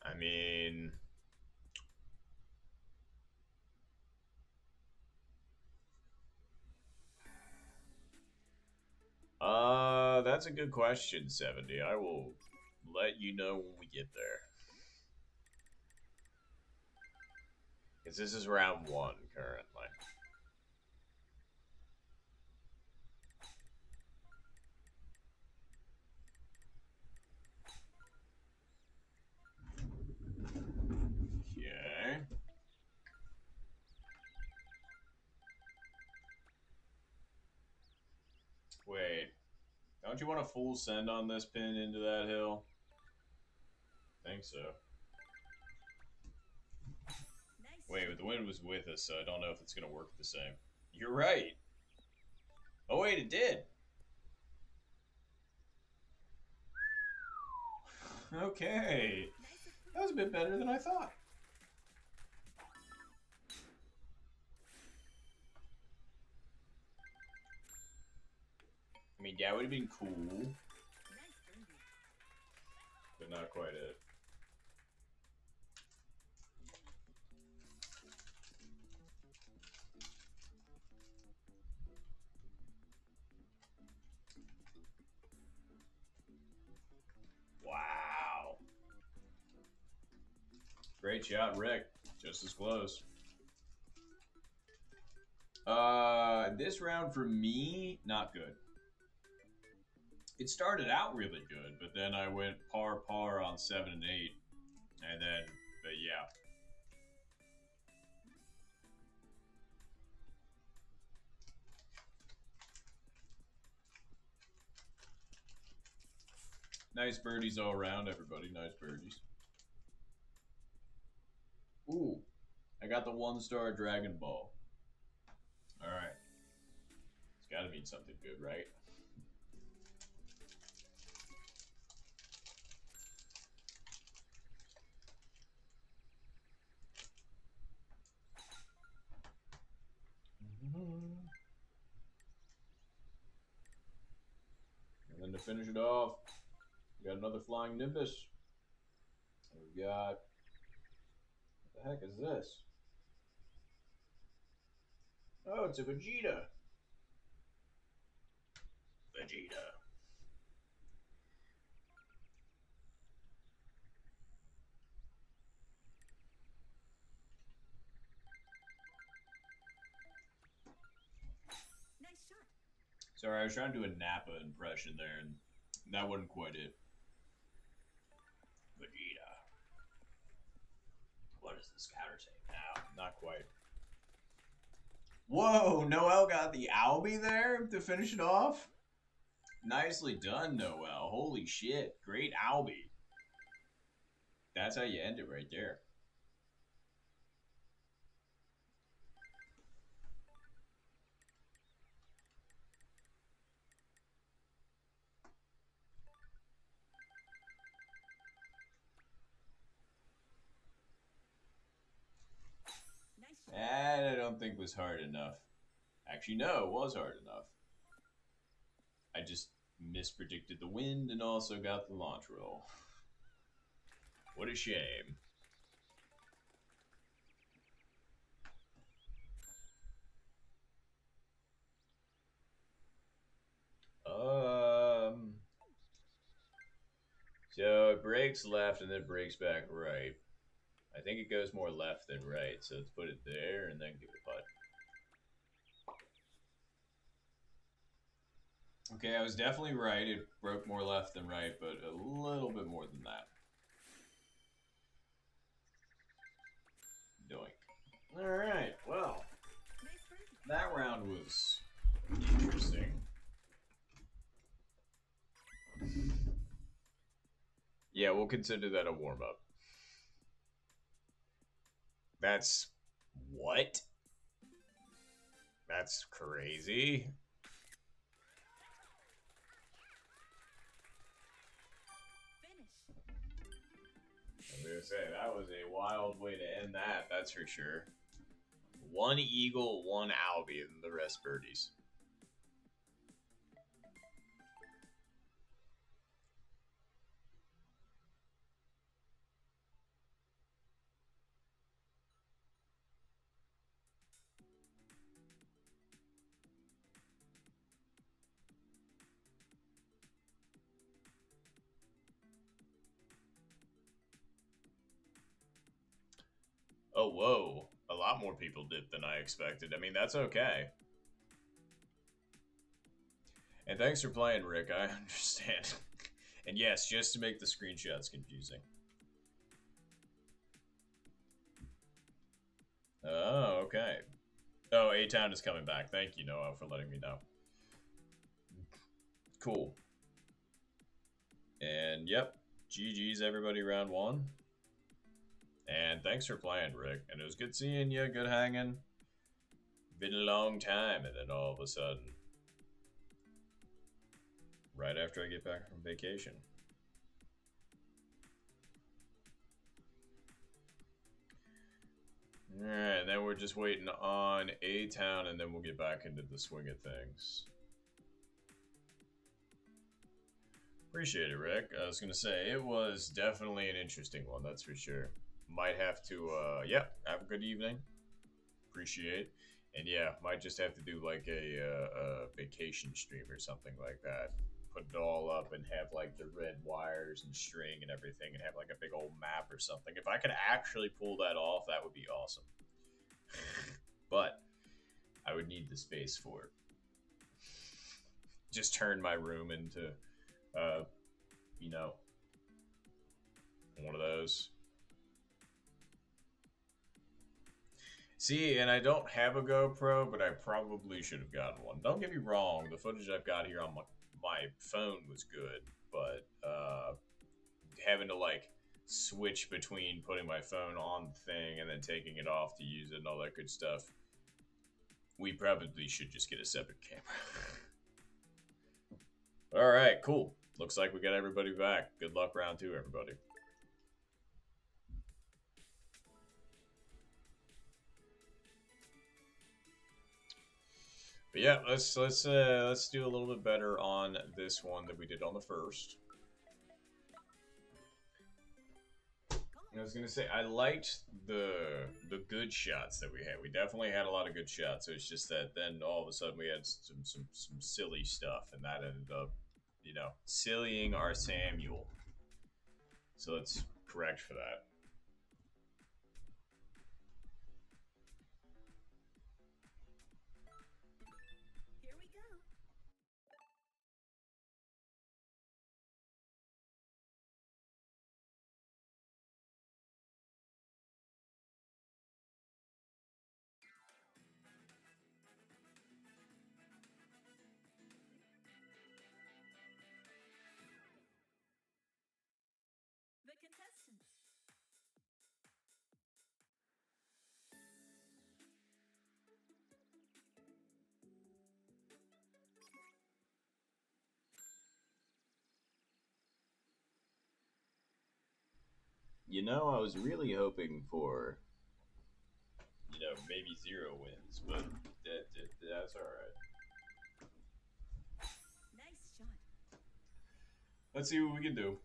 I mean, that's a good question, 70. I will let you know when we get there. Because this is round 1 currently. Okay. Wait. Don't you want a full send on this pin into that hill? I think so. Nice. Wait, but the wind was with us, so I don't know if it's going to work the same. You're right. Oh, wait, it did. Okay. Nice of That was a bit better than I thought. I mean, yeah, it would have been cool, nice birdie. but not quite it. Wow. Great shot, Rick. Just as close. This round for me, not good. It started out really good, but then I went par on 7 and 8. And then, but yeah. Nice birdies all around, everybody. Nice birdies. Ooh, I got the 1-star Dragon Ball. Alright. It's gotta mean something good, right? And then to finish it off, we got another Flying Nimbus. And we got. What the heck is this? Oh, it's a Vegeta. Vegeta. Nice shot. Sorry, I was trying to do a Nappa impression there, and that wasn't quite it. Vegeta. What does this counter say now? Not quite. Whoa, Noel got the Albie there to finish it off? Nicely done, Noel. Holy shit. Great Albie. That's how you end it right there. Nice shot. That I don't think was hard enough. Actually, no, it was hard enough. I just mispredicted the wind and also got the launch roll. What a shame. So it breaks left and then breaks back right. I think it goes more left than right, so let's put it there and then give it a putt. Okay, I was definitely right. It broke more left than right, but a little bit more than that. Doink. Alright, well, Nice birdie. that round was interesting. Yeah, we'll consider that a warm-up. That's... what? That's crazy. Finish. I'm gonna say, that was a wild way to end that, that's for sure. One eagle, one Albie, and the rest birdies. Oh, whoa. A lot more people did than I expected. I mean, that's okay. And thanks for playing, Rick. I understand. And yes, just to make the screenshots confusing. Oh, okay. Oh, A-Town is coming back. Thank you, Noah, for letting me know. Cool. And yep, GG's everybody round one. And thanks for playing, Rick. And it was good seeing you, good hanging. Been a long time, and then all of a sudden, right after I get back from vacation. Alright, then we're just waiting on A-Town, and then we'll get back into the swing of things. Appreciate it, Rick. I was gonna say, it was definitely an interesting one, that's for sure. Might have to, yeah, have a good evening. Appreciate. And yeah, might just have to do like a vacation stream or something like that. Put it all up and have like the red wires and string and everything and have like a big old map or something. If I could actually pull that off, that would be awesome. But I would need the space for it. Just turn my room into, you know, one of those. See, and I don't have a GoPro, but I probably should have gotten one. Don't get me wrong, the footage I've got here on my phone was good, but having to like switch between putting my phone on the thing and then taking it off to use it and all that good stuff, we probably should just get a separate camera. All right, cool. Looks like we got everybody back. Good luck round two, everybody. But yeah, let's do a little bit better on this one than we did on the first. I was gonna say I liked the good shots that we had. We definitely had a lot of good shots. It's just that then all of a sudden we had some silly stuff, and that ended up, you know, sillying our Samuel. So let's correct for that. Here we go. The contestants. You know, I was really hoping for, you know, maybe 0 wins, but that's all right. Nice shot. Let's see what we can do.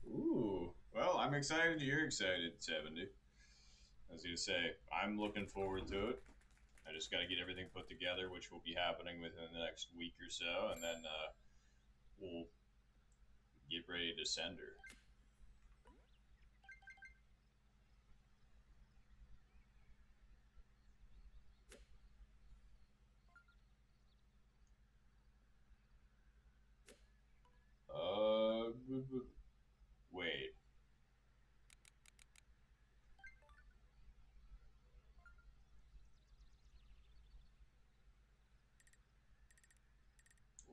Ooh, well, I'm excited. You're excited, 70. I was gonna say, I'm looking forward to it. I just got to get everything put together, which will be happening within the next week or so, and then we'll get ready to send her. Wait.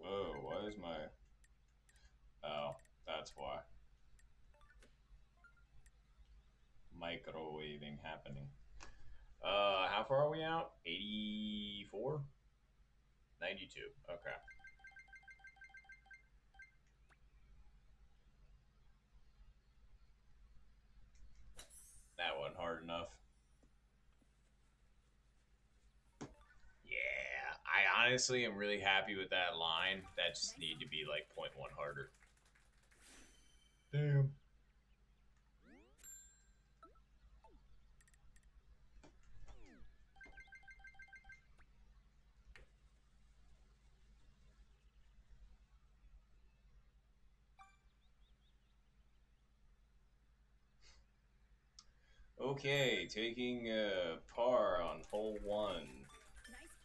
Whoa, why is my... Oh, that's why. Microwaving happening. How far are we out? 84? 92. Okay. honestly am really happy with that line. That just need to be like point 0.1 harder. Damn. Okay, taking par on hole 1. Nice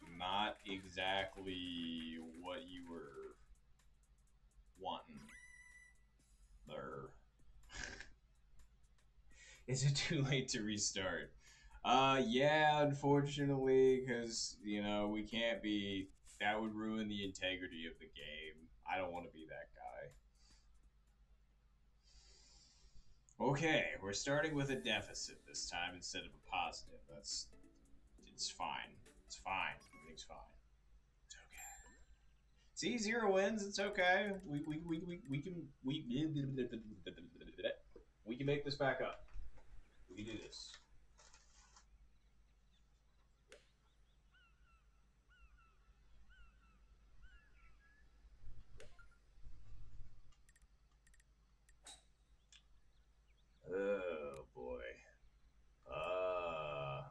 par. Not exactly what you were wanting there. Is it too late to restart? Yeah, unfortunately, because, you know, we can't be. That would ruin the integrity of the game. I don't want to be that guy. Okay, we're starting with a deficit this time instead of a positive. It's fine. It's fine. Everything's fine. It's okay. See, 0 wins. It's okay. We can make this back up. We can do this. Oh boy. Uh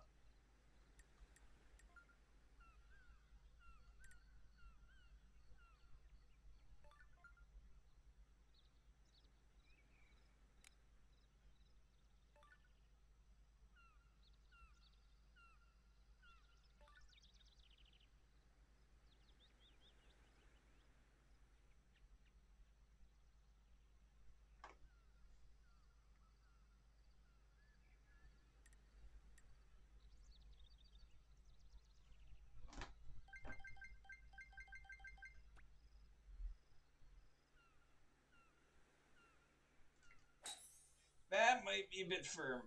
that might be a bit firm.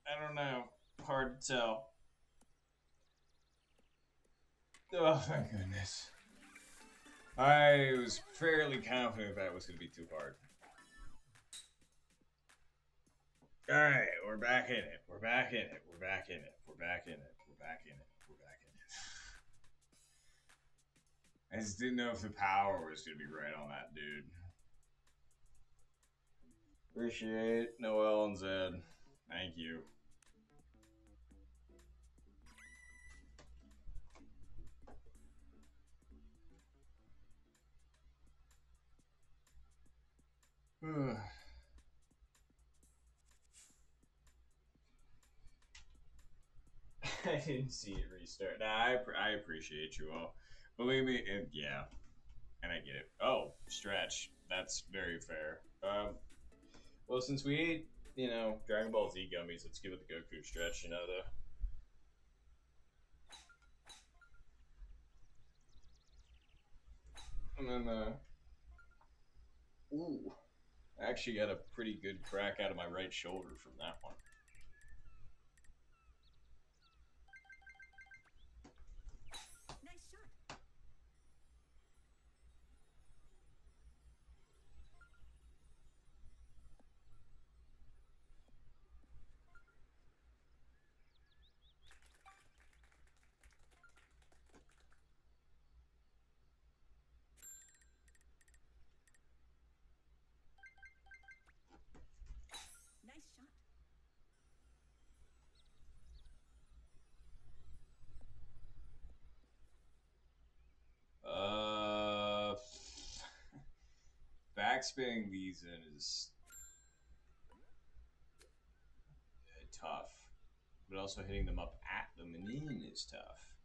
I don't know. Hard to tell. Oh, thank goodness. I was fairly confident that was going to be too hard. Alright, we're back in it. We're back in it. We're back in it. We're back in it. We're back in it. We're back in it. I just didn't know if the power was going to be right on that dude. Appreciate Noel and Zed. Thank you. I didn't see it restart. Nah, I appreciate you all. Believe me, yeah, and I get it. Oh, stretch. That's very fair. Well, since we ate, Dragon Ball Z gummies, let's give it the Goku stretch. And then, ooh, I actually got a pretty good crack out of my right shoulder from that one. Nice shot. Nice shot. Uh, backspinning these in is tough, but also hitting them up at them and in is tough.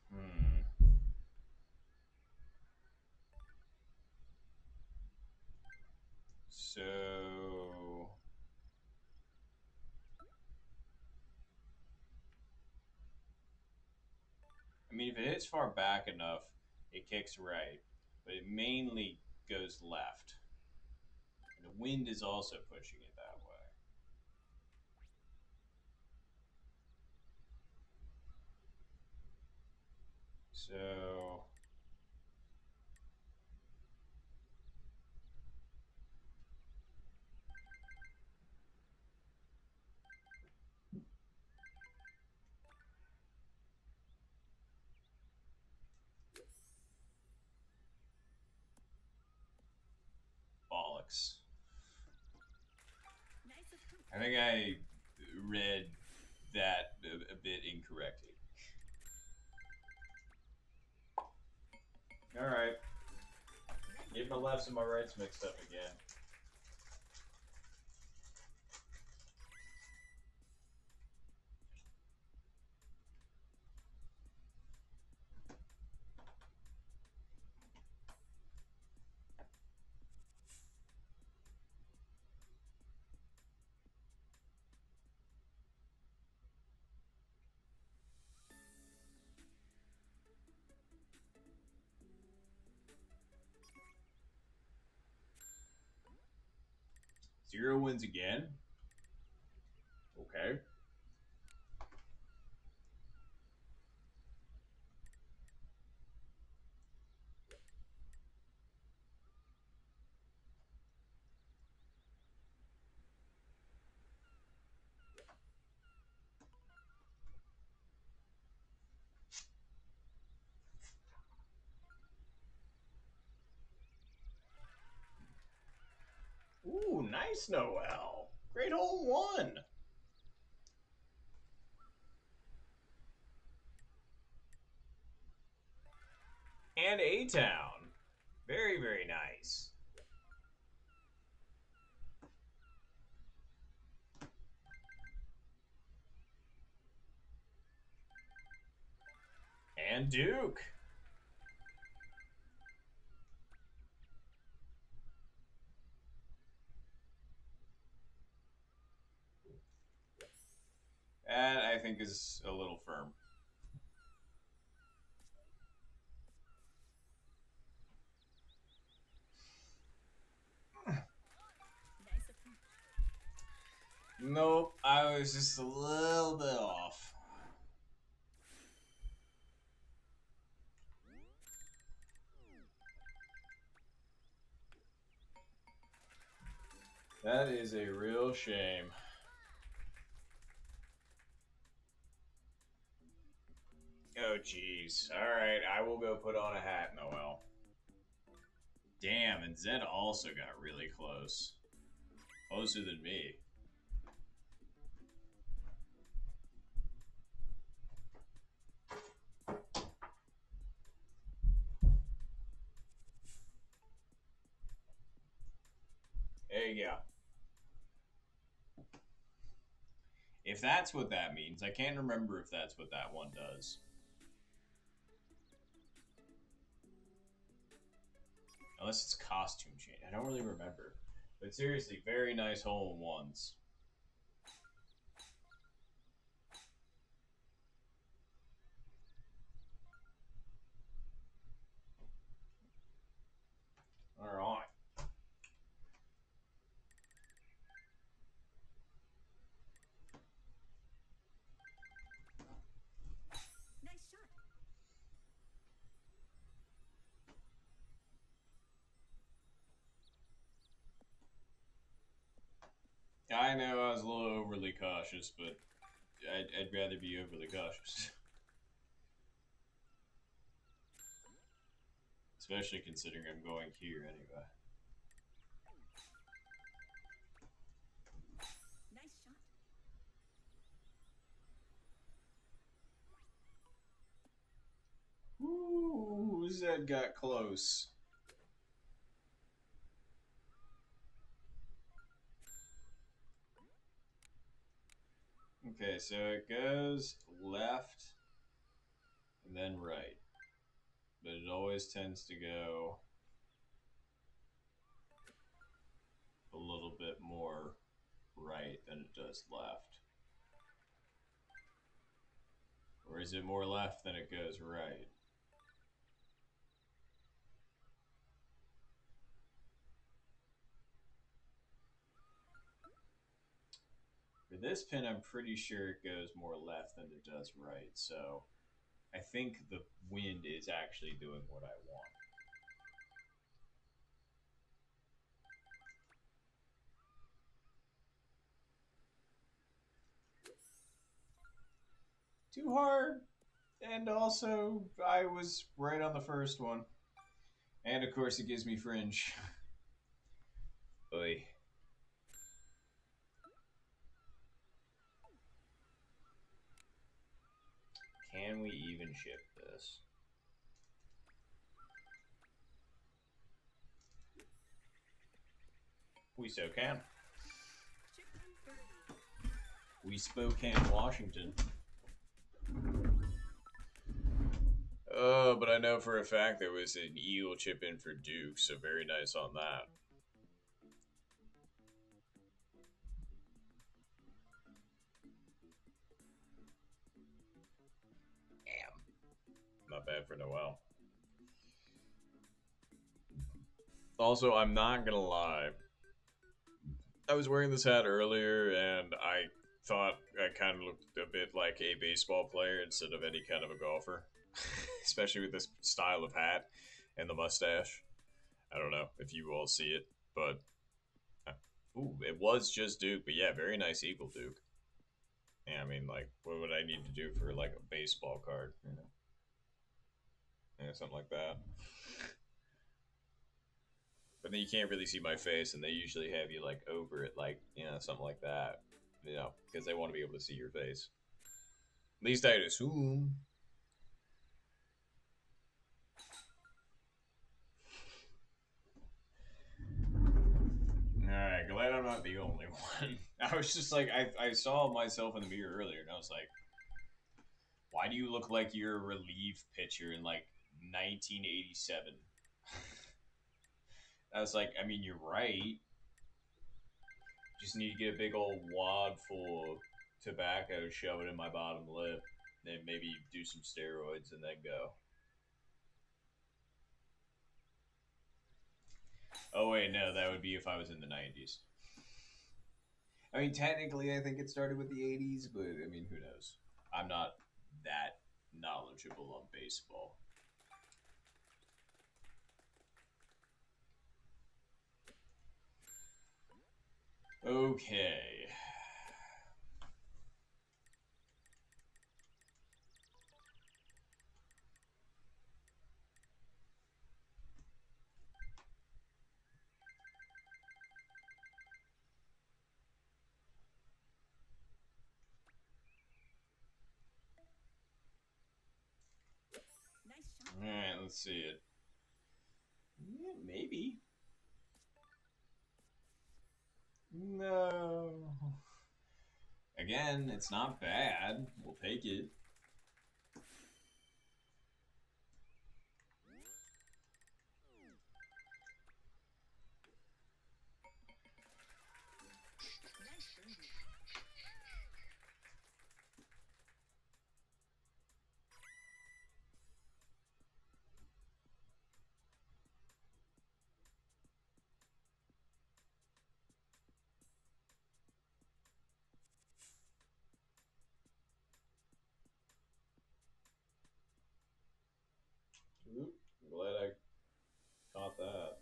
Hmm. So, I mean, if it hits far back enough, it kicks right, but it mainly goes left. And the wind is also pushing it that way. So, I think I read that a bit incorrectly. All right, get my lefts and my rights mixed up again. Zero wins again. Okay. Ooh, nice, Noel. Great hole one. And A-Town. Very, very nice. And Duke. That, I think, is a little firm. Nice approach. Nope, I was just a little bit off. That is a real shame. Oh, jeez. Alright, I will go put on a hat, Noel. Damn, and Zed also got really close. Closer than me. There you go. If that's what that means, I can't remember if that's what that one does. Unless it's costume change. I don't really remember. But seriously, very nice hole in ones. Alright. Nice shot. I know I was a little overly cautious, but I'd rather be overly cautious. Especially considering I'm going here anyway. Nice shot. Ooh, Zed got close. Okay, so it goes left and then right. But it always tends to go a little bit more right than it does left. Or is it more left than it goes right? For this pin, I'm pretty sure it goes more left than it does right. So I think the wind is actually doing what I want. Too hard. And also, I was right on the first one. And of course, it gives me fringe. Oy. Can we even ship this? We so can. Chicken birdie. We Spokane, Washington. But I know for a fact there was an eel chip in for Duke, so very nice on that. Damn. Not bad for Noel. Also, I'm not gonna lie. I was wearing this hat earlier, and I thought I kind of looked a bit like a baseball player instead of any kind of a golfer, especially with this style of hat and the mustache. I don't know if you all see it, but ooh, it was just Duke, but yeah, very nice Eagle Duke. Yeah, I mean, like, what would I need to do for like a baseball card? You know, yeah, something like that. But then you can't really see my face, and they usually have you like over it, like something like that. You know, because they want to be able to see your face. At least I'd assume. Alright, glad I'm not the only one. I was just like, I saw myself in the mirror earlier, and I was like, why do you look like you're a relief pitcher in like 1987? I was like, I mean, you're right. Just need to get a big old wad full of tobacco, shove it in my bottom lip, then maybe do some steroids, and then go. Oh, wait, no, that would be if I was in the 90s. I mean, technically, I think it started with the 80s, but I mean, who knows? I'm not that knowledgeable on baseball. Okay. Nice shot. Alright, let's see it. Yeah, maybe. No. Again, it's not bad. We'll take it. Nice birdie. Oop, glad I caught that.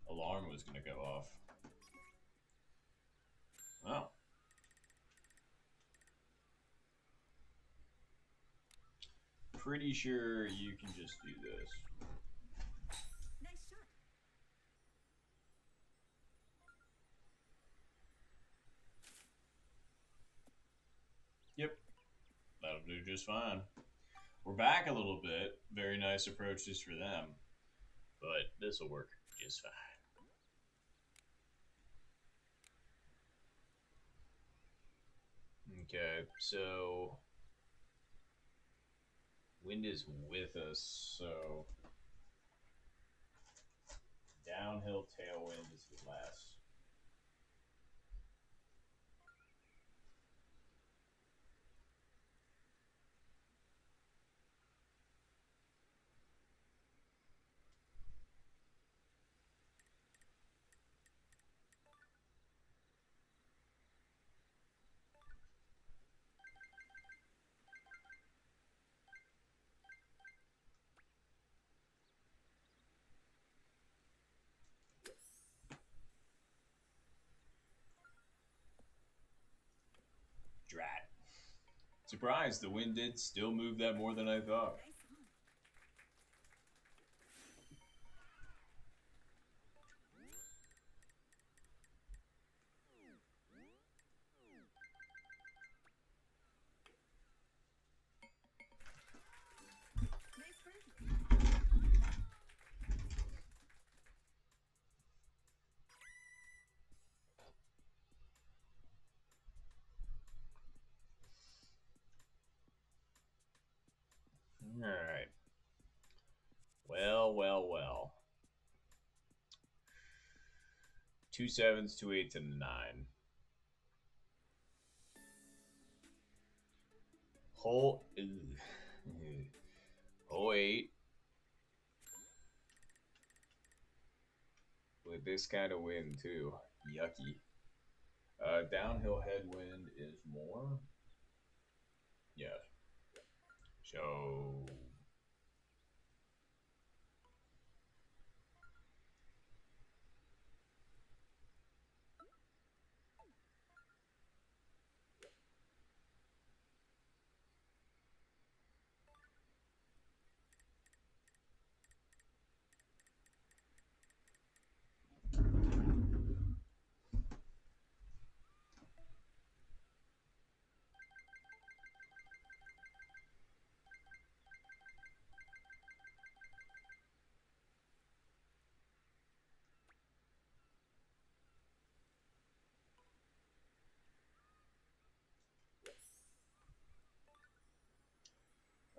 Alarm was gonna go off. Wow. Pretty sure you can just do this. Nice shot. Yep. That'll do just fine. We're back a little bit. Very nice approaches for them. But this will work just fine. Okay, so wind is with us, so downhill tailwind is less. Drat. Surprised, the wind did still move that more than I thought. Nice on. All right. Well, well, well. Two sevens, two eights, and a nine. Hole. Hole eight. With this kind of wind, too. Yucky. Downhill headwind is more. Yes. So.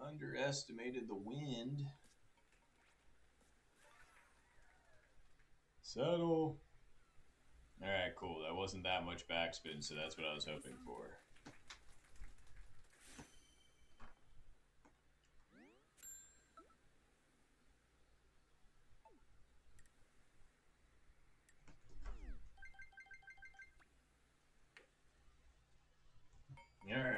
Underestimated the wind. Settle. Alright, cool. That wasn't that much backspin, so that's what I was hoping for. Alright.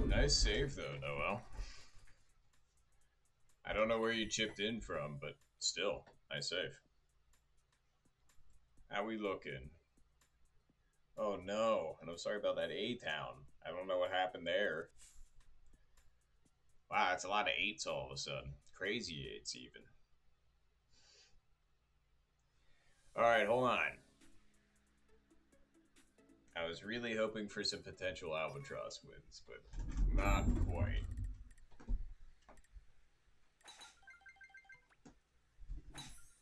Nice save, though, Noel. I don't know where you chipped in from, but still, nice save. How we looking? Oh no, and I'm sorry about that A-Town. I don't know what happened there. Wow, it's a lot of eights all of a sudden. Crazy eights, even. Alright, hold on. I was really hoping for some potential albatross wins, but not quite.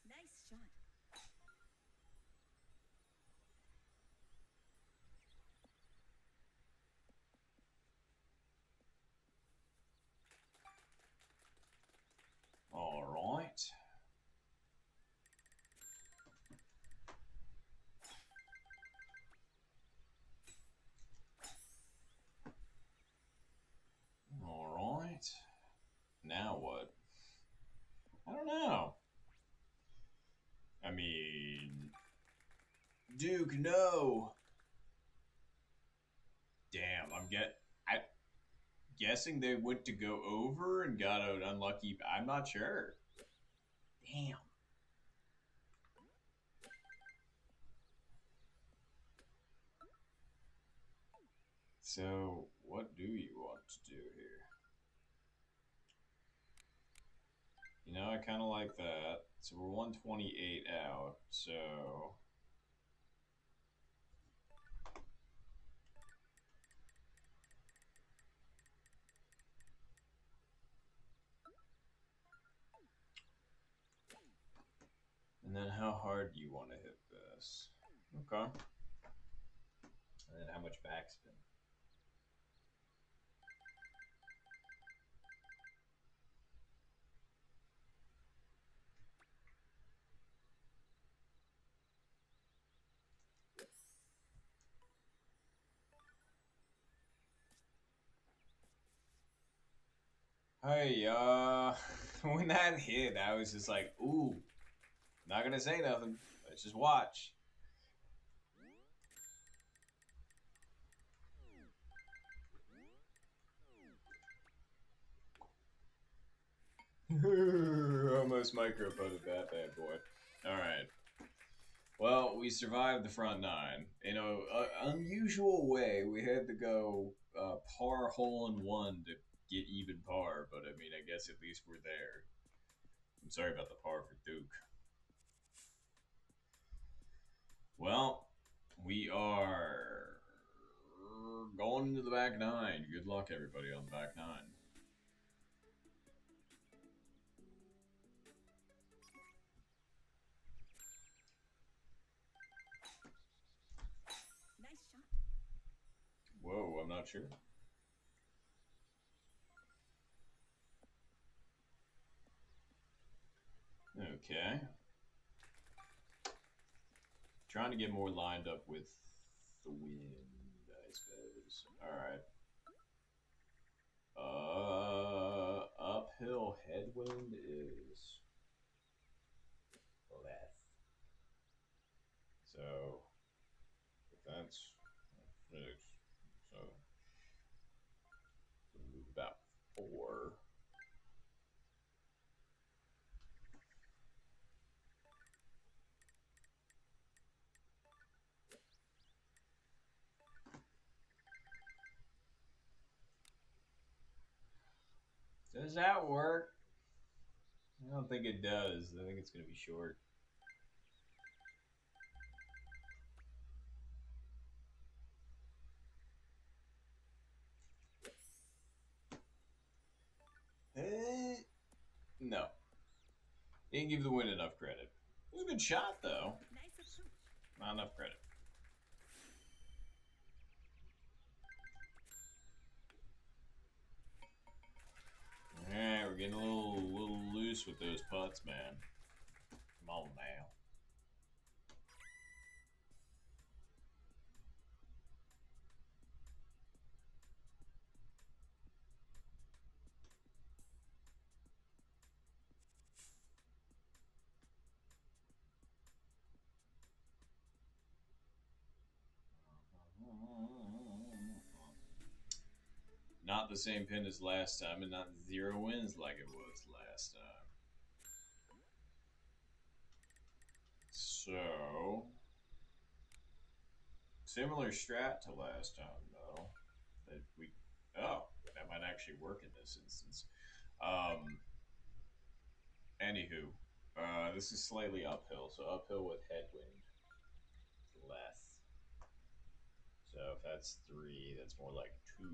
Nice shot. All right. All right. Now what? I don't know. I mean, Duke, no. Damn, I guessing they went to go over and got an unlucky. I'm not sure. Damn. So, what do you want to do here? You know, I kind of like that. So we're 128 out. So and then how hard do you want to hit this? Okay. And then how much backspin? Hey, when that hit, I was just like, ooh, not gonna say nothing. Let's just watch. Almost micro-putted that bad boy. Alright. Well, we survived the front nine. In an unusual way, we had to go par hole in one to get even par, but I mean, I guess at least we're there. I'm sorry about the par for Duke. Well, we are going into the back nine. Good luck, everybody, on the back nine. Nice shot. Whoa, I'm not sure. Okay. Trying to get more lined up with the wind, I suppose. Alright. Uphill headwind is left. So, if that's 6, so move about 4. Does that work? I don't think it does. I think it's going to be short. No. Didn't give the wind enough credit. It was a good shot, though. Nice approach. Not enough credit. Alright, we're getting a little loose with those putts, man. Come on now. Not the same pin as last time, and not 0 wins like it was last time. So, similar strat to last time, though. That might actually work in this instance. Anywho, this is slightly uphill, so uphill with headwind. Less. So if that's 3, that's more like 2.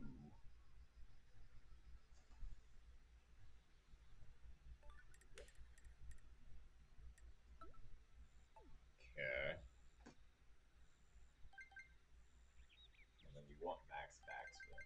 Okay. And then you want max backspin.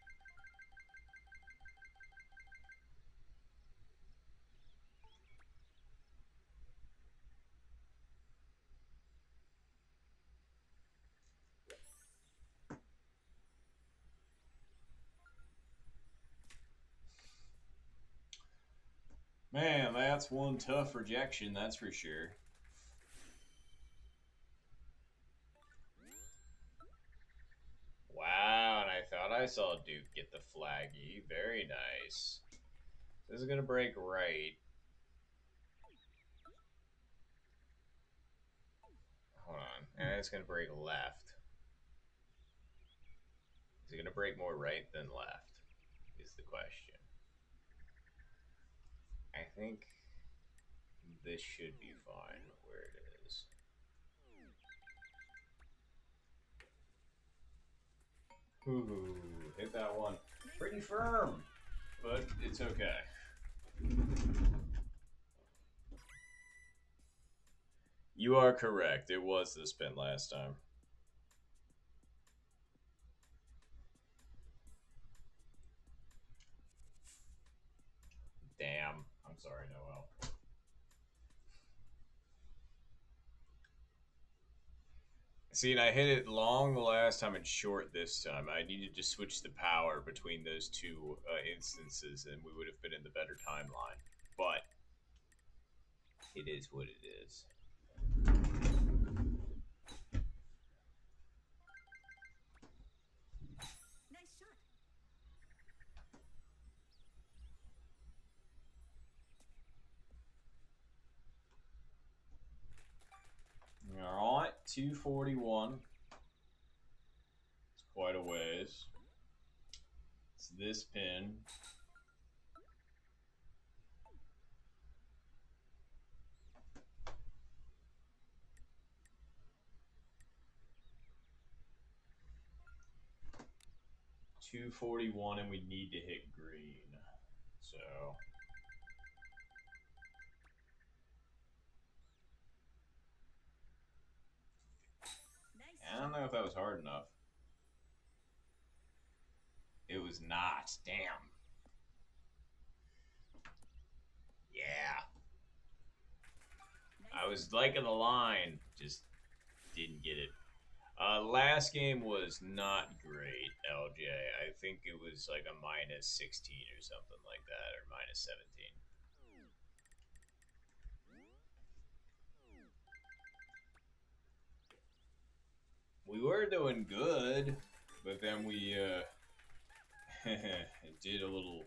Man, that's one tough rejection, that's for sure. Wow, and I thought I saw Duke get the flaggy. Very nice. This is going to break right. Hold on. And it's going to break left. Is it going to break more right than left? Is the question. I think this should be fine where it is. Ooh, hit that one pretty firm, but it's okay. You are correct. It was the spin last time. Damn. I'm sorry, Noel. See, and I hit it long the last time and short this time. I needed to switch the power between those two instances, and we would have been in the better timeline. But it is what it is. Nice shot. All right, 241. It's quite a ways. It's this pin. .241, and we need to hit green. So Nice I don't know if that was hard enough. It was not. Damn. Yeah. I was liking the line, just didn't get it. Last game was not great, LJ. I think it was like a minus 16 or something like that, or minus 17. We were doing good, but then we did a little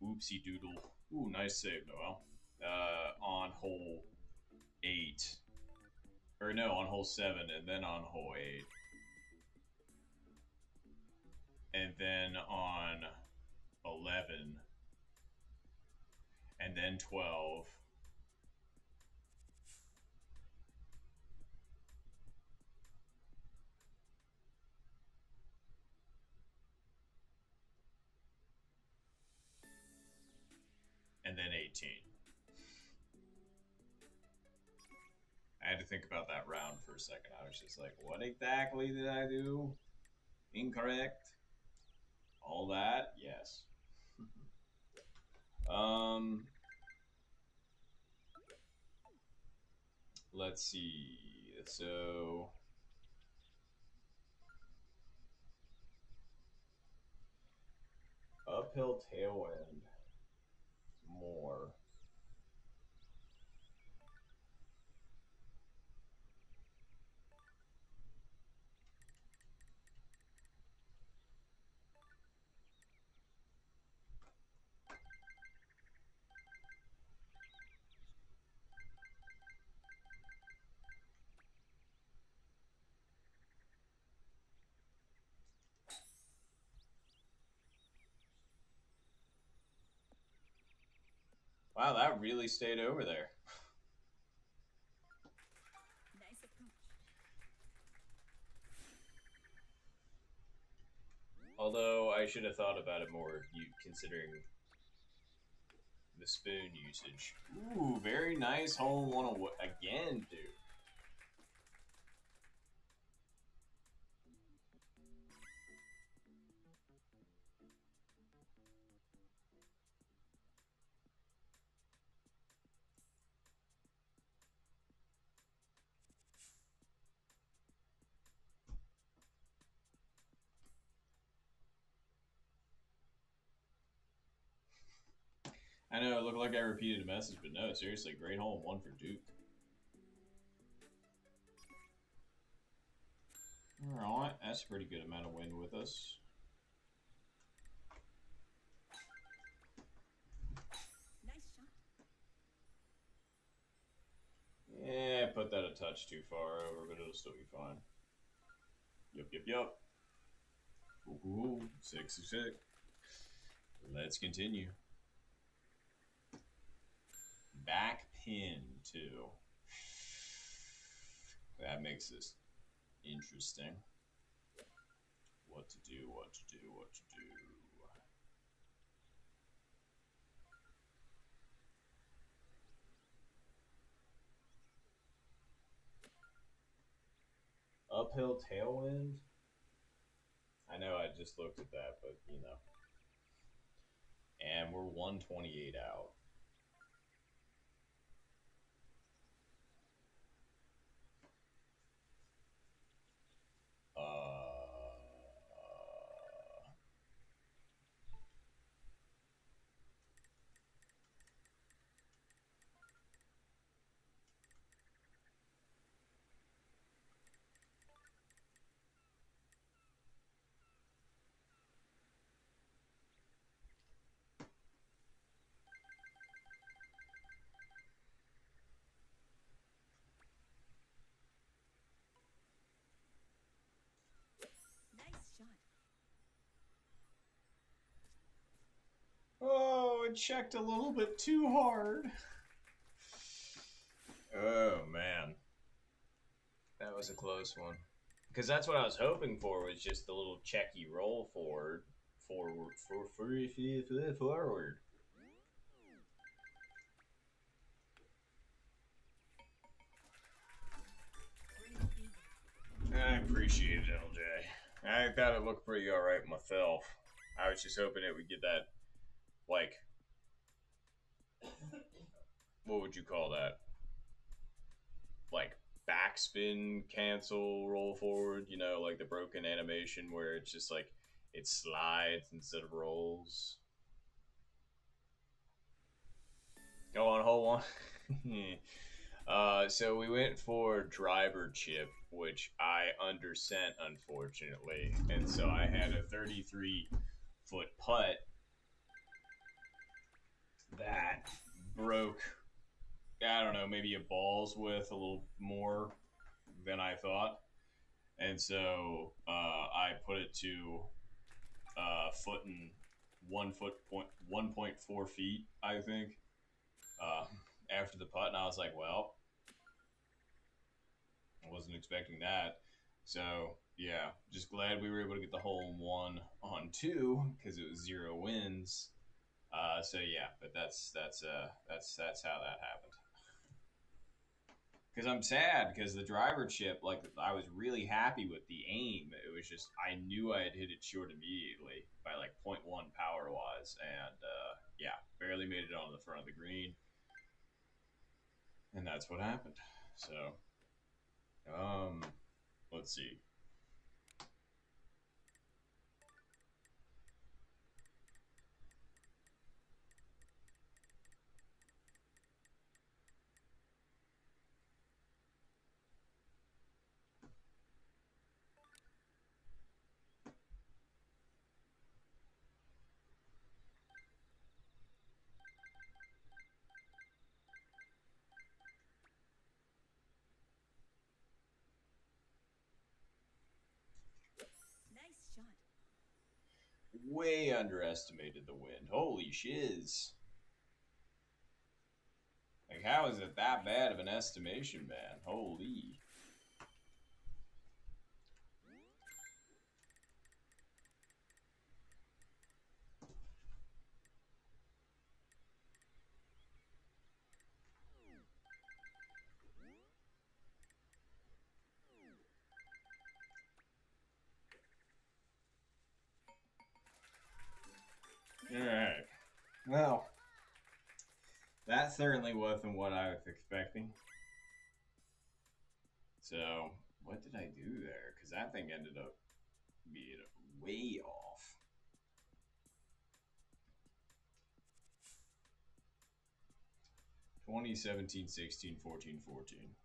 oopsie doodle. Ooh, nice save, Noel. On hole 8. Or no, on hole 7, and then on hole 8. And then on 11. And then 12. And then 18. I had to think about that round for a second. I was just like, what exactly did I do? Incorrect? All that? Yes. Let's see. So uphill tailwind more. Wow, that really stayed over there. Nice approach. Although I should have thought about it more, you considering the spoon usage. Ooh, very nice hole one again, dude. I know it looked like I repeated a message, but no, seriously, great hole one for Duke. Alright, that's a pretty good amount of wind with us. Nice shot. Yeah, put that a touch too far over, but it'll still be fine. Yup. Ooh, 6-6. Let's continue. Back pin, too. That makes this interesting. What to do. Uphill tailwind? I know I just looked at that, but you know. And we're 128 out. Nice shot. Oh, it checked a little bit too hard. Oh, man. That was a close one. Because that's what I was hoping for, was just a little checky roll forward. Forward. I appreciate it, LJ. I thought it looked pretty alright myself. I was just hoping it would get that, like, what would you call that? like backspin, cancel, roll forward. You know, like the broken animation where it's just like it slides instead of rolls. Go on, hold on. So we went for driver chip, which I undersent unfortunately, and so I had a 33-foot putt that broke. I don't know, maybe a ball's width a little more than I thought, and so I put it to foot and 1.4 feet, I think. Uh, After the putt, and I was like, well, I wasn't expecting that. So yeah, just glad we were able to get the hole in one on two because it was zero wins. So yeah, but that's how that happened. Because I'm sad because the driver chip, like I was really happy with the aim. It was just I knew I had hit it short immediately by like point 0.1 power wise, and yeah, barely made it on the front of the green, and that's what happened. So let's see. Nice shot. Way underestimated the wind. Holy shiz! Like, how is it that bad of an estimation, man? Holy. Alright. Well, that certainly wasn't what I was expecting. So, what did I do there? Because that thing ended up being way off. Twenty, 17, 16, 14, 14.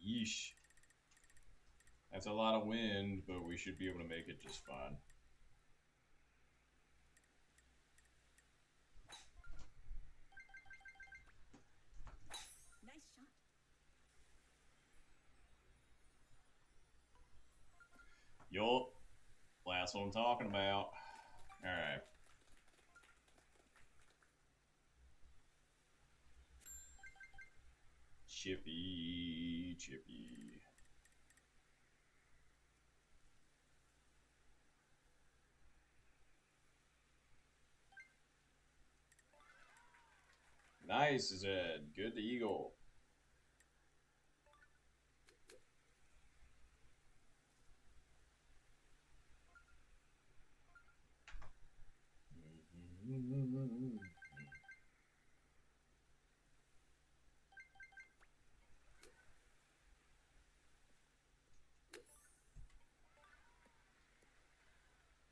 Yeesh. That's a lot of wind, but we should be able to make it just fine. Nice shot. Yup. That's what I'm talking about. Alright. Chippy, chippy. Nice, Zed. Good to eagle.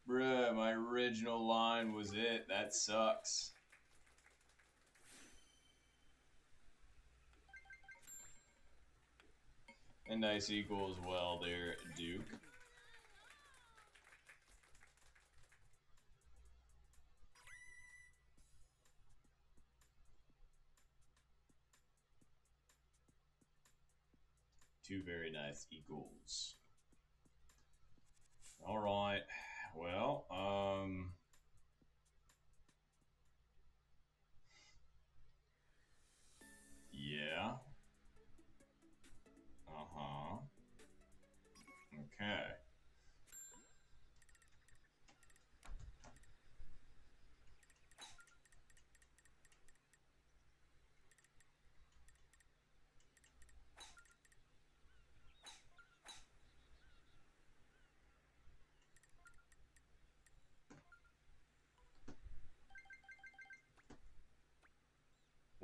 Bruh, my original line was it. That sucks. And nice equal as well there, Duke. Two very nice equals. All right. Well, yeah. Uh-huh. Okay.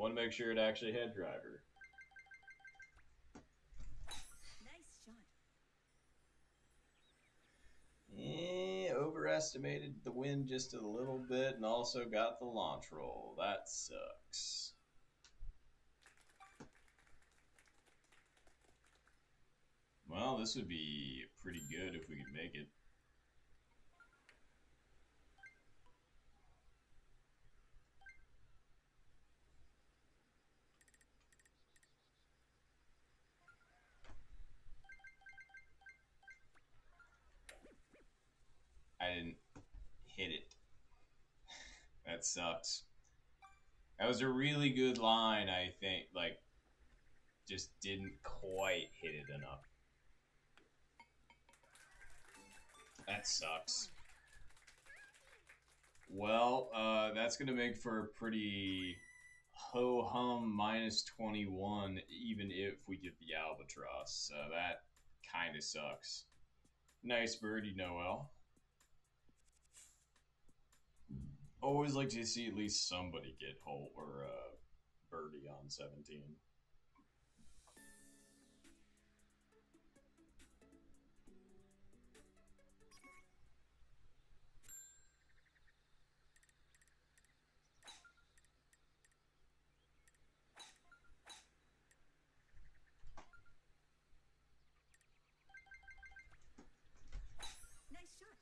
Want to make sure it actually had driver. Nice shot. Overestimated the win just a little bit and also got the launch roll. That sucks. Well, this would be pretty good if we could make it. I didn't hit it. That sucks. That was a really good line, I think. Like, just didn't quite hit it enough. That sucks. Well, that's going to make for a pretty ho-hum minus 21, even if we get the albatross. So that kind of sucks. Nice birdie, Noel. Always like to see at least somebody get hole or birdie on 17. Nice shot.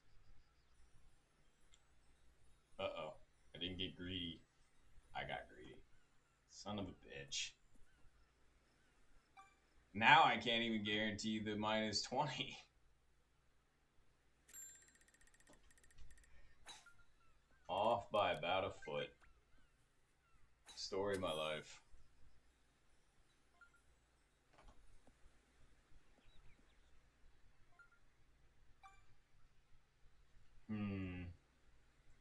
Uh-oh. I didn't get greedy. I got greedy. Son of a bitch. Now I can't even guarantee the minus 20. Off by about a foot. Story of my life.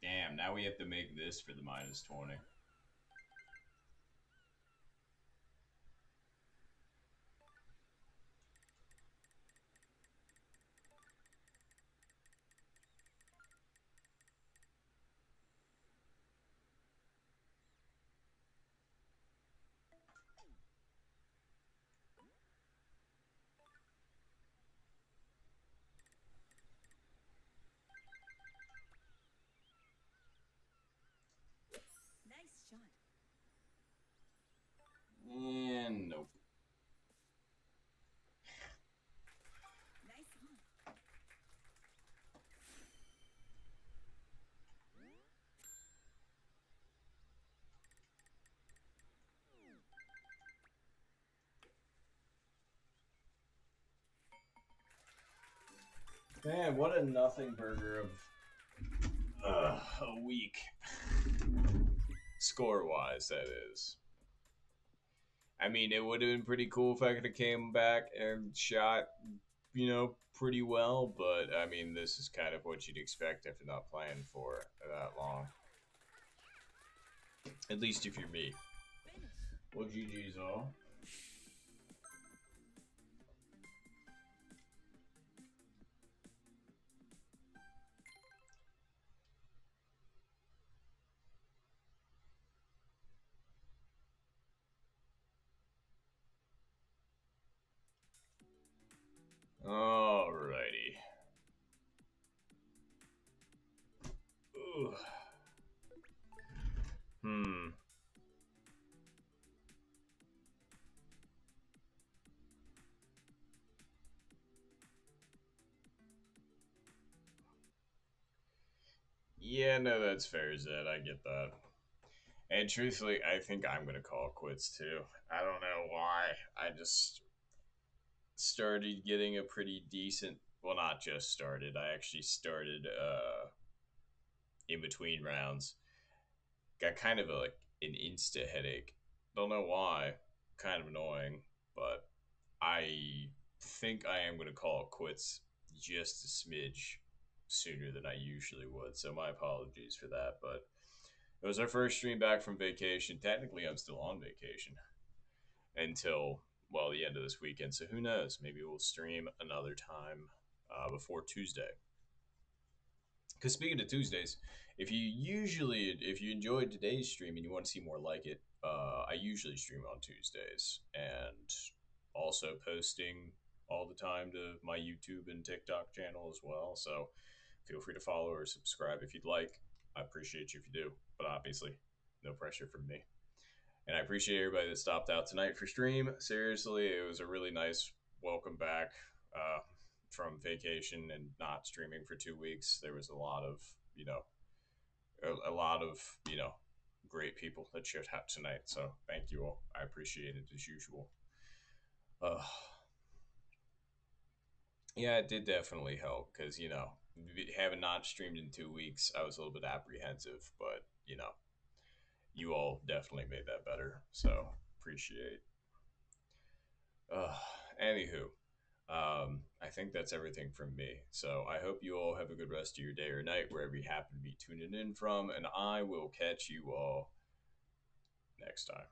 Damn, now we have to make this for the minus 20. Nice shot. And nope. Nice on. Man, what a nothing burger of a week. Score-wise, that is. I mean, it would have been pretty cool if I could have came back and shot, pretty well. But, I mean, this is kind of what you'd expect after not playing for that long. At least if you're me. Finish. Well, GG's all. Alrighty. Ooh. Yeah, no, that's fair, Zed. I get that. And truthfully, I think I'm going to call quits too. I don't know why. I just started getting a pretty decent. Well, not just started. I actually started in between rounds. Got kind of like an insta headache. Don't know why. Kind of annoying, but I think I am going to call it quits just a smidge sooner than I usually would. So my apologies for that, but it was our first stream back from vacation. Technically, I'm still on vacation until, well, the end of this weekend. So who knows? Maybe we'll stream another time before Tuesday. Because speaking of Tuesdays, if you enjoyed today's stream and you want to see more like it, I usually stream on Tuesdays and also posting all the time to my YouTube and TikTok channel as well. So feel free to follow or subscribe if you'd like. I appreciate you if you do, but obviously, no pressure from me. And I appreciate everybody that stopped out tonight for stream. Seriously, it was a really nice welcome back from vacation and not streaming for 2 weeks. There was a lot of, you know, a lot of, great people that showed up tonight. So thank you all. I appreciate it as usual. Uh, yeah, it did definitely help because, having not streamed in 2 weeks, I was a little bit apprehensive, but, you all definitely made that better. So appreciate. Uh, Anywho, I think that's everything from me. So I hope you all have a good rest of your day or night, wherever you happen to be tuning in from, and I will catch you all next time.